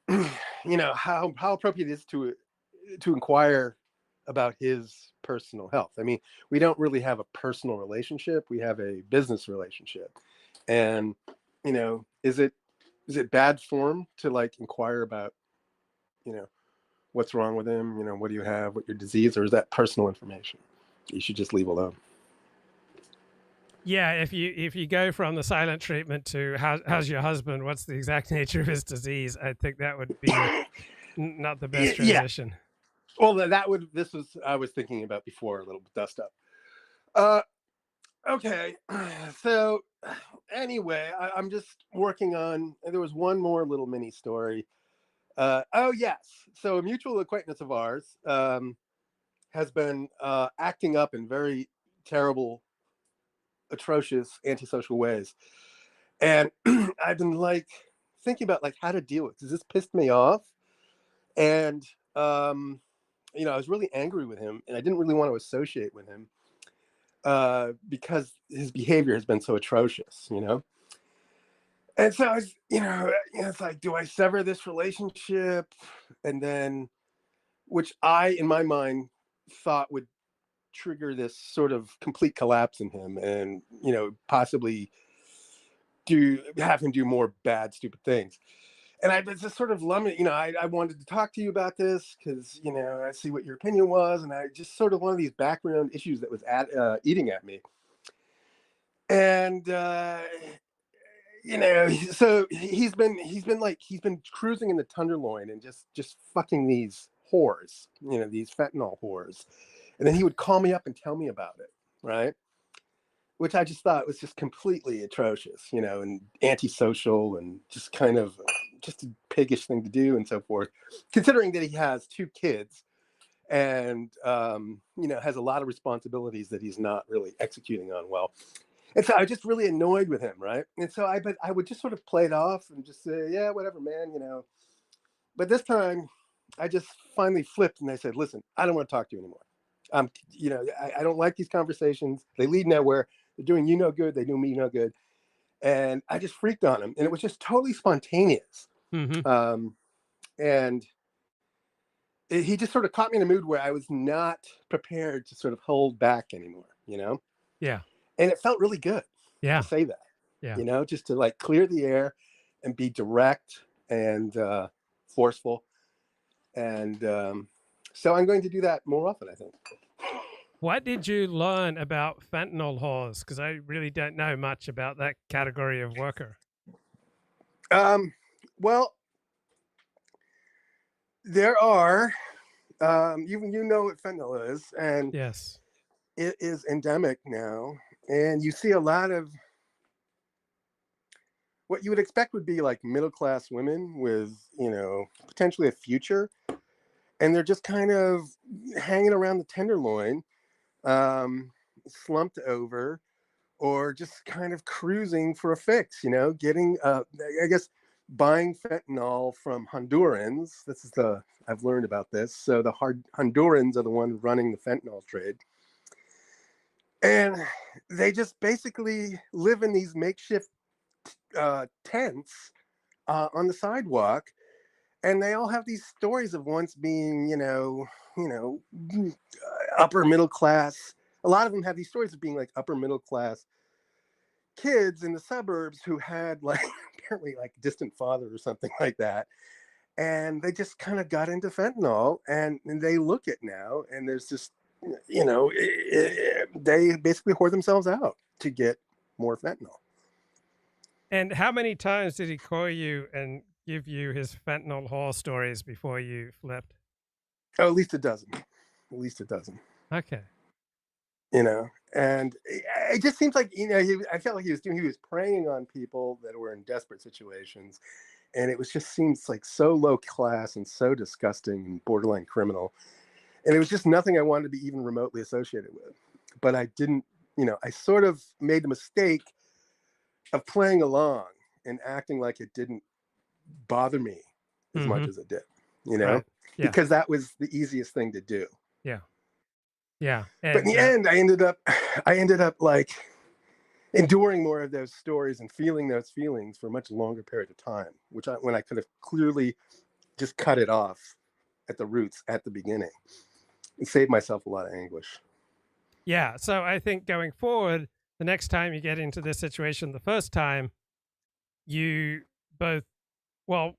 Speaker 13: how appropriate it is to inquire about his personal health. I mean, we don't really have a personal relationship. We have a business relationship. And, is it bad form to inquire about, what's wrong with him? What do you have? What your disease? Or is that personal information you should just leave alone?
Speaker 1: Yeah, if you go from the silent treatment to how's your husband? What's the exact nature of his disease? I think that would be not the best transition.
Speaker 13: Yeah. Well, I was thinking about before, a little dust up. Okay. So anyway, I'm just working on, there was one more little mini story. Oh yes. So a mutual acquaintance of ours has been acting up in very terrible, atrocious, antisocial ways. And I've been thinking about how to deal with it. 'Cause this pissed me off. And I was really angry with him, and I didn't really want to associate with him because his behavior has been so atrocious, And so I was, it's like, do I sever this relationship? And then, which I, in my mind, thought would trigger this sort of complete collapse in him, and possibly have him do more bad, stupid things. And I was just sort of I wanted to talk to you about this because I see what your opinion was, and I just sort of one of these background issues that was eating at me. And so he's been cruising in the Tenderloin and just fucking these whores, these fentanyl whores, and then he would call me up and tell me about it, right? Which I just thought was just completely atrocious, and antisocial, and just kind of just a piggish thing to do, and so forth. Considering that he has 2 kids, and has a lot of responsibilities that he's not really executing on well. And so I was just really annoyed with him, right? And so I would just sort of play it off and just say, yeah, whatever, man, But this time, I just finally flipped and I said, listen, I don't want to talk to you anymore. I don't like these conversations. They lead nowhere. They're doing you no good. They do me no good. And I just freaked on him. And it was just totally spontaneous.
Speaker 1: Mm-hmm.
Speaker 13: He just sort of caught me in a mood where I was not prepared to sort of hold back anymore,
Speaker 1: Yeah.
Speaker 13: And it felt really good
Speaker 1: to
Speaker 13: say that, just to like clear the air and be direct and forceful. And so I'm going to do that more often, I think.
Speaker 1: What did you learn about fentanyl whores? Because I really don't know much about that category of worker.
Speaker 13: Well, there are, you know what fentanyl is, and
Speaker 1: yes,
Speaker 13: it is endemic now. And you see a lot of what you would expect would be like middle-class women with, potentially a future. And they're just kind of hanging around the Tenderloin, slumped over, or just kind of cruising for a fix, getting, I guess, buying fentanyl from Hondurans. I've learned about this. So the Hondurans are the ones running the fentanyl trade. And they just basically live in these makeshift tents on the sidewalk. And they all have these stories of once being, upper middle class. A lot of them have these stories of being like upper middle class kids in the suburbs who had like apparently like a distant father or something like that. And they just kind of got into fentanyl, and they look it now, and there's just, they basically whore themselves out to get more fentanyl.
Speaker 1: And how many times did he call you and give you his fentanyl whore stories before you flipped?
Speaker 13: Oh, at least a dozen.
Speaker 1: Okay.
Speaker 13: And it just seems like, I felt like he was preying on people that were in desperate situations. And it seems like so low class and so disgusting and borderline criminal. And it was just nothing I wanted to be even remotely associated with. But I didn't, I sort of made the mistake of playing along and acting like it didn't bother me as much as it did,
Speaker 1: Right. Yeah.
Speaker 13: Because that was the easiest thing to do.
Speaker 1: Yeah. Yeah. And,
Speaker 13: but in the end, I ended up like enduring more of those stories and feeling those feelings for a much longer period of time, when I could have clearly just cut it off at the roots at the beginning and saved myself a lot of anguish.
Speaker 1: Yeah. So I think going forward, the next time you get into this situation, the first time, you both, well,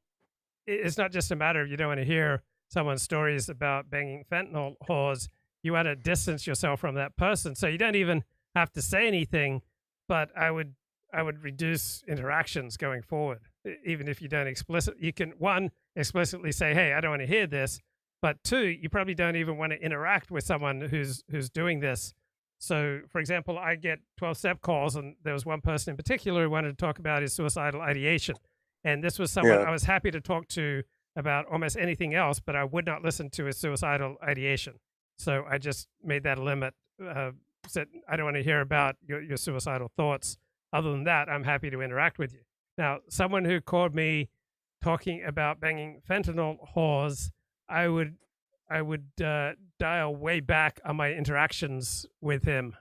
Speaker 1: it's not just a matter of you don't want to hear someone's stories about banging fentanyl whores. You want to distance yourself from that person. So you don't even have to say anything, but I would reduce interactions going forward. Even if you don't you can, one, explicitly say, hey, I don't want to hear this. But two, you probably don't even want to interact with someone who's doing this. So, for example, I get 12-step calls, and there was one person in particular who wanted to talk about his suicidal ideation. And this was someone I was happy to talk to about almost anything else, but I would not listen to his suicidal ideation. So I just made that a limit, said, I don't want to hear about your suicidal thoughts. Other than that, I'm happy to interact with you. Now, someone who called me talking about banging fentanyl whores, I would dial way back on my interactions with him.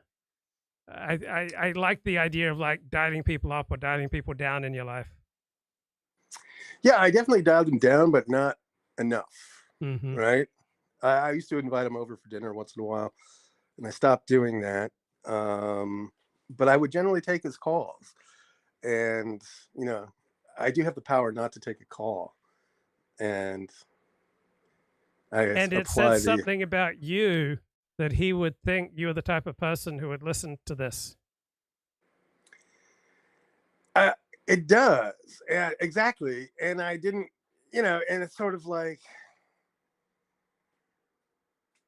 Speaker 1: I like the idea of like dialing people up or dialing people down in your life.
Speaker 13: Yeah, I definitely dialed him down, but not enough.
Speaker 1: Mm-hmm.
Speaker 13: Right? I used to invite him over for dinner once in a while. and I stopped doing that. But I would generally take his calls, and I do have the power not to take a call, and
Speaker 1: it says something about you that he would think you're the type of person who would listen to this.
Speaker 13: It does. Yeah, exactly. And I didn't, and it's sort of like,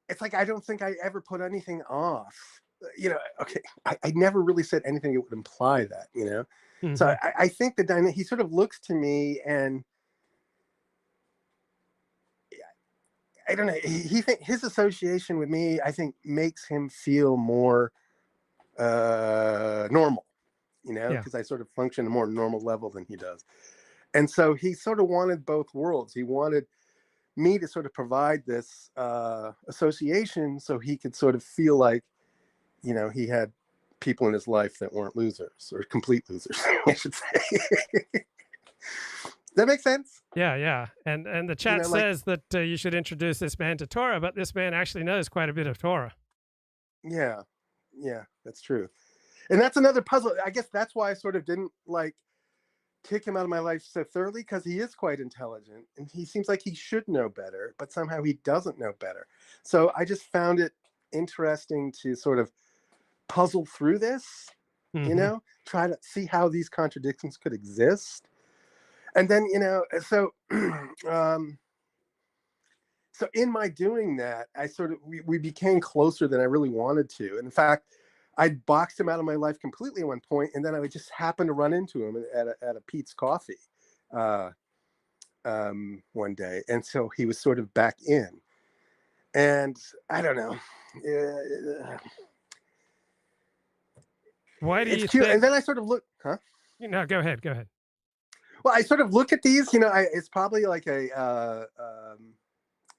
Speaker 13: it's like, I don't think I ever put anything off, okay. I never really said anything that would imply that,
Speaker 1: Mm-hmm.
Speaker 13: So I think that he sort of looks to me and I don't know. He think his association with me, I think, makes him feel more normal, because I sort of function at a more normal level than he does. And so he sort of wanted both worlds. He wanted me to sort of provide this association so he could sort of feel like, he had people in his life that weren't losers or complete losers, I should say. Does that make sense?
Speaker 1: Yeah. And the chat says that you should introduce this man to Torah, but this man actually knows quite a bit of Torah.
Speaker 13: Yeah, that's true. And that's another puzzle. I guess that's why I sort of didn't kick him out of my life so thoroughly, because he is quite intelligent and he seems like he should know better, but somehow he doesn't know better. So I just found it interesting to sort of puzzle through this, try to see how these contradictions could exist. And then, so in my doing that, I sort of, we became closer than I really wanted to. And in fact, I boxed him out of my life completely at one point, and then I would just happen to run into him at a Pete's Coffee one day. And so he was sort of back in. And I don't know.
Speaker 1: Why do you
Speaker 13: cute.
Speaker 1: think...
Speaker 13: And then I sort of look,
Speaker 1: No, go ahead.
Speaker 13: Well, I sort of look at these, it's probably like a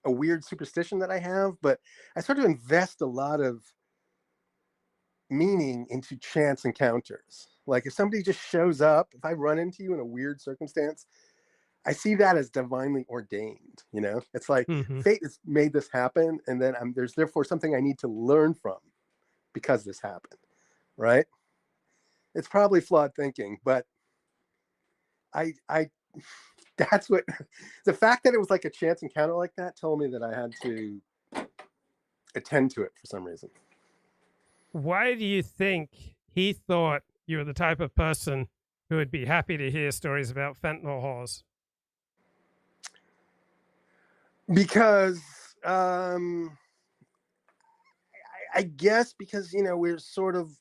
Speaker 13: weird superstition that I have, but I sort of invest a lot of meaning into chance encounters. Like if somebody just shows up, if I run into you in a weird circumstance, I see that as divinely ordained. It's like fate has made this happen, and then there's therefore something I need to learn from because this happened, right? It's probably flawed thinking, but I that's what the fact that it was like a chance encounter like that told me that I had to attend to it for some reason.
Speaker 1: Why do you think he thought you were the type of person who would be happy to hear stories about fentanyl whores?
Speaker 13: Because I guess because we're sort of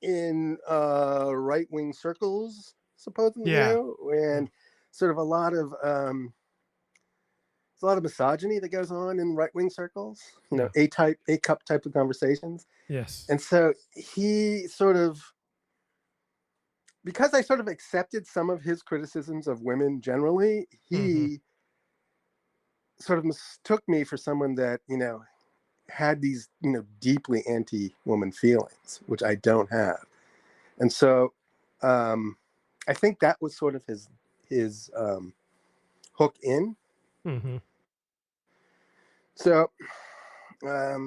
Speaker 13: in right-wing circles, supposedly, and sort of a lot of there's a lot of misogyny that goes on in right-wing circles, A-cup type of conversations.
Speaker 1: Yes.
Speaker 13: And so he sort of, because I sort of accepted some of his criticisms of women generally, he sort of mistook me for someone that, had these, deeply anti-woman feelings, which I don't have. And so I think that was sort of his hook in.
Speaker 1: Mm-hmm.
Speaker 13: So I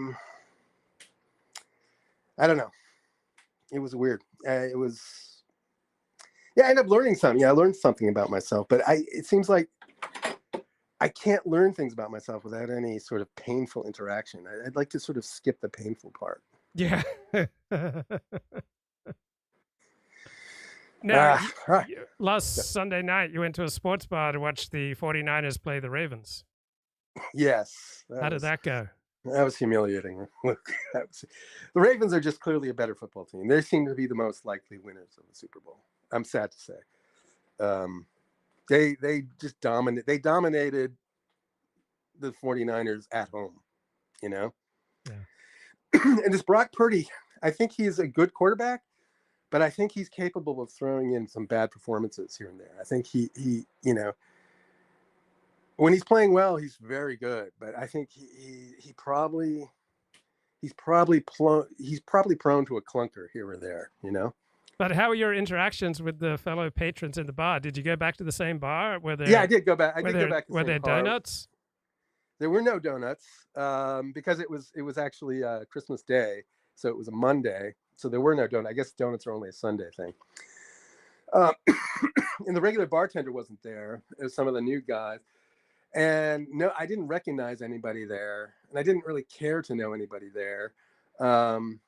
Speaker 13: don't know. It was weird. I ended up learning something. Yeah, I learned something about myself, but it seems like I can't learn things about myself without any sort of painful interaction. I'd like to sort of skip the painful part.
Speaker 1: Yeah. Now, last Sunday night, you went to a sports bar to watch the 49ers play the Ravens.
Speaker 13: Yes.
Speaker 1: How did that go?
Speaker 13: That was humiliating. The Ravens are just clearly a better football team. They seem to be the most likely winners of the Super Bowl. I'm sad to say. They just dominated. They dominated the 49ers at home, Yeah. And this Brock Purdy, I think he's a good quarterback, but I think he's capable of throwing in some bad performances here and there. I think he when he's playing well, he's very good, but I think he's probably prone to a clunker here or there,
Speaker 1: But how were your interactions with the fellow patrons in the bar? Did you go back to the same bar?
Speaker 13: I did go back. Were there
Speaker 1: donuts?
Speaker 13: There were no donuts because it was actually Christmas Day, so it was a Monday. So there were no donuts. I guess donuts are only a Sunday thing. And the regular bartender wasn't there. It was some of the new guys. And no, I didn't recognize anybody there. And I didn't really care to know anybody there. So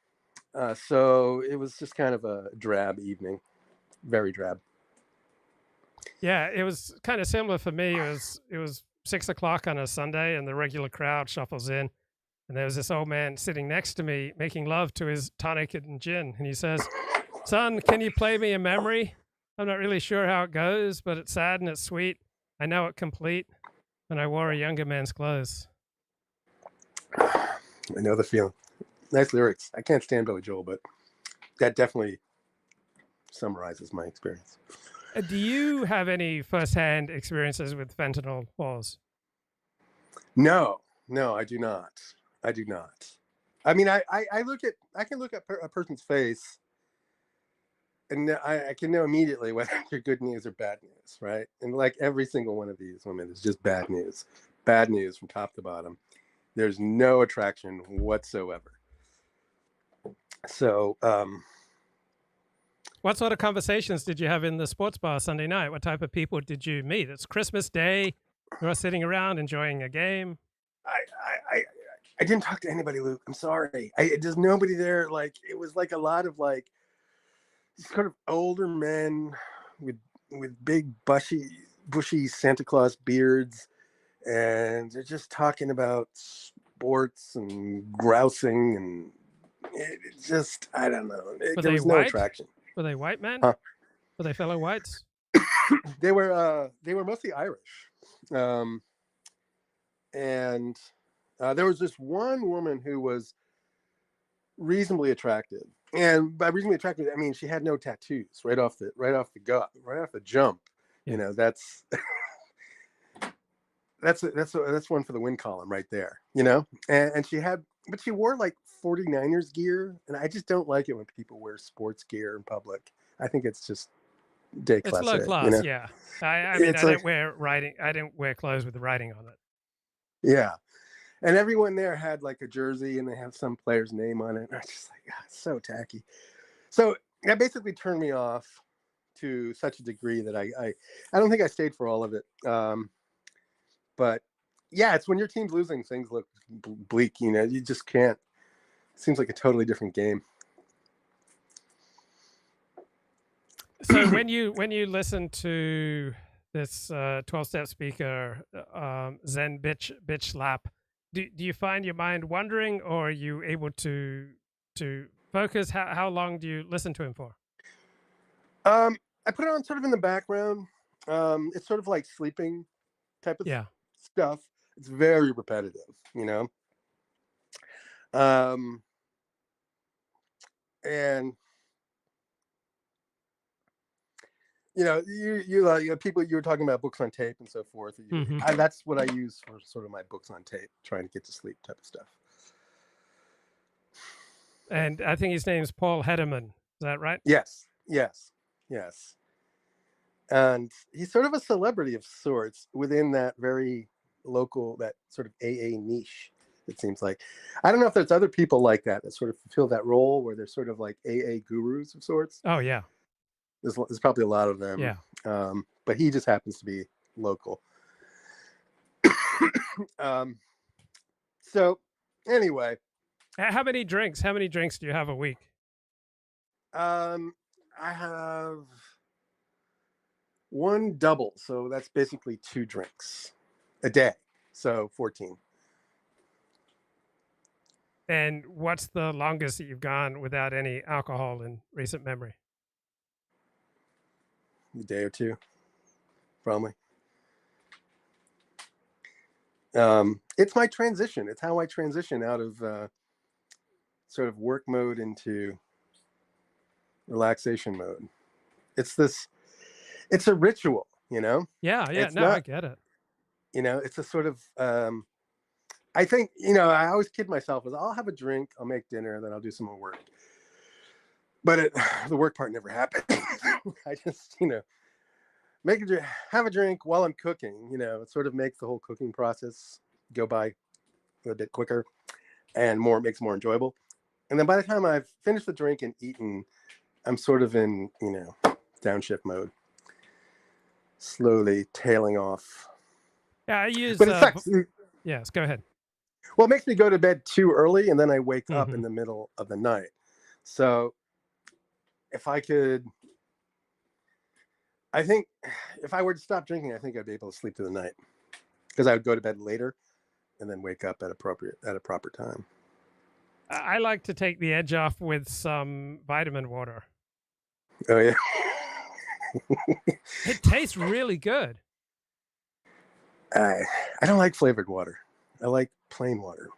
Speaker 13: it was just kind of a drab evening. Very drab.
Speaker 1: Yeah, it was kind of similar for me. It was 6 o'clock on a Sunday, and the regular crowd shuffles in. And there was this old man sitting next to me making love to his tonic and gin. And he says, "Son, can you play me a memory? I'm not really sure how it goes, but it's sad and it's sweet. I know it complete. And I wore a younger man's clothes."
Speaker 13: I know the feeling. Nice lyrics. I can't stand Billy Joel, but that definitely summarizes my experience.
Speaker 1: Do you have any firsthand experiences with fentanyl wars?
Speaker 13: No, I do not. I do not. I mean, I can look at a person's face and I can know immediately whether you're good news or bad news, right? And like every single one of these women is just bad news from top to bottom. There's no attraction whatsoever. So,
Speaker 1: what sort of conversations did you have in the sports bar Sunday night? What type of people did you meet? It's Christmas Day. You're all sitting around enjoying a game.
Speaker 13: I didn't talk to anybody, Luke. I'm sorry. There's nobody there. Like, it was like a lot of like sort of older men with big bushy Santa Claus beards, and they're just talking about sports and grousing, and it just, I don't know. There was no attraction.
Speaker 1: Were they white men?
Speaker 13: Huh?
Speaker 1: Were they fellow whites?
Speaker 13: They were mostly Irish, and there was this one woman who was reasonably attractive, and by reasonably attractive, I mean she had no tattoos right off the jump.
Speaker 1: Yeah.
Speaker 13: You know, that's one for the win column right there. You know, and she wore like 49ers gear, and I just don't like it when people wear sports gear in public. I think it's just day class.
Speaker 1: It's low class, you know? Yeah. I mean, I didn't wear clothes with the writing on it.
Speaker 13: Yeah. And everyone there had like a jersey and they have some player's name on it. And I was just like, God, it's so tacky. So that basically turned me off to such a degree that I don't think I stayed for all of it. But yeah, it's when your team's losing, things look bleak. You know, you just can't. It seems like a totally different game.
Speaker 1: So when you listen to this 12-step speaker, Zen bitch slap, do you find your mind wandering, or are you able to focus? How long do you listen to him for?
Speaker 13: I put it on sort of in the background. It's sort of like sleeping type of stuff. It's very repetitive, you know. And you know, you people, you were talking about books on tape and so forth. That's what I use for sort of my books on tape, trying to get to sleep type of stuff.
Speaker 1: And I think his name's Paul Hedderman. Is that right?
Speaker 13: Yes. And he's sort of a celebrity of sorts within that very local, that sort of AA niche, it seems like. I don't know if there's other people like that sort of fulfill that role where they're sort of like AA gurus of sorts.
Speaker 1: Oh, yeah.
Speaker 13: There's probably a lot of them.
Speaker 1: Yeah.
Speaker 13: But he just happens to be local. So anyway.
Speaker 1: How many drinks do you have a week?
Speaker 13: I have one double. So that's basically 2 drinks a day. So 14.
Speaker 1: And what's the longest that you've gone without any alcohol in recent memory?
Speaker 13: A day or 2, probably. It's my transition. It's how I transition out of sort of work mode into relaxation mode. It's a ritual, you know?
Speaker 1: Yeah. I get it.
Speaker 13: You know, it's a sort of, I think, you know, I always kid myself with, I'll have a drink, I'll make dinner, then I'll do some more work. But the work part never happened. I just, you know, have a drink while I'm cooking. You know, it sort of makes the whole cooking process go by a bit quicker and makes more enjoyable. And then by the time I've finished the drink and eaten, I'm sort of in, downshift mode, slowly tailing off.
Speaker 1: Yeah, I use.
Speaker 13: But it sucks.
Speaker 1: Yes, go ahead.
Speaker 13: Well, it makes me go to bed too early, and then I wake up
Speaker 1: Mm-hmm.
Speaker 13: in the middle of the night. So if I could, I think if I were to stop drinking, I think I'd be able to sleep through the night, because I would go to bed later and then wake up at a proper time.
Speaker 1: I like to take the edge off with some vitamin water.
Speaker 13: Oh yeah.
Speaker 1: It tastes really good.
Speaker 13: I don't like flavored water. I like plain water.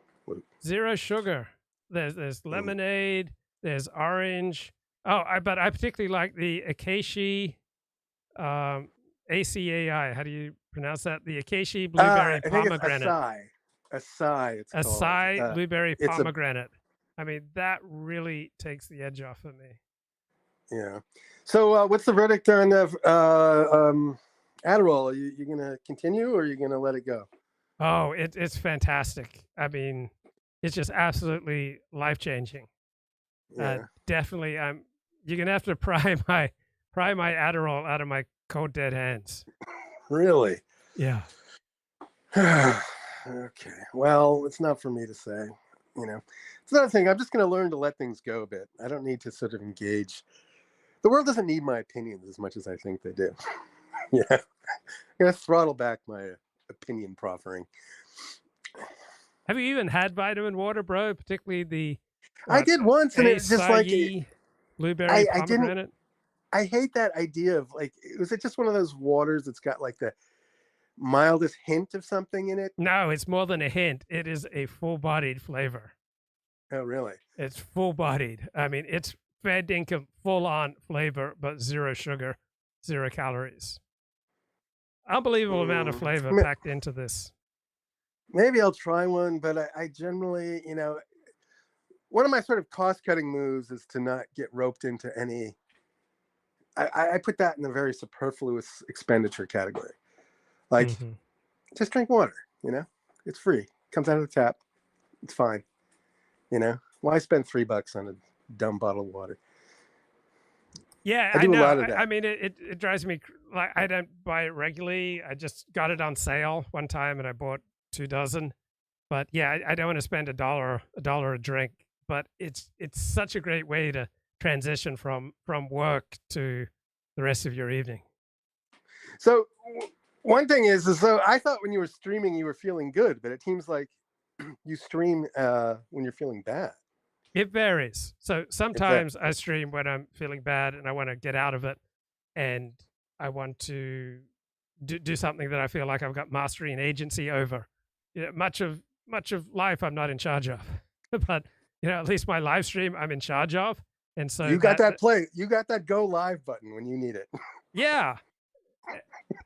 Speaker 1: Zero sugar. There's lemonade. There's orange. But I particularly like the Acacia, ACAI. How do you pronounce that? The Acacia blueberry pomegranate.
Speaker 13: Acai. It's called.
Speaker 1: Acai blueberry pomegranate. I mean, that really takes the edge off of me.
Speaker 13: Yeah. So, what's the verdict on Adderall? Are you gonna continue, or are you gonna let it go?
Speaker 1: Oh, it's fantastic. I mean, it's just absolutely life changing.
Speaker 13: Yeah.
Speaker 1: Definitely, you're gonna have to pry my Adderall out of my cold dead hands.
Speaker 13: Really?
Speaker 1: Yeah.
Speaker 13: Okay. Well, it's not for me to say. It's another thing. I'm just going to learn to let things go a bit. I don't need to sort of engage. The world doesn't need my opinions as much as I think they do. Yeah. I'm going to throttle back my opinion proffering.
Speaker 1: Have you even had vitamin water, bro? Particularly the
Speaker 13: I did once, and it was just like
Speaker 1: blueberry pomegranate.
Speaker 13: I hate that idea of was it just one of those waters that's got like the mildest hint of something in it?
Speaker 1: No, it's more than a hint. It is a full-bodied flavor.
Speaker 13: Oh, really?
Speaker 1: It's full-bodied. I mean, it's fair dinkum, full-on flavor, but zero sugar, 0 calories. Unbelievable amount of flavor packed into this.
Speaker 13: Maybe I'll try one, but I generally, one of my sort of cost-cutting moves is to not get roped into any. I put that in a very superfluous expenditure category. Like, just drink water, it's free. Comes out of the tap. It's fine. Why spend $3 on a dumb bottle of water?
Speaker 1: Yeah,
Speaker 13: I do
Speaker 1: know.
Speaker 13: a lot of that.
Speaker 1: I mean, it drives me, like, I don't buy it regularly. I just got it on sale one time and I bought 2 dozen. But yeah, I don't want to spend $1 a drink, but it's such a great way to transition from work to the rest of your evening. So
Speaker 13: one thing is so I thought when you were streaming you were feeling good, but it seems like you stream when you're feeling bad.
Speaker 1: It varies. So sometimes I stream when I'm feeling bad and I want to get out of it, and I want to do something that I feel like I've got mastery and agency over. Much of life I'm not in charge of, but at least my live stream I'm in charge of. And so
Speaker 13: you got that go live button when you need it.
Speaker 1: Yeah.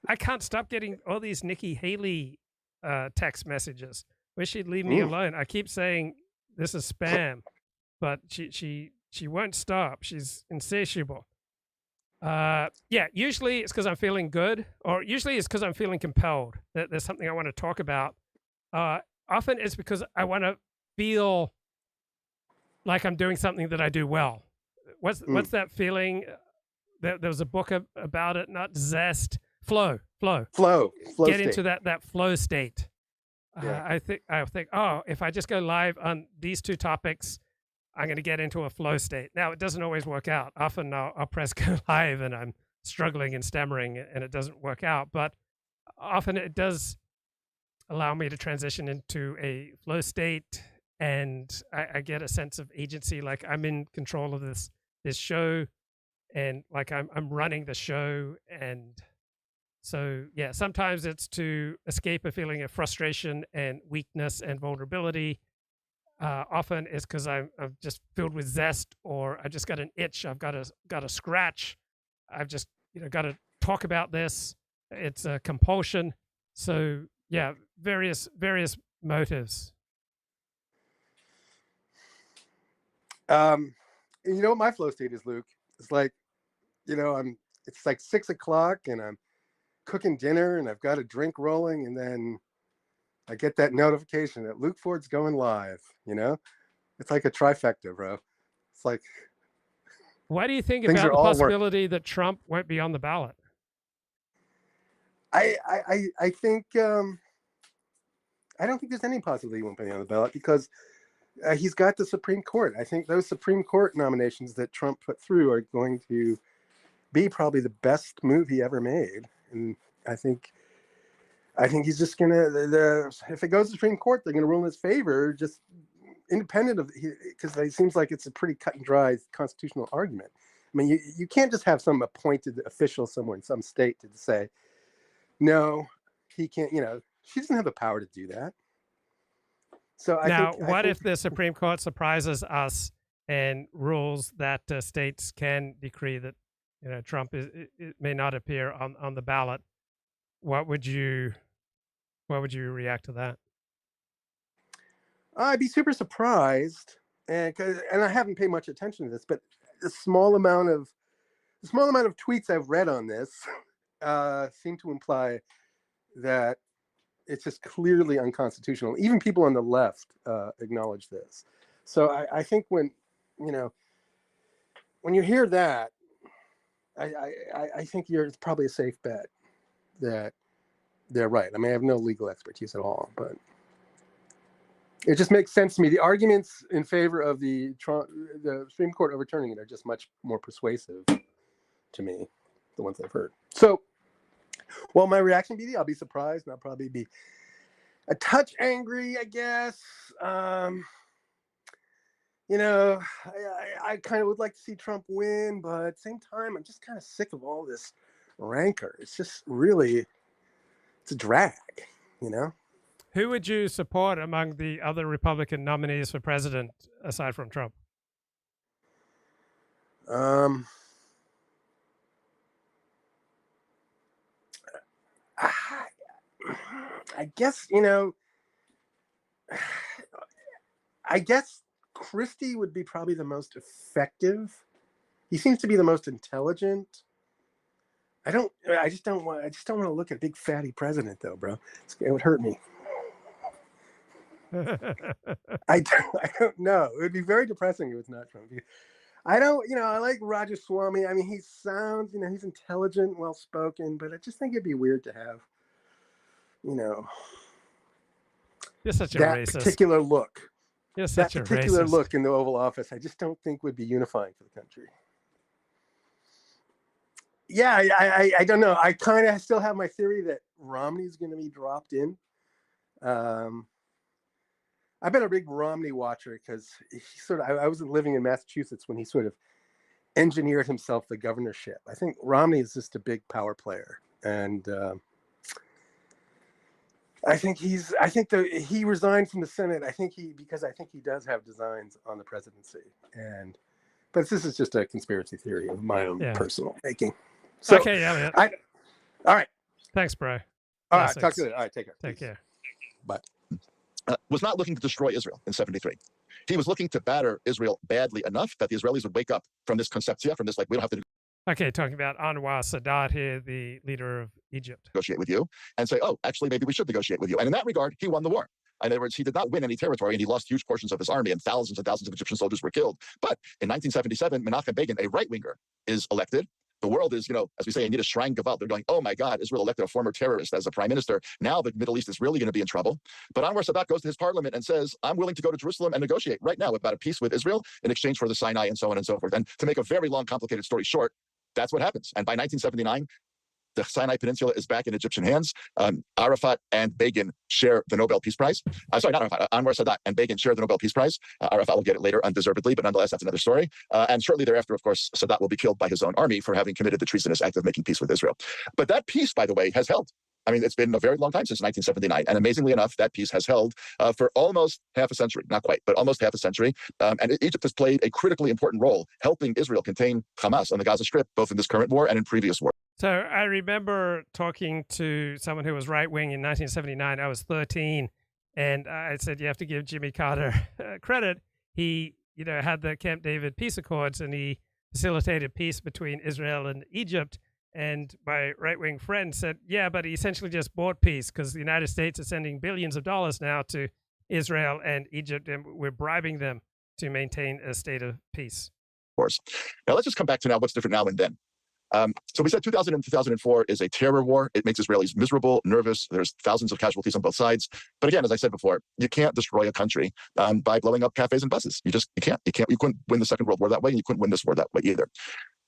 Speaker 1: I can't stop getting all these Nikki Haley text messages. Wish she'd leave me alone. I keep saying this is spam, but she won't stop. She's insatiable. Usually it's because I'm feeling good, or usually it's because I'm feeling compelled that there's something I want to talk about. Often it's because I want to feel like I'm doing something that I do well. What's that feeling? There was a book about it, not zest, flow
Speaker 13: Get
Speaker 1: state.
Speaker 13: Into
Speaker 1: that flow state.
Speaker 13: Yeah.
Speaker 1: I think, if I just go live on these 2 topics, I'm going to get into a flow state. Now, it doesn't always work out. Often I'll press go live and I'm struggling and stammering and it doesn't work out. But often it does allow me to transition into a flow state, and I get a sense of agency, like I'm in control of this show, and like I'm running the show. And so, yeah, sometimes it's to escape a feeling of frustration and weakness and vulnerability. Often it's because I'm just filled with zest, or I just got an itch. I've got a scratch. I've just got to talk about this. It's a compulsion. So yeah, various motives.
Speaker 13: You know what my flow state is, Luke? It's like, it's like 6 o'clock and I'm cooking dinner and I've got a drink rolling, and then I get that notification that Luke Ford's going live. You know, it's like a trifecta, bro. It's like.
Speaker 1: What do you think
Speaker 13: Things
Speaker 1: about
Speaker 13: are
Speaker 1: the
Speaker 13: all
Speaker 1: possibility that Trump won't be on the ballot?
Speaker 13: I think I don't think there's any possibility he won't be on the ballot because he's got the Supreme Court. I think those Supreme Court nominations that Trump put through are going to be probably the best move he ever made, and I think he's just gonna. If it goes to the Supreme Court, they're gonna rule in his favor, just independent of because it seems like it's a pretty cut and dry constitutional argument. I mean, you can't just have some appointed official somewhere in some state to say, no, he can't. You know, she doesn't have the power to do that. So I think
Speaker 1: if the Supreme Court surprises us and rules that states can decree that Trump it may not appear on the ballot? What would you react to that?
Speaker 13: I'd be super surprised, and I haven't paid much attention to this, but the small amount of tweets I've read on this seem to imply that it's just clearly unconstitutional. Even people on the left acknowledge this. So I think when you hear that, I think it's probably a safe bet that they're right. I mean, I have no legal expertise at all, but it just makes sense to me. The arguments in favor of the Supreme Court overturning it are just much more persuasive to me, the ones I've heard. So, well, my reaction be I'll be surprised, and I'll probably be a touch angry, I guess. I kind of would like to see Trump win, but at the same time, I'm just kind of sick of all this rancor. It's just really, it's a drag,
Speaker 1: Who would you support among the other Republican nominees for president aside from Trump?
Speaker 13: I guess, I guess Christie would be probably the most effective. He seems to be the most intelligent. I just don't want to look at a big fatty president though, bro. It would hurt me. I don't know. It would be very depressing if it's not Trump. I like Roger Swamy. I mean, he sounds, he's intelligent, well-spoken, but I just think it'd be weird to have,
Speaker 1: You're such a
Speaker 13: that
Speaker 1: racist.
Speaker 13: particular look.
Speaker 1: You're such
Speaker 13: that
Speaker 1: a
Speaker 13: particular
Speaker 1: racist.
Speaker 13: look in the Oval Office, I just don't think would be unifying for the country. Yeah, I don't know. I kind of still have my theory that Romney's going to be dropped in. I've been a big Romney watcher because he I was living in Massachusetts when he sort of engineered himself the governorship. I think Romney is just a big power player, and I think he resigned from the Senate. Because I think he does have designs on the presidency, but this is just a conspiracy theory of my own personal making. So,
Speaker 1: okay, Elliott.
Speaker 13: All right.
Speaker 1: Thanks, bro.
Speaker 13: All right, talk to you. All right, take care.
Speaker 1: Take care.
Speaker 13: Bye.
Speaker 12: Was not looking to destroy Israel in 73. He was looking to batter Israel badly enough that the Israelis would wake up from this conception, from this, we don't have to
Speaker 1: Okay, talking about Anwar Sadat here, the leader of Egypt.
Speaker 12: Negotiate with you and say, oh, actually, maybe we should negotiate with you. And in that regard, he won the war. In other words, he did not win any territory, and he lost huge portions of his army, and thousands of Egyptian soldiers were killed. But in 1977, Menachem Begin, a right-winger, is elected. The world is, as we say, in need of Shrine Gewalt. They're going, oh my God, Israel elected a former terrorist as a prime minister. Now the Middle East is really going to be in trouble. But Anwar Sadat goes to his parliament and says, I'm willing to go to Jerusalem and negotiate right now about a peace with Israel in exchange for the Sinai and so on and so forth. And to make a very long, complicated story short, that's what happens. And by 1979, the Sinai Peninsula is back in Egyptian hands. Arafat and Begin share the Nobel Peace Prize. Sorry, not Arafat. Anwar Sadat and Begin share the Nobel Peace Prize. Arafat will get it later, undeservedly, but nonetheless, that's another story. And shortly thereafter, of course, Sadat will be killed by his own army for having committed the treasonous act of making peace with Israel. But that peace, by the way, has held. I mean, it's been a very long time since 1979. And amazingly enough, that peace has held for almost half a century. Not quite, but almost half a century. And Egypt has played a critically important role helping Israel contain Hamas on the Gaza Strip, both in this current war and in previous wars.
Speaker 1: So I remember talking to someone who was right-wing in 1979. I was 13, and I said, you have to give Jimmy Carter credit. He, had the Camp David peace accords, and he facilitated peace between Israel and Egypt. And my right-wing friend said, yeah, but he essentially just bought peace because the United States is sending billions of dollars now to Israel and Egypt, and we're bribing them to maintain a state of peace.
Speaker 12: Of course. Now let's just come back to now what's different now and then. So we said 2000 and 2004 is a terror war. It makes Israelis miserable, nervous. There's thousands of casualties on both sides. But again, as I said before, you can't destroy a country by blowing up cafes and buses. You can't. You couldn't win the Second World War that way, and you couldn't win this war that way either.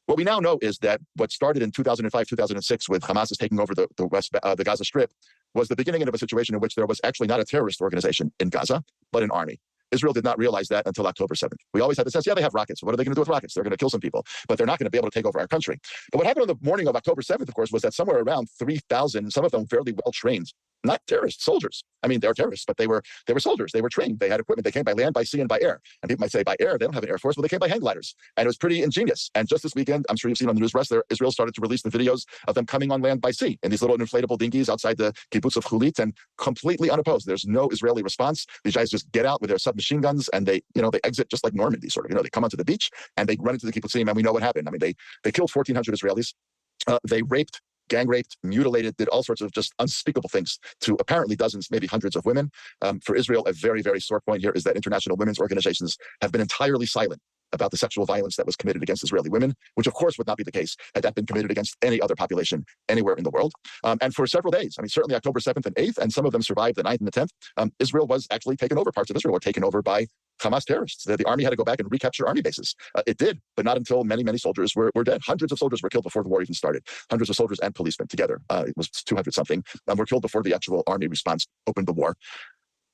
Speaker 12: What we now know is that what started in 2005, 2006 with Hamas taking over the Gaza Strip was the beginning of a situation in which there was actually not a terrorist organization in Gaza, but an army. Israel did not realize that until October 7th. We always had the sense, yeah, they have rockets. What are they going to do with rockets? They're going to kill some people, but they're not going to be able to take over our country. But what happened on the morning of October 7th, of course, was that somewhere around 3,000, some of them fairly well-trained, not terrorists, soldiers. I mean, they're terrorists, but they were soldiers. They were trained. They had equipment. They came by land, by sea, and by air. And people might say by air, they don't have an air force. Well, they came by hang gliders. And it was pretty ingenious. And just this weekend, I'm sure you've seen on the news there, Israel started to release the videos of them coming on land by sea in these little inflatable dinghies outside the kibbutz of Chulit, and completely unopposed. There's no Israeli response. These guys just get out with their submachine guns and they exit just like Normandy, sort of. They come onto the beach and they run into the kibbutzim, and we know what happened. I mean, they killed 1,400 Israelis. They raped, gang raped, mutilated, did all sorts of just unspeakable things to apparently dozens, maybe hundreds of women. For Israel, a very, very sore point here is that international women's organizations have been entirely silent about the sexual violence that was committed against Israeli women, which of course would not be the case had that been committed against any other population anywhere in the world. And for several days, I mean, certainly October 7th and 8th, and some of them survived the 9th and the 10th, Israel was actually taken over. Parts of Israel were taken over by Hamas terrorists. The army had to go back and recapture army bases. It did, but not until many, many soldiers were dead. Hundreds of soldiers were killed before the war even started. Hundreds of soldiers and policemen together. It was 200 something were killed before the actual army response opened the war.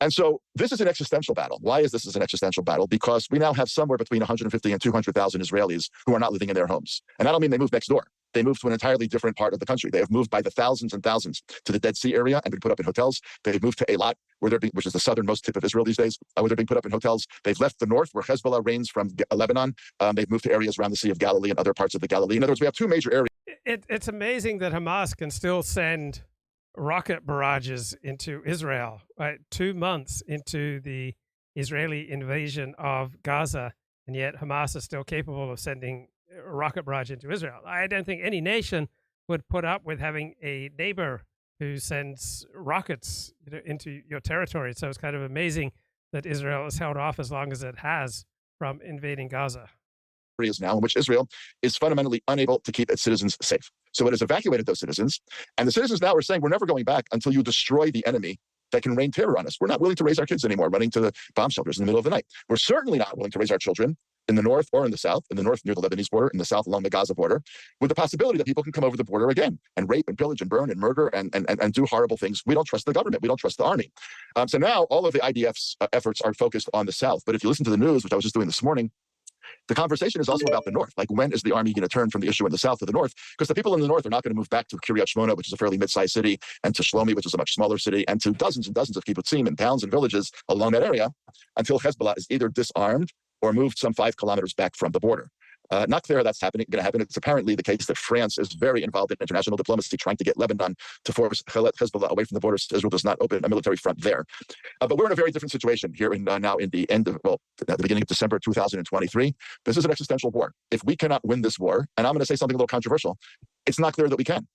Speaker 12: And so this is an existential battle. Why is this an existential battle? Because we now have somewhere between 150 and 200,000 Israelis who are not living in their homes. And I don't mean they moved next door. They moved to an entirely different part of the country. They have moved by the thousands and thousands to the Dead Sea area and been put up in hotels. They've moved to Eilat, which is the southernmost tip of Israel these days, where they're being put up in hotels. They've left the north, where Hezbollah reigns from Lebanon. They've moved to areas around the Sea of Galilee and other parts of the Galilee. In other words, we have two major areas.
Speaker 1: It's amazing that Hamas can still send rocket barrages into Israel, right? 2 months into the Israeli invasion of Gaza, and yet Hamas is still capable of sending a rocket barrage into Israel. I don't think any nation would put up with having a neighbor who sends rockets into your territory. So it's kind of amazing that Israel has held off as long as it has from invading Gaza.
Speaker 12: Areas now in which Israel is fundamentally unable to keep its citizens safe. So it has evacuated those citizens, and the citizens now are saying, we're never going back until you destroy the enemy that can rain terror on us. We're not willing to raise our kids anymore, running to the bomb shelters in the middle of the night. We're certainly not willing to raise our children in the north or in the south, in the north near the Lebanese border, in the south along the Gaza border, with the possibility that people can come over the border again and rape and pillage and burn and murder and do horrible things. We don't trust the government. We don't trust the army. So now all of the IDF's efforts are focused on the south. But if you listen to the news, which I was just doing this morning, the conversation is also about the north. Like, when is the army going to turn from the issue in the south to the north? Because the people in the north are not going to move back to Kiryat Shmona, which is a fairly mid-sized city, and to Shlomi, which is a much smaller city, and to dozens and dozens of kibbutzim and towns and villages along that area until Hezbollah is either disarmed or moved some 5 kilometers back from the border. Not clear how that's going to happen. It's apparently the case that France is very involved in international diplomacy, trying to get Lebanon to force Hezbollah away from the borders. Israel does not open a military front there. But we're in a very different situation here now at the beginning of December 2023. This is an existential war. If we cannot win this war, and I'm going to say something a little controversial, it's not clear that we can.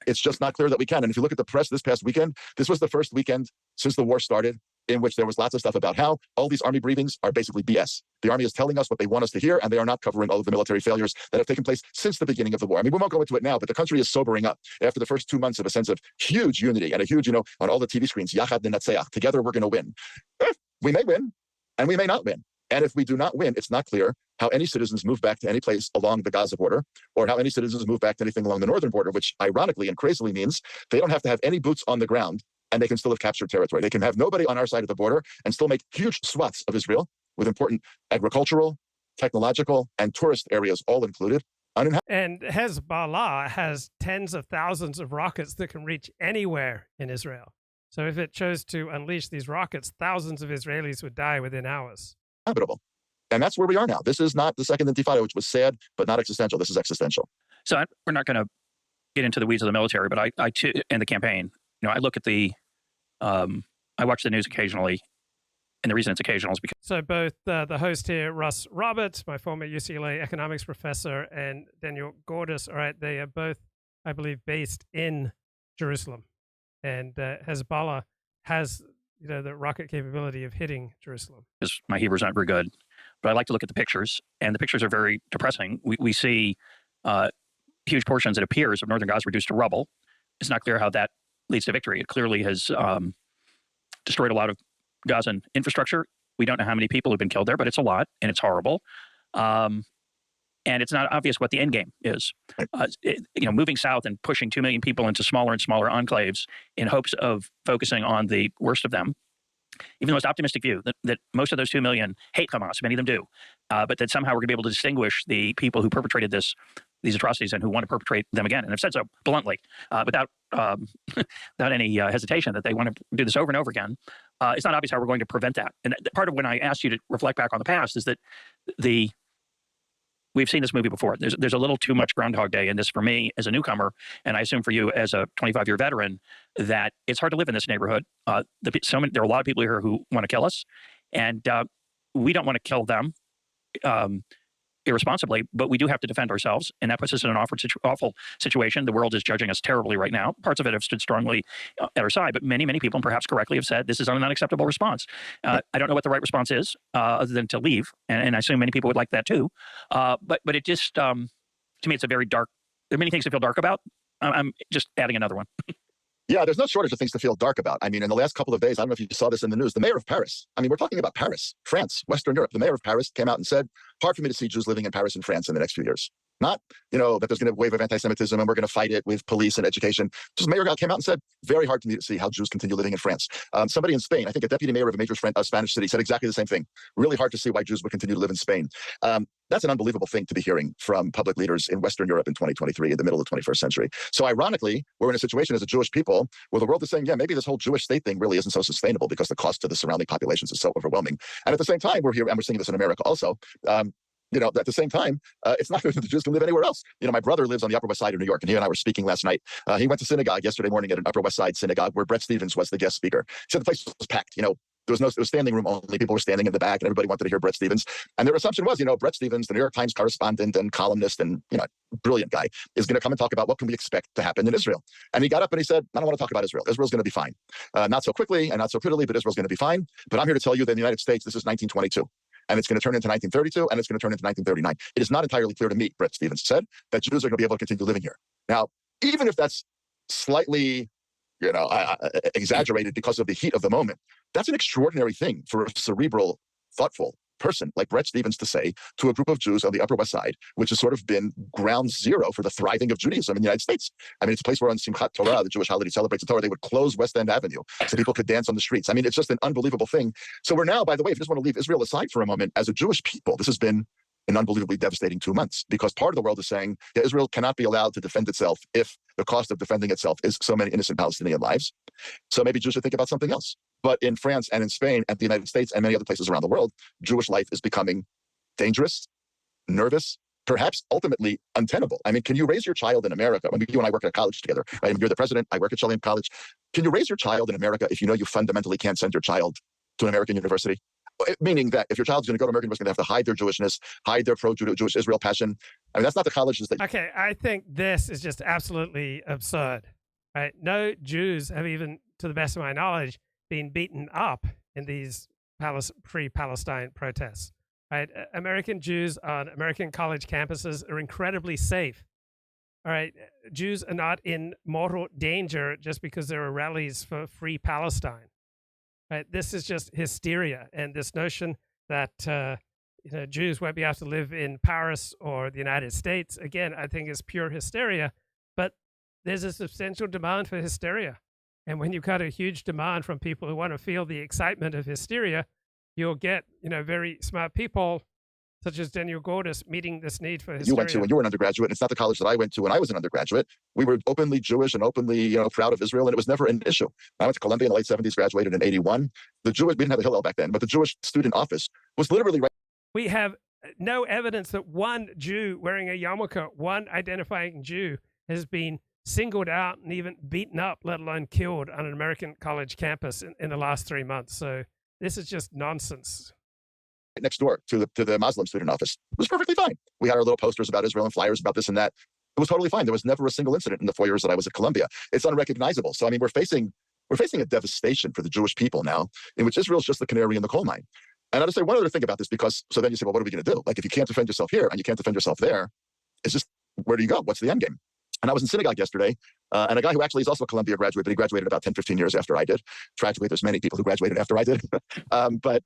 Speaker 12: It's just not clear that we can. And if you look at the press this past weekend, this was the first weekend since the war started in which there was lots of stuff about how all these army briefings are basically BS. The army is telling us what they want us to hear, and they are not covering all of the military failures that have taken place since the beginning of the war. I mean, we won't go into it now, but the country is sobering up after the first 2 months of a sense of huge unity and a huge, on all the TV screens, Yachad Nenatzeach, together we're going to win. We may win, and we may not win. And if we do not win, it's not clear how any citizens move back to any place along the Gaza border, or how any citizens move back to anything along the northern border, which ironically and crazily means they don't have to have any boots on the ground, and they can still have captured territory. They can have nobody on our side of the border and still make huge swaths of Israel with important agricultural, technological, and tourist areas all included.
Speaker 1: And Hezbollah has tens of thousands of rockets that can reach anywhere in Israel. So if it chose to unleash these rockets, thousands of Israelis would die within hours.
Speaker 12: Habitable. And that's where we are now. This is not the second Intifada, which was sad, but not existential. This is existential.
Speaker 11: So we're not going to get into the weeds of the military, but I too, in the campaign, I look at I watch the news occasionally, and the reason it's occasional is because...
Speaker 1: So both the host here, Russ Roberts, my former UCLA economics professor, and Daniel Gordis, all right, they are both I believe, based in Jerusalem, and Hezbollah has the rocket capability of hitting Jerusalem.
Speaker 11: My Hebrew's not very good, but I like to look at the pictures, and the pictures are very depressing. We see huge portions, it appears, of northern Gaza reduced to rubble. It's not clear how that leads to victory. It clearly has destroyed a lot of Gazan infrastructure. We don't know how many people have been killed there, but it's a lot, and it's horrible. And it's not obvious what the end game is. Moving south and pushing 2 million people into smaller and smaller enclaves in hopes of focusing on the worst of them. Even the most optimistic view that most of those 2 million hate Hamas, many of them do, but that somehow we're going to be able to distinguish the people who perpetrated these atrocities and who want to perpetrate them again. And I've said so bluntly, without any hesitation, that they want to do this over and over again. It's not obvious how we're going to prevent that. And part of when I asked you to reflect back on the past is that we've seen this movie before. There's a little too much Groundhog Day in this for me as a newcomer, and I assume for you as a 25-year veteran, that it's hard to live in this neighborhood. There are a lot of people here who want to kill us, and we don't want to kill them irresponsibly, but we do have to defend ourselves, and that puts us in an awful situation. The world is judging us terribly right now. Parts of it have stood strongly at our side, but many people, and perhaps correctly, have said this is an unacceptable response. I don't know what the right response is, other than to leave, and I assume many people would like that too. But it just, to me, it's a very dark. There are many things to feel dark about. I'm just adding another one.
Speaker 12: Yeah, there's no shortage of things to feel dark about. I mean, in the last couple of days, I don't know if you saw this in the news, the mayor of Paris, I mean, we're talking about Paris, France, Western Europe. The mayor of Paris came out and said, hard for me to see Jews living in Paris and France in the next few years. Not, that there's going to be a wave of anti-Semitism and we're going to fight it with police and education. Just mayor came out and said, very hard for me to see how Jews continue living in France. Somebody in Spain, I think a deputy mayor of a major Spanish city, said exactly the same thing. Really hard to see why Jews would continue to live in Spain. That's an unbelievable thing to be hearing from public leaders in Western Europe in 2023, in the middle of the 21st century. So ironically, we're in a situation as a Jewish people where the world is saying, yeah, maybe this whole Jewish state thing really isn't so sustainable because the cost to the surrounding populations is so overwhelming. And at the same time, we're here, and we're seeing this in America also. At the same time, it's not that the Jews can live anywhere else. My brother lives on the Upper West Side of New York, and he and I were speaking last night. He went to synagogue yesterday morning at an Upper West Side synagogue where Bret Stephens was the guest speaker. He said the place was packed. It was standing room only. People were standing in the back, and everybody wanted to hear Bret Stephens. And their assumption was, Bret Stephens, the New York Times correspondent and columnist and, brilliant guy, is going to come and talk about what can we expect to happen in Israel. And he got up and he said, I don't want to talk about Israel. Israel's going to be fine. Not so quickly and not so prettily, but Israel's going to be fine. But I'm here to tell you that in the United States, this is 1922. And it's going to turn into 1932, and it's going to turn into 1939. It is not entirely clear to me, Bret Stephens said, that Jews are going to be able to continue living here. Now, even if that's slightly, exaggerated because of the heat of the moment, that's an extraordinary thing for a cerebral, thoughtful person like Bret Stephens to say to a group of Jews on the Upper West Side, which has sort of been ground zero for the thriving of Judaism in the United States. I mean, it's a place where on Simchat Torah, the Jewish holiday celebrates the Torah, they would close West End Avenue so people could dance on the streets. I mean, it's just an unbelievable thing. So we're now, by the way, if you just want to leave Israel aside for a moment, as a Jewish people, this has been an unbelievably devastating 2 months, because part of the world is saying that Israel cannot be allowed to defend itself if the cost of defending itself is so many innocent Palestinian lives. So maybe Jews should think about something else. But in France and in Spain and the United States and many other places around the world, Jewish life is becoming dangerous, nervous, perhaps ultimately untenable. I mean, can you raise your child in America? I mean, you and I work at a college together, right? I mean, you're the president, I work at Shelly College. Can you raise your child in America if you know you fundamentally can't send your child to an American university? Meaning that if your child's going to go to American university, they have to hide their Jewishness, hide their pro-Jewish Israel passion. I mean, that's not the colleges that...
Speaker 1: Okay, I think this is just absolutely absurd, right? No Jews have even, to the best of my knowledge, been beaten up in these pre-Palestine protests, right? American Jews on American college campuses are incredibly safe. All right, Jews are not in mortal danger just because there are rallies for free Palestine. Right? This is just hysteria, and this notion that Jews won't be able to live in Paris or the United States, again, I think is pure hysteria. But there's a substantial demand for hysteria, and when you've got a huge demand from people who want to feel the excitement of hysteria, you'll get very smart people such as Daniel Gordis meeting this need for hysteria.
Speaker 12: You went to when you were an undergraduate. It's not the college that I went to when I was an undergraduate. We were openly Jewish and openly, proud of Israel, and it was never an issue. I went to Columbia in the late 70s, graduated in 81. We didn't have a Hillel back then, but the Jewish student office was literally right.
Speaker 1: We have no evidence that one Jew wearing a yarmulke, one identifying Jew, has been singled out and even beaten up, let alone killed, on an American college campus in the last 3 months. So this is just nonsense.
Speaker 12: Next door to the Muslim student office. It was perfectly fine. We had our little posters about Israel and flyers about this and that. It was totally fine. There was never a single incident in the 4 years that I was at Columbia. It's unrecognizable. So I mean, we're facing a devastation for the Jewish people now, in which Israel's just the canary in the coal mine. And I'll just say one other thing about this, because so then you say, well, what are we going to do? Like, if you can't defend yourself here and you can't defend yourself there, it's just, where do you go? What's the end game? And I was in synagogue yesterday, and a guy who actually is also a Columbia graduate, but he graduated about 10, 15 years after I did. Tragically, there's many people who graduated after I did. But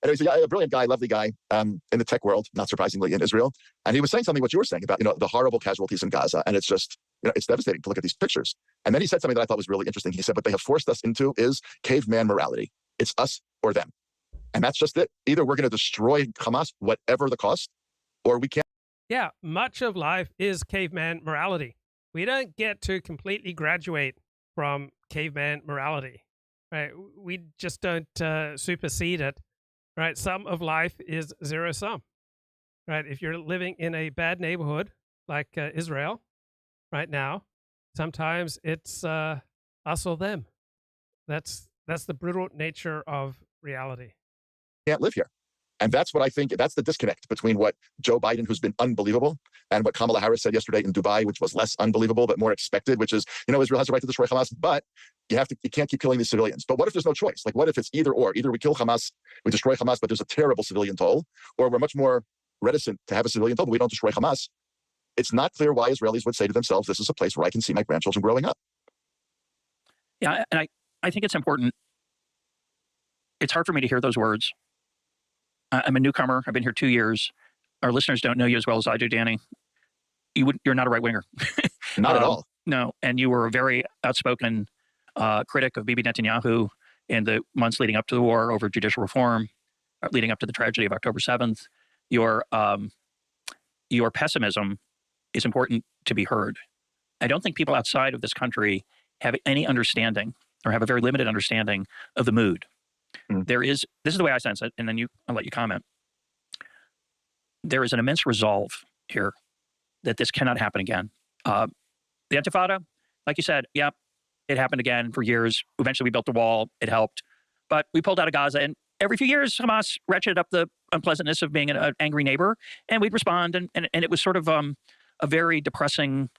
Speaker 12: anyways, a brilliant guy, lovely guy, in the tech world, not surprisingly in Israel. And he was saying something what you were saying about, the horrible casualties in Gaza. And it's just, it's devastating to look at these pictures. And then he said something that I thought was really interesting. He said, what they have forced us into is caveman morality. It's us or them. And that's just it. Either we're going to destroy Hamas, whatever the cost, or we can't.
Speaker 1: Yeah, much of life is caveman morality. We don't get to completely graduate from caveman morality, right? We just don't supersede it, right? Some of life is zero sum, right? If you're living in a bad neighborhood like Israel right now, sometimes it's us or them. That's the brutal nature of reality.
Speaker 12: Can't live here. And that's what I think, that's the disconnect between what Joe Biden, who's been unbelievable, and what Kamala Harris said yesterday in Dubai, which was less unbelievable, but more expected, which is, Israel has the right to destroy Hamas, but you can't keep killing these civilians. But what if there's no choice? Like, what if it's either or? Either we kill Hamas, we destroy Hamas, but there's a terrible civilian toll, or we're much more reticent to have a civilian toll, but we don't destroy Hamas. It's not clear why Israelis would say to themselves, this is a place where I can see my grandchildren growing up.
Speaker 11: Yeah, and I think it's important. It's hard for me to hear those words. I'm a newcomer. I've been here 2 years. Our listeners don't know you as well as I do, Danny. You're not a right winger.
Speaker 12: Not at all.
Speaker 11: No, and you were a very outspoken critic of Bibi Netanyahu in the months leading up to the war over judicial reform, leading up to the tragedy of October 7th. Your pessimism is important to be heard. I don't think people outside of this country have any understanding, or have a very limited understanding, of the mood. This is the way I sense it, and then I'll let you comment. There is an immense resolve here that this cannot happen again. The Intifada, like you said, yeah, it happened again for years. Eventually we built the wall, it helped. But we pulled out of Gaza, and every few years Hamas ratcheted up the unpleasantness of being an angry neighbor, and we'd respond, and it was sort of a very depressing,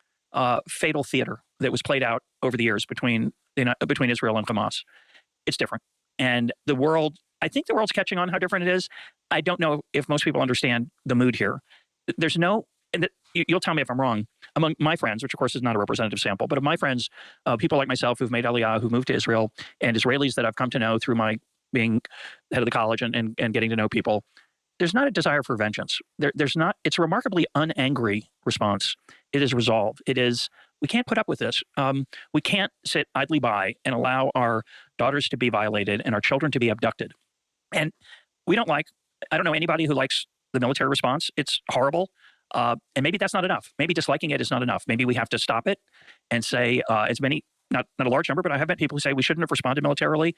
Speaker 11: fatal theater that was played out over the years between Israel and Hamas. It's different. And the world, I think the world's catching on how different it is. I don't know if most people understand the mood here. There's no, and you'll tell me if I'm wrong, among my friends, which of course is not a representative sample, but of my friends, people like myself who've made Aliyah, who moved to Israel, and Israelis that I've come to know through my being head of the college and getting to know people, there's not a desire for vengeance. There's not, it's a remarkably unangry response. It is resolve. It is, we can't put up with this. We can't sit idly by and allow our daughters to be violated and our children to be abducted. And I don't know anybody who likes the military response. It's horrible. And maybe that's not enough. Maybe disliking it is not enough. Maybe we have to stop it and say, not a large number, but I have met people who say we shouldn't have responded militarily.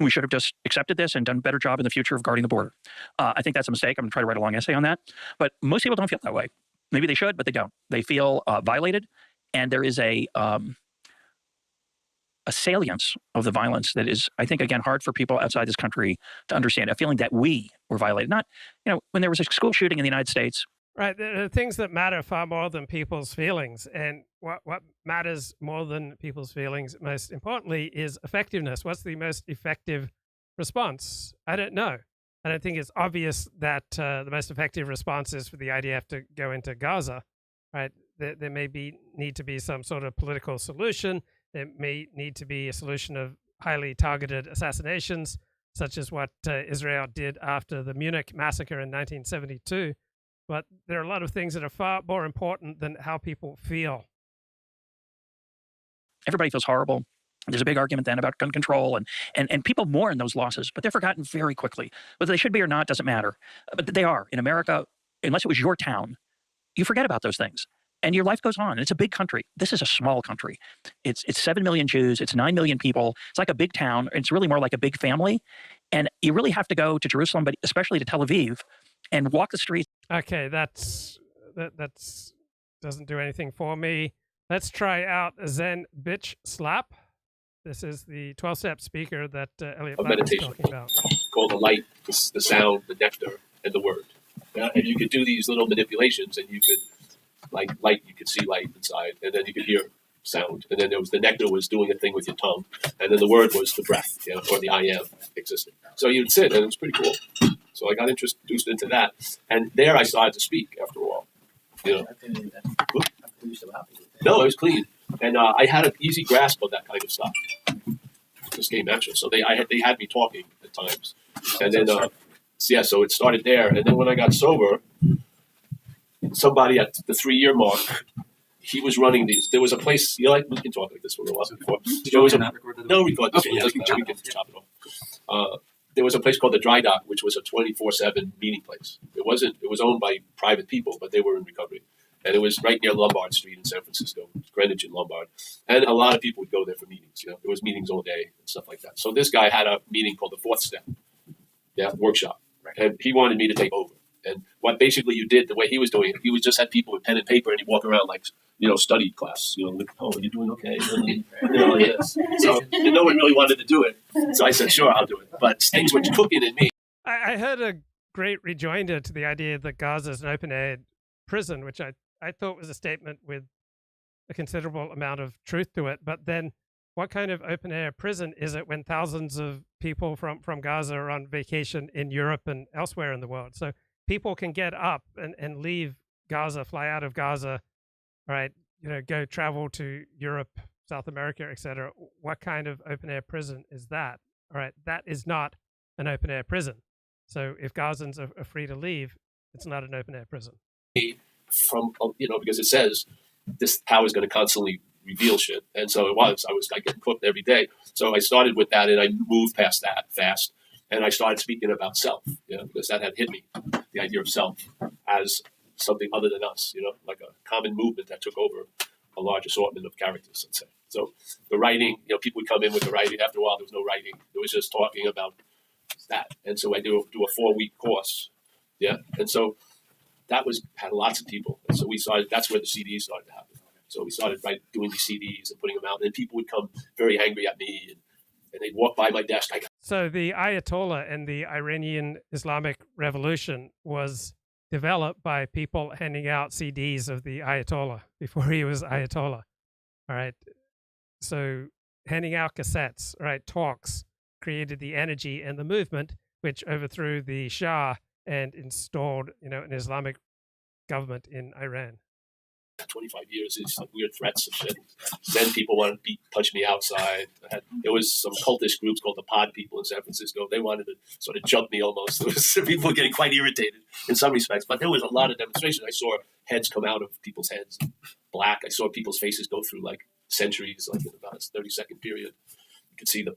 Speaker 11: We should have just accepted this and done a better job in the future of guarding the border. I think that's a mistake. I'm going to try to write a long essay on that. But most people don't feel that way. Maybe they should, but they don't. They feel violated. And there is a salience of the violence that is, I think, again, hard for people outside this country to understand. A feeling that we were violated. Not, when there was a school shooting in the United States.
Speaker 1: Right. There are things that matter far more than people's feelings. And what matters more than people's feelings, most importantly, is effectiveness. What's the most effective response? I don't know. I don't think it's obvious that the most effective response is for the IDF to go into Gaza. Right. There may need to be some sort of political solution. There may need to be a solution of highly targeted assassinations, such as what Israel did after the Munich massacre in 1972. But there are a lot of things that are far more important than how people feel.
Speaker 11: Everybody feels horrible. There's a big argument then about gun control, and people mourn those losses, but they're forgotten very quickly. Whether they should be or not doesn't matter. But they are. In America, unless it was your town, you forget about those things. And your life goes on. It's a big country. This is a small country. It's 7 million Jews. It's 9 million people. It's like a big town. It's really more like a big family. And you really have to go to Jerusalem, but especially to Tel Aviv, and walk the streets.
Speaker 1: Okay, that's doesn't do anything for me. Let's try out Zen Bitch Slap. This is the 12-step speaker that Elliott Blatt was talking about.
Speaker 14: Called the light, the sound, the nectar, and the word. And you could do these little manipulations, and you could like light, you could see light inside, and then you could hear sound, and then there was the nectar was doing a thing with your tongue, and then the word was the breath, or the I am existing. So you'd sit, and it was pretty cool. So I got introduced into that, and there I started to speak after a while. No, it was clean, and I had an easy grasp of that kind of stuff. This came natural, so they had me talking at times, and then so it started there, and then when I got sober, somebody at the 3-year mark, he was running these. There was a place, we can talk like this for a while before. No, record this. We can chop it off. There was a place called the Dry Dock, which was a 24/7 meeting place. It was owned by private people, but they were in recovery. And it was right near Lombard Street in San Francisco, Greenwich and Lombard. And a lot of people would go there for meetings. There was meetings all day and stuff like that. So this guy had a meeting called the Fourth Step, workshop. And he wanted me to take over. And what basically you did, the way he was doing it, he would just had people with pen and paper, and he'd walk around like, study class. Like, oh, you're doing okay. Like this. So no one really wanted to do it. So I said, sure, I'll do it. But things were cooking in me.
Speaker 1: I heard a great rejoinder to the idea that Gaza is an open-air prison, which I thought was a statement with a considerable amount of truth to it. But then what kind of open-air prison is it when thousands of people from Gaza are on vacation in Europe and elsewhere in the world? So people can get up and leave Gaza, fly out of Gaza, right? Go travel to Europe, South America, etc. What kind of open-air prison is that? All right, that is not an open-air prison. So if Gazans are free to leave, it's not an open-air prison.
Speaker 14: From because it says this power is going to constantly reveal shit, and so it was. I get cooked every day. So I started with that, and I moved past that fast, and I started speaking about self, because that had hit me, the idea of self as something other than us, like a common movement that took over a large assortment of characters, let's say. So the writing, people would come in with the writing. After a while, there was no writing. It was just talking about that, and so I do a 4-week course, and so. That had lots of people. And so we started, that's where the CDs started to happen. So we started doing these CDs and putting them out. And people would come very angry at me and they'd walk by my desk.
Speaker 1: So the Ayatollah and the Iranian Islamic Revolution was developed by people handing out CDs of the Ayatollah before he was Ayatollah. All right. So handing out cassettes, right, talks created the energy and the movement, which overthrew the Shah and installed, an Islamic government in Iran.
Speaker 14: 25 years, these weird threats and shit. Then people wanted to punch me outside. There was some cultish groups called the Pod People in San Francisco. They wanted to sort of jump me almost. There was people were getting quite irritated in some respects, but there was a lot of demonstration. I saw heads come out of people's heads, black. I saw people's faces go through like centuries, like in about a 30-second period. You could see the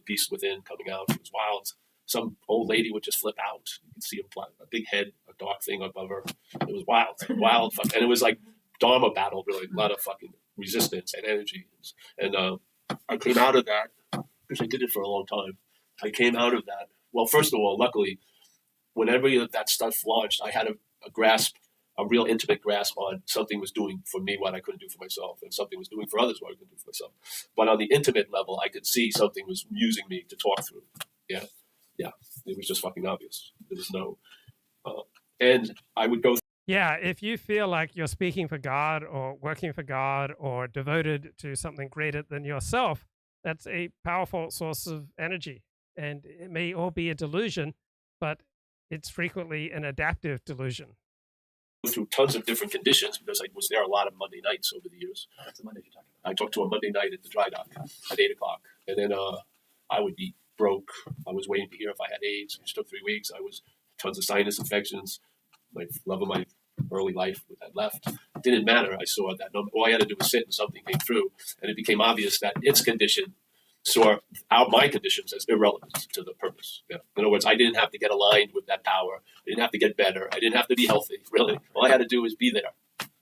Speaker 14: beast within coming out. It was wild. Some old lady would just flip out. You could see a big head, a dark thing above her. It was wild. And it was like Dharma battle, really. A lot of fucking resistance and energy. And I came out of that, because I did it for a long time. I came out of that. Well, first of all, luckily, whenever that stuff launched, I had a grasp, a real intimate grasp on something was doing for me what I couldn't do for myself, and something was doing for others what I couldn't do for myself. But on the intimate level, I could see something was using me to talk through. Yeah, it was just fucking obvious. There was no, and I would go.
Speaker 1: Yeah, if you feel like you're speaking for God or working for God or devoted to something greater than yourself, that's a powerful source of energy. And it may all be a delusion, but it's frequently an adaptive delusion.
Speaker 14: Through tons of different conditions, because I was there a lot of Monday nights over the years. That's the Monday you're talking about. I talked to a Monday night at the Dry Dock at 8 o'clock, and then I would be broke. I was waiting to hear if I had AIDS, which took 3 weeks. I was tons of sinus infections. My love of my early life had left. It didn't matter. I saw that all I had to do was sit and something came through, and it became obvious that its condition saw my conditions as irrelevant to the purpose. In other words, I didn't have to get aligned with that power. I didn't have to get better. I didn't have to be healthy, really. All I had to do was be there.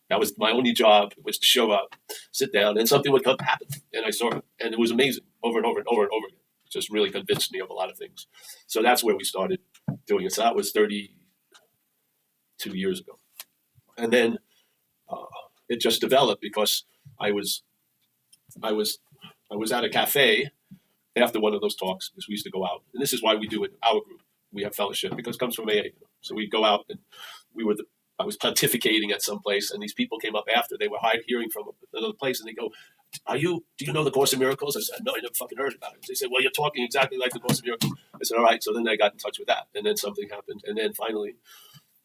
Speaker 14: That was my only job, was to show up, sit down, and something would happen. And I saw it, and it was amazing, over and over and over and over again. It just really convinced me of a lot of things. So that's where we started doing it. So that was 32 years ago. And then it just developed because I was at a cafe after one of those talks, because we used to go out. And this is why we do it in our group. We have fellowship, because it comes from AA. So we'd go out, and we were I was pontificating at some place, and these people came up after. They were hearing from another place, and they go, do you know the Course in Miracles? I said, no, I never fucking heard about it. They said, well, you're talking exactly like the Course in Miracles. I said, all right. So then I got in touch with that, and then something happened. And then finally,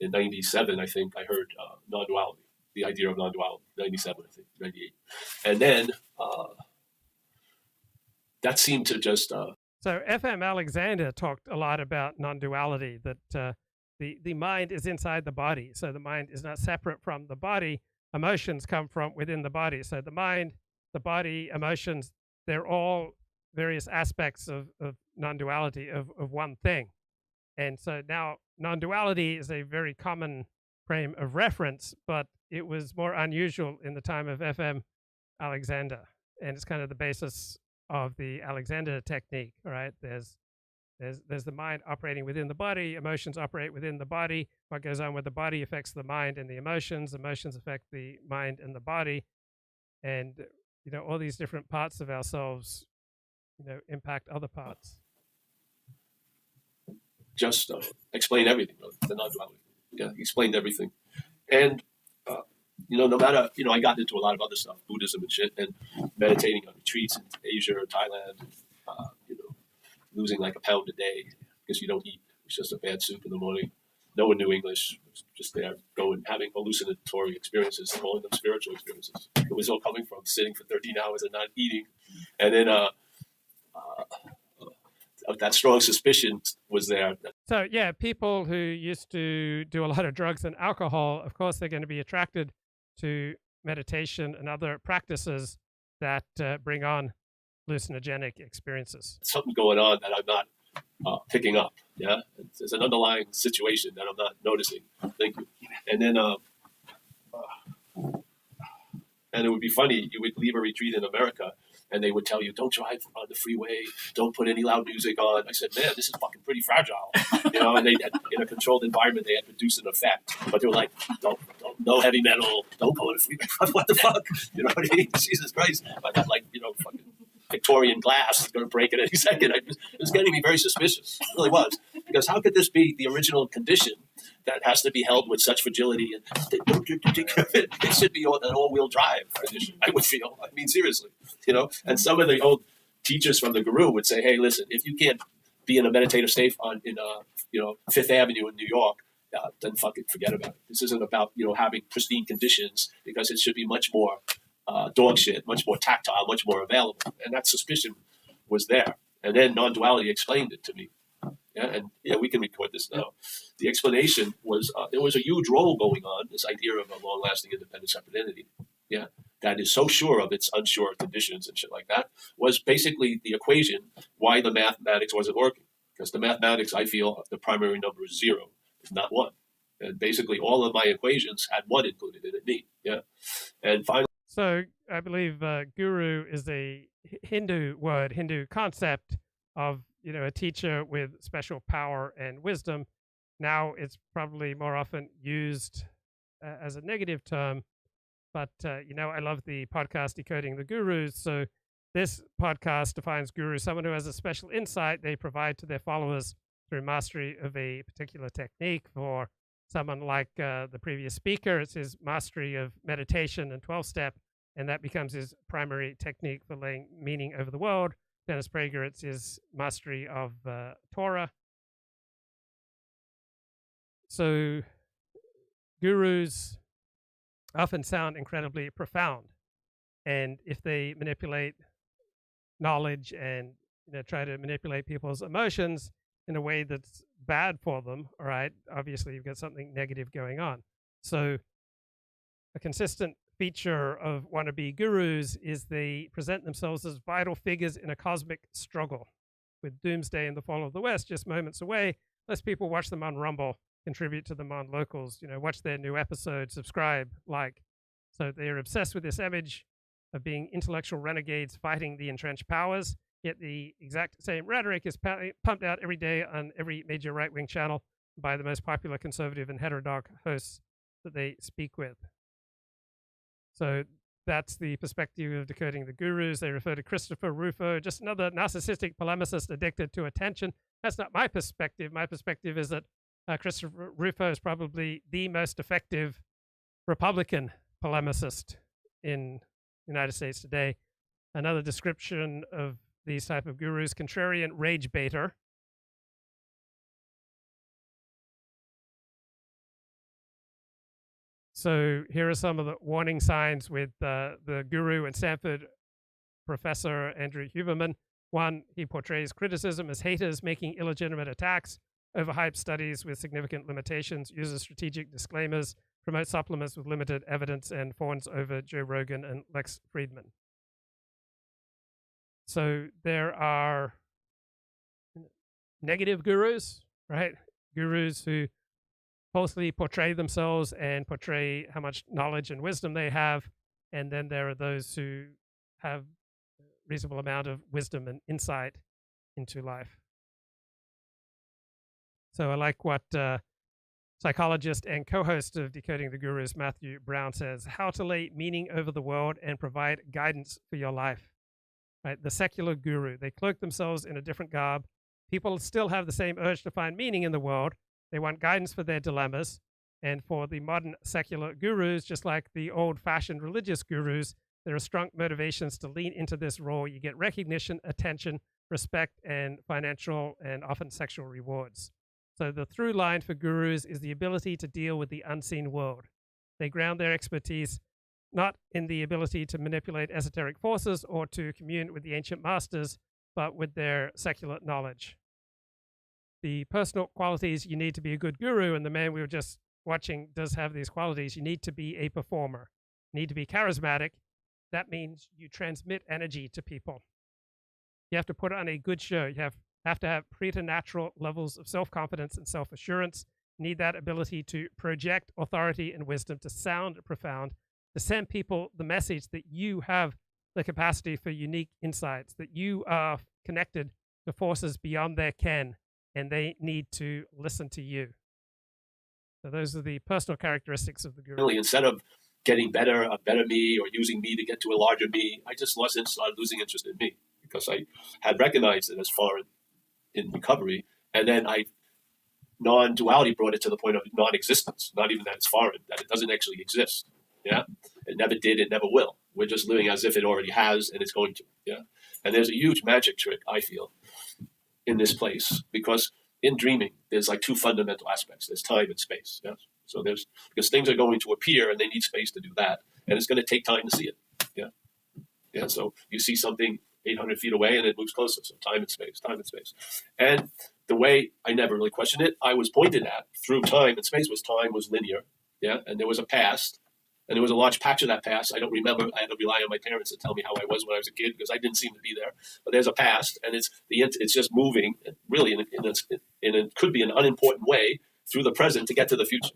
Speaker 14: in 97, I think, I heard non-duality, the idea of non-duality, 97, I think, 98. And then that seemed to just...
Speaker 1: So F.M. Alexander talked a lot about non-duality, that the mind is inside the body. So the mind is not separate from the body. Emotions come from within the body. So the mind, the body, emotions, they're all various aspects of non-duality, of one thing. And so now non-duality is a very common frame of reference, but it was more unusual in the time of F.M. Alexander. And it's kind of the basis of the Alexander technique, right? There's the mind operating within the body, emotions operate within the body. What goes on with the body affects the mind and the emotions affect the mind and the body. And, you know, all these different parts of ourselves, you know, impact other parts.
Speaker 14: Just explain everything, the non-duality. Yeah, he explained everything. And, you know, no matter, you know, I got into a lot of other stuff, Buddhism and shit, and meditating on retreats in Asia or Thailand, you know, losing like a pound a day because you don't eat. It's just a bad soup in the morning. No one knew English. It was just there, going, having hallucinatory experiences, calling them spiritual experiences. It was all coming from sitting for 13 hours and not eating. And then that strong suspicion was there.
Speaker 1: So, yeah, people who used to do a lot of drugs and alcohol, of course, they're going to be attracted to meditation and other practices that bring on hallucinogenic experiences.
Speaker 14: Something going on that I'm not picking up. Yeah, there's an underlying situation that I'm not noticing. Thank you. And then, and it would be funny. You would leave a retreat in America, and they would tell you, "Don't drive on the freeway. Don't put any loud music on." I said, "Man, this is fucking pretty fragile," you know. And they had, in a controlled environment, they had produced an effect, but they were like, "Don't no heavy metal. Don't go on the freeway." What the fuck? You know what I mean? Jesus Christ! I got like, you know, fucking Victorian glass going to break at any second. It was getting me very suspicious. It really was. Because how could this be the original condition that has to be held with such fragility? And it should be an all-wheel drive condition, I would feel. I mean, seriously, you know. And some of the old teachers from the Guru would say, "Hey, listen, if you can't be in a meditative state in you know, Fifth Avenue in New York, then fucking forget about it. This isn't about, you know, having pristine conditions, because it should be much more dog shit, much more tactile, much more available." And that suspicion was there. And then non-duality explained it to me. Yeah, and yeah, we can record this now. The explanation was there was a huge role going on, this idea of a long-lasting independent separate entity. Yeah, that is so sure of its unsure conditions and shit like that, was basically the equation why the mathematics wasn't working. Because the mathematics, I feel, the primary number is 0, it's not 1. And basically all of my equations had 1 included in it, me. Yeah. And finally,
Speaker 1: so I believe guru is a Hindu word, Hindu concept of, you know, a teacher with special power and wisdom. Now it's probably more often used as a negative term, but, you know, I love the podcast Decoding the Gurus. So this podcast defines guru, someone who has a special insight they provide to their followers through mastery of a particular technique. For someone like the previous speaker, it's his mastery of meditation and 12-step, and that becomes his primary technique for laying meaning over the world. Dennis Prager, it's his mastery of Torah. So gurus often sound incredibly profound, and if they manipulate knowledge and, you know, try to manipulate people's emotions in a way that's bad for them, all right, obviously you've got something negative going on. So a consistent feature of wannabe gurus is they present themselves as vital figures in a cosmic struggle, with doomsday and the fall of the West just moments away. Less people watch them on Rumble, contribute to them on Locals, you know, watch their new episodes, subscribe, like. So they're obsessed with this image of being intellectual renegades fighting the entrenched powers, yet the exact same rhetoric is pumped out every day on every major right-wing channel by the most popular conservative and heterodox hosts that they speak with. So that's the perspective of Decoding the Gurus. They refer to Christopher Rufo, just another narcissistic polemicist addicted to attention. That's not my perspective. My perspective is that Christopher Rufo is probably the most effective Republican polemicist in the United States today. Another description of these type of gurus: contrarian rage baiter. So here are some of the warning signs with the guru and Stanford professor Andrew Huberman. One, he portrays criticism as haters making illegitimate attacks, overhyped studies with significant limitations, uses strategic disclaimers, promotes supplements with limited evidence, and fawns over Joe Rogan and Lex Friedman. So there are negative gurus, right? Gurus who falsely portray themselves and portray how much knowledge and wisdom they have. And then there are those who have a reasonable amount of wisdom and insight into life. So I like what psychologist and co-host of Decoding the Gurus, Matthew Brown, says: how to lay meaning over the world and provide guidance for your life. Right? The secular guru, they cloak themselves in a different garb. People still have the same urge to find meaning in the world. They want guidance for their dilemmas. And for the modern secular gurus, just like the old-fashioned religious gurus, there are strong motivations to lean into this role. You get recognition, attention, respect, and financial and often sexual rewards. So the through line for gurus is the ability to deal with the unseen world. They ground their expertise not in the ability to manipulate esoteric forces or to commune with the ancient masters, but with their secular knowledge. The personal qualities you need to be a good guru, and the man we were just watching does have these qualities. You need to be a performer. You need to be charismatic. That means you transmit energy to people. You have to put on a good show. You have to have preternatural levels of self-confidence and self-assurance. You need that ability to project authority and wisdom, to sound profound, to send people the message that you have the capacity for unique insights, that you are connected to forces beyond their ken, and they need to listen to you. So those are the personal characteristics of the guru.
Speaker 14: Really, instead of getting better, a better me, or using me to get to a larger me, I just started losing interest in me because I had recognized it as foreign in recovery. And then non-duality brought it to the point of non-existence, not even that it's foreign, that it doesn't actually exist. Yeah, it never did, it never will. We're just living as if it already has and it's going to. Yeah, and there's a huge magic trick, I feel, in this place, because in dreaming there's like two fundamental aspects: there's time and space. Yes, so because things are going to appear and they need space to do that, and it's going to take time to see it. Yeah. So you see something 800 feet away and it moves closer. So time and space. And the way I never really questioned it, I was pointed at through time and space time was linear. Yeah, and there was a past. And there was a large patch of that past. I don't remember. I had to rely on my parents to tell me how I was when I was a kid because I didn't seem to be there. But there's a past, and it's just moving, really, and it could be an unimportant way through the present to get to the future.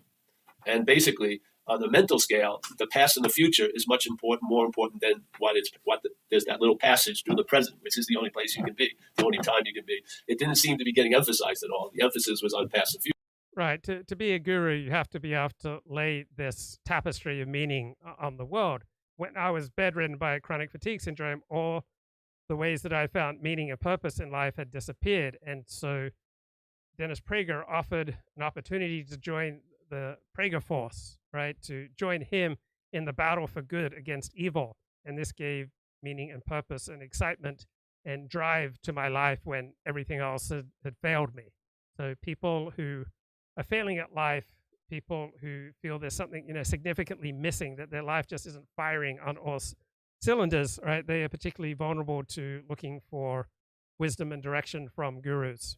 Speaker 14: And basically, on the mental scale, the past and the future is more important than there's that little passage through the present, which is the only place you can be, the only time you can be. It didn't seem to be getting emphasized at all. The emphasis was on past and future.
Speaker 1: Right. To be a guru, you have to be able to lay this tapestry of meaning on the world. When I was bedridden by chronic fatigue syndrome, all the ways that I found meaning and purpose in life had disappeared. And so Dennis Prager offered an opportunity to join the Prager force, right? To join him in the battle for good against evil. And this gave meaning and purpose and excitement and drive to my life when everything else had failed me. So people who are failing at life, people who feel there's something, significantly missing, that their life just isn't firing on all cylinders, right? They are particularly vulnerable to looking for wisdom and direction from gurus.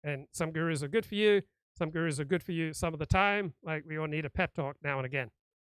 Speaker 1: And some gurus are good for you. Some gurus are good for you some of the time. Like we all need a pep talk now and again.